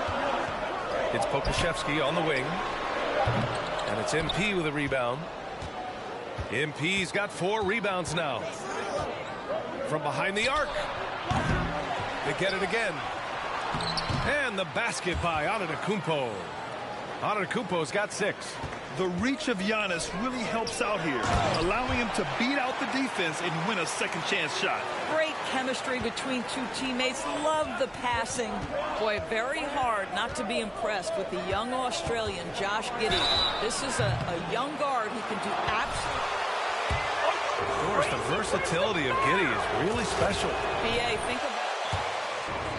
It's Pokusevski on the wing. And it's MP with a rebound. MP's got 4 rebounds now. From behind the arc. They get it again. And the basket by Antetokounmpo. Antetokounmpo's got 6. The reach of Giannis really helps out here, allowing him to beat out the defense and win a second chance shot. Great chemistry between two teammates. Love the passing. Boy, very hard not to be impressed with the young Australian, Josh Giddey. This is a young guard who can do absolutely. Of course, the versatility of Giddey is really special. BA, think of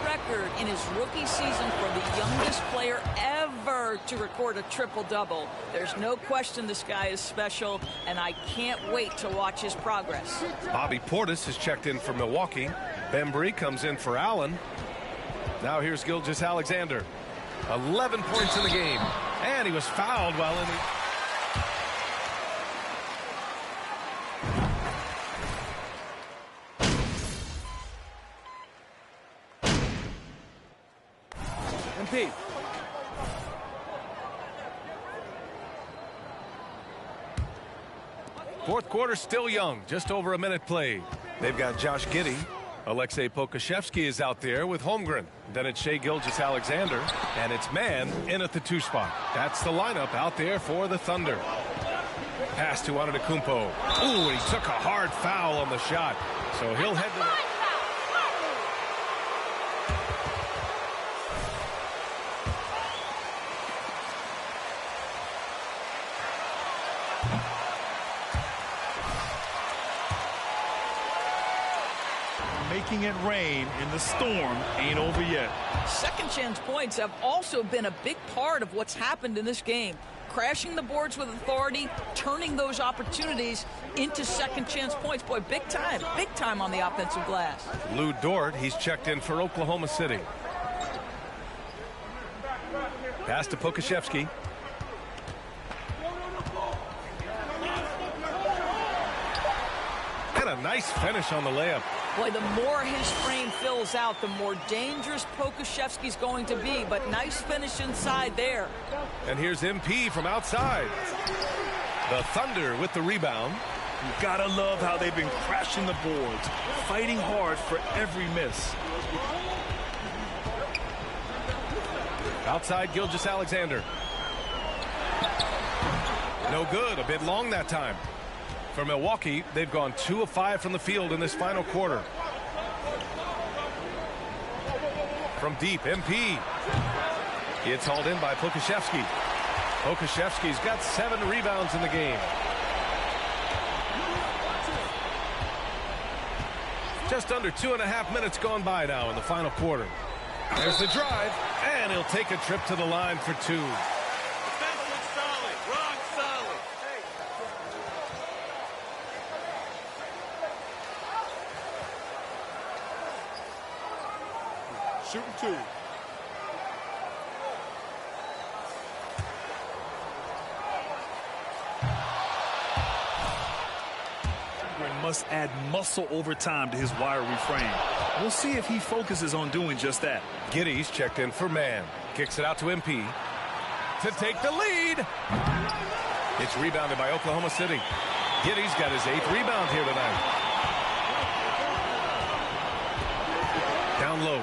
record in his rookie season for the youngest player ever to record a triple-double. There's no question this guy is special, and I can't wait to watch his progress. Bobby Portis has checked in for Milwaukee. Bembry comes in for Allen. Now here's Gilgeous-Alexander. 11 points in the game, and he was fouled while in the... MP. Fourth quarter still young, just over a minute played. They've got Josh Giddey. Alexei Pokusevski is out there with Holmgren. Then it's Shai Gilgeous-Alexander, and it's man in at the 2 spot. That's the lineup out there for the Thunder. Pass to Antetokounmpo. Ooh, and he took a hard foul on the shot. So he'll head to the... Making it rain, and the storm ain't over yet. Second chance points have also been a big part of what's happened in this game. Crashing the boards with authority, turning those opportunities into second chance points. Boy, big time on the offensive glass. Lou Dort, he's checked in for Oklahoma City. Pass to Pokusevski. And a nice finish on the layup. Boy, the more his frame fills out, the more dangerous Pokusevski's going to be. But nice finish inside there. And here's MP from outside. The Thunder with the rebound. You gotta love how they've been crashing the boards, fighting hard for every miss. Outside Gilgeous-Alexander. No good, a bit long that time. For Milwaukee, they've gone 2 of 5 from the field in this final quarter. From deep, MP. It's hauled in by Pokashevsky. Pokashevsky's got 7 rebounds in the game. Just under 2.5 minutes gone by now in the final quarter. There's the drive, and he'll take a trip to the line for 2. Defense solid, rock solid. Shooting 2. Must add muscle over time to his wiry frame. We'll see if he focuses on doing just that. Giddy's checked in for man. Kicks it out to MP to take the lead. It's rebounded by Oklahoma City. Giddy's got his 8th rebound here tonight. Down low.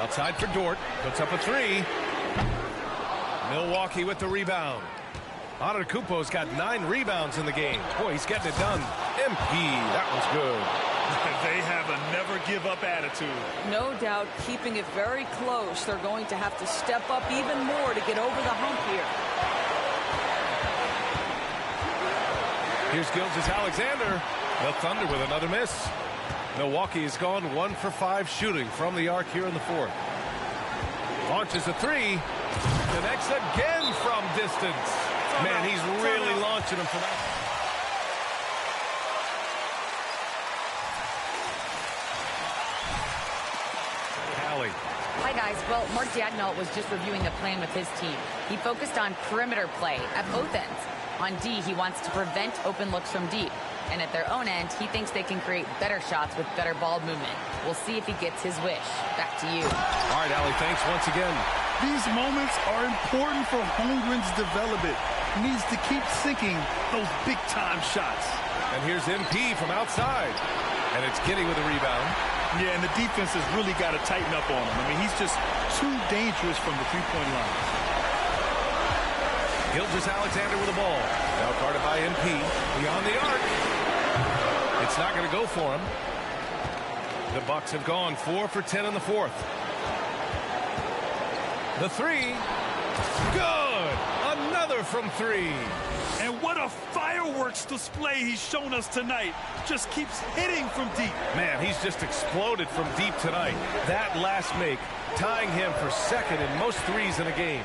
Outside for Dort. Puts up a 3. Milwaukee with the rebound. Antetokounmpo's got 9 rebounds in the game. Boy, he's getting it done. MP, that one's good. They have a never-give-up attitude. No doubt keeping it very close. They're going to have to step up even more to get over the hump here. Here's Gilgeous-Alexander. The Thunder with another miss. Milwaukee has gone 1 for 5 shooting from the arc here in the 4th. Launches a 3. Connects again from distance. Man, he's really launching him for that. Callie. Hi, guys. Well, Mark Dagnall was just reviewing the plan with his team. He focused on perimeter play at both ends. On D, he wants to prevent open looks from deep. And at their own end, he thinks they can create better shots with better ball movement. We'll see if he gets his wish. Back to you. All right, Allie, thanks once again. These moments are important for Holmgren's development. He needs to keep sinking those big-time shots. And here's MP from outside. And it's Giddy with a rebound. Yeah, and the defense has really got to tighten up on him. I mean, he's just too dangerous from the three-point line. Gilgeous-Alexander with the ball. Now guarded by MP. Beyond the arc. It's not going to go for him. The Bucks have gone 4 for 10 in the 4th. The 3. Good. Another from 3. And what a fireworks display he's shown us tonight. Just keeps hitting from deep. Man, he's just exploded from deep tonight. That last make tying him for 2nd in most threes in a game.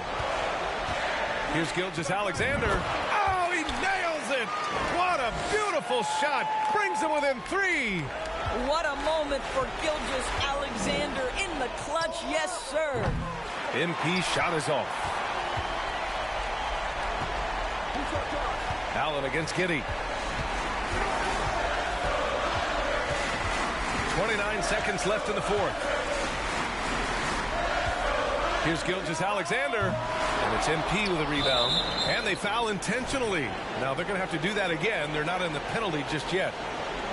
Here's Gilgeous-Alexander. Oh, he nails it. What a beautiful shot. Brings him within 3. What a moment for Gilgeous-Alexander in the clutch. Yes, sir. MP shot is off. Allen against Giddy. 29 seconds left in the 4th. Here's Gilgeous-Alexander. And it's MP with a rebound. And they foul intentionally. Now they're going to have to do that again. They're not in the penalty just yet.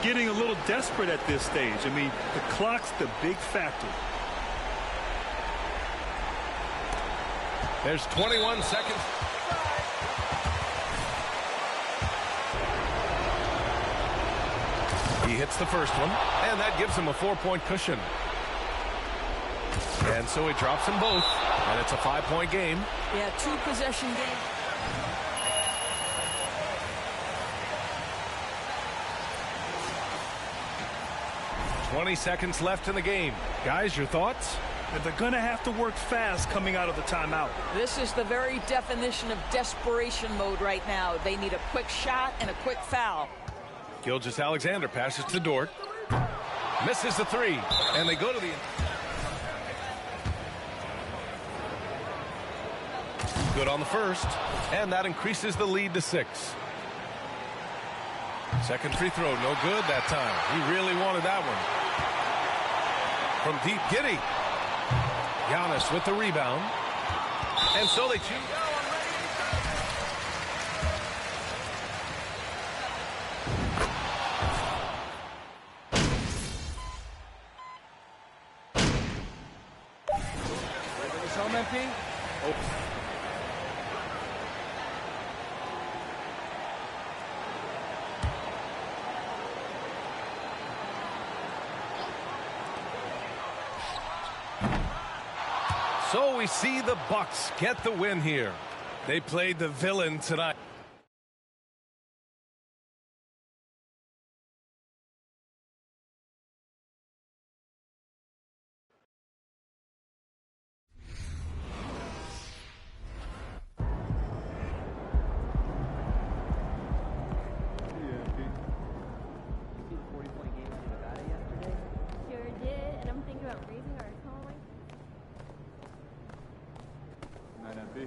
Getting a little desperate at this stage. I mean, the clock's the big factor. There's 21 seconds. He hits the first one, and that gives him a 4-point cushion. And so he drops them both, and it's a 5-point game. Yeah, 2-possession game. $20 seconds left in the game. Guys, your thoughts? They're going to have to work fast coming out of the timeout. This is the very definition of desperation mode right now. They need a quick shot and a quick foul. Gilgeous-Alexander passes to Dort. Misses the 3. And they go to the... Good on the first. And that increases the lead to 6. Second free throw, no good that time. He really wanted that one. From deep, Giddy. Giannis with the rebound. And so they choose. So we see the Bucks get the win here. They played the villain tonight. Sure did, and I'm thinking about raising our tone. Night out, B.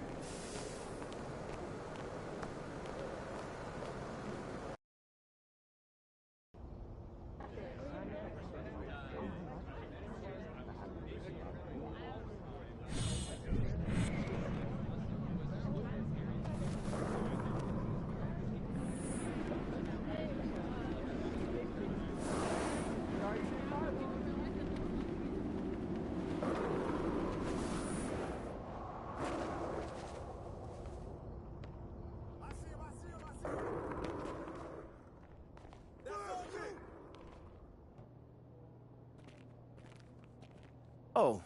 Oh,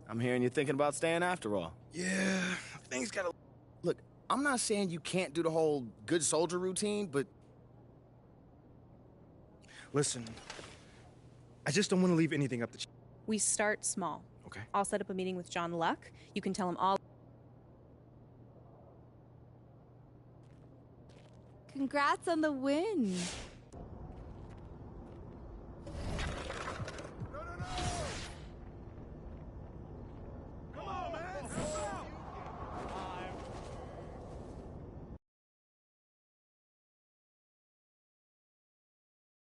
I'm hearing you're thinking about staying after all. Yeah, things gotta... Look, I'm not saying you can't do the whole good soldier routine, but... Listen, I just don't want to leave anything up to... We start small. Okay. I'll set up a meeting with John Luck. You can tell him all... Congrats on the win.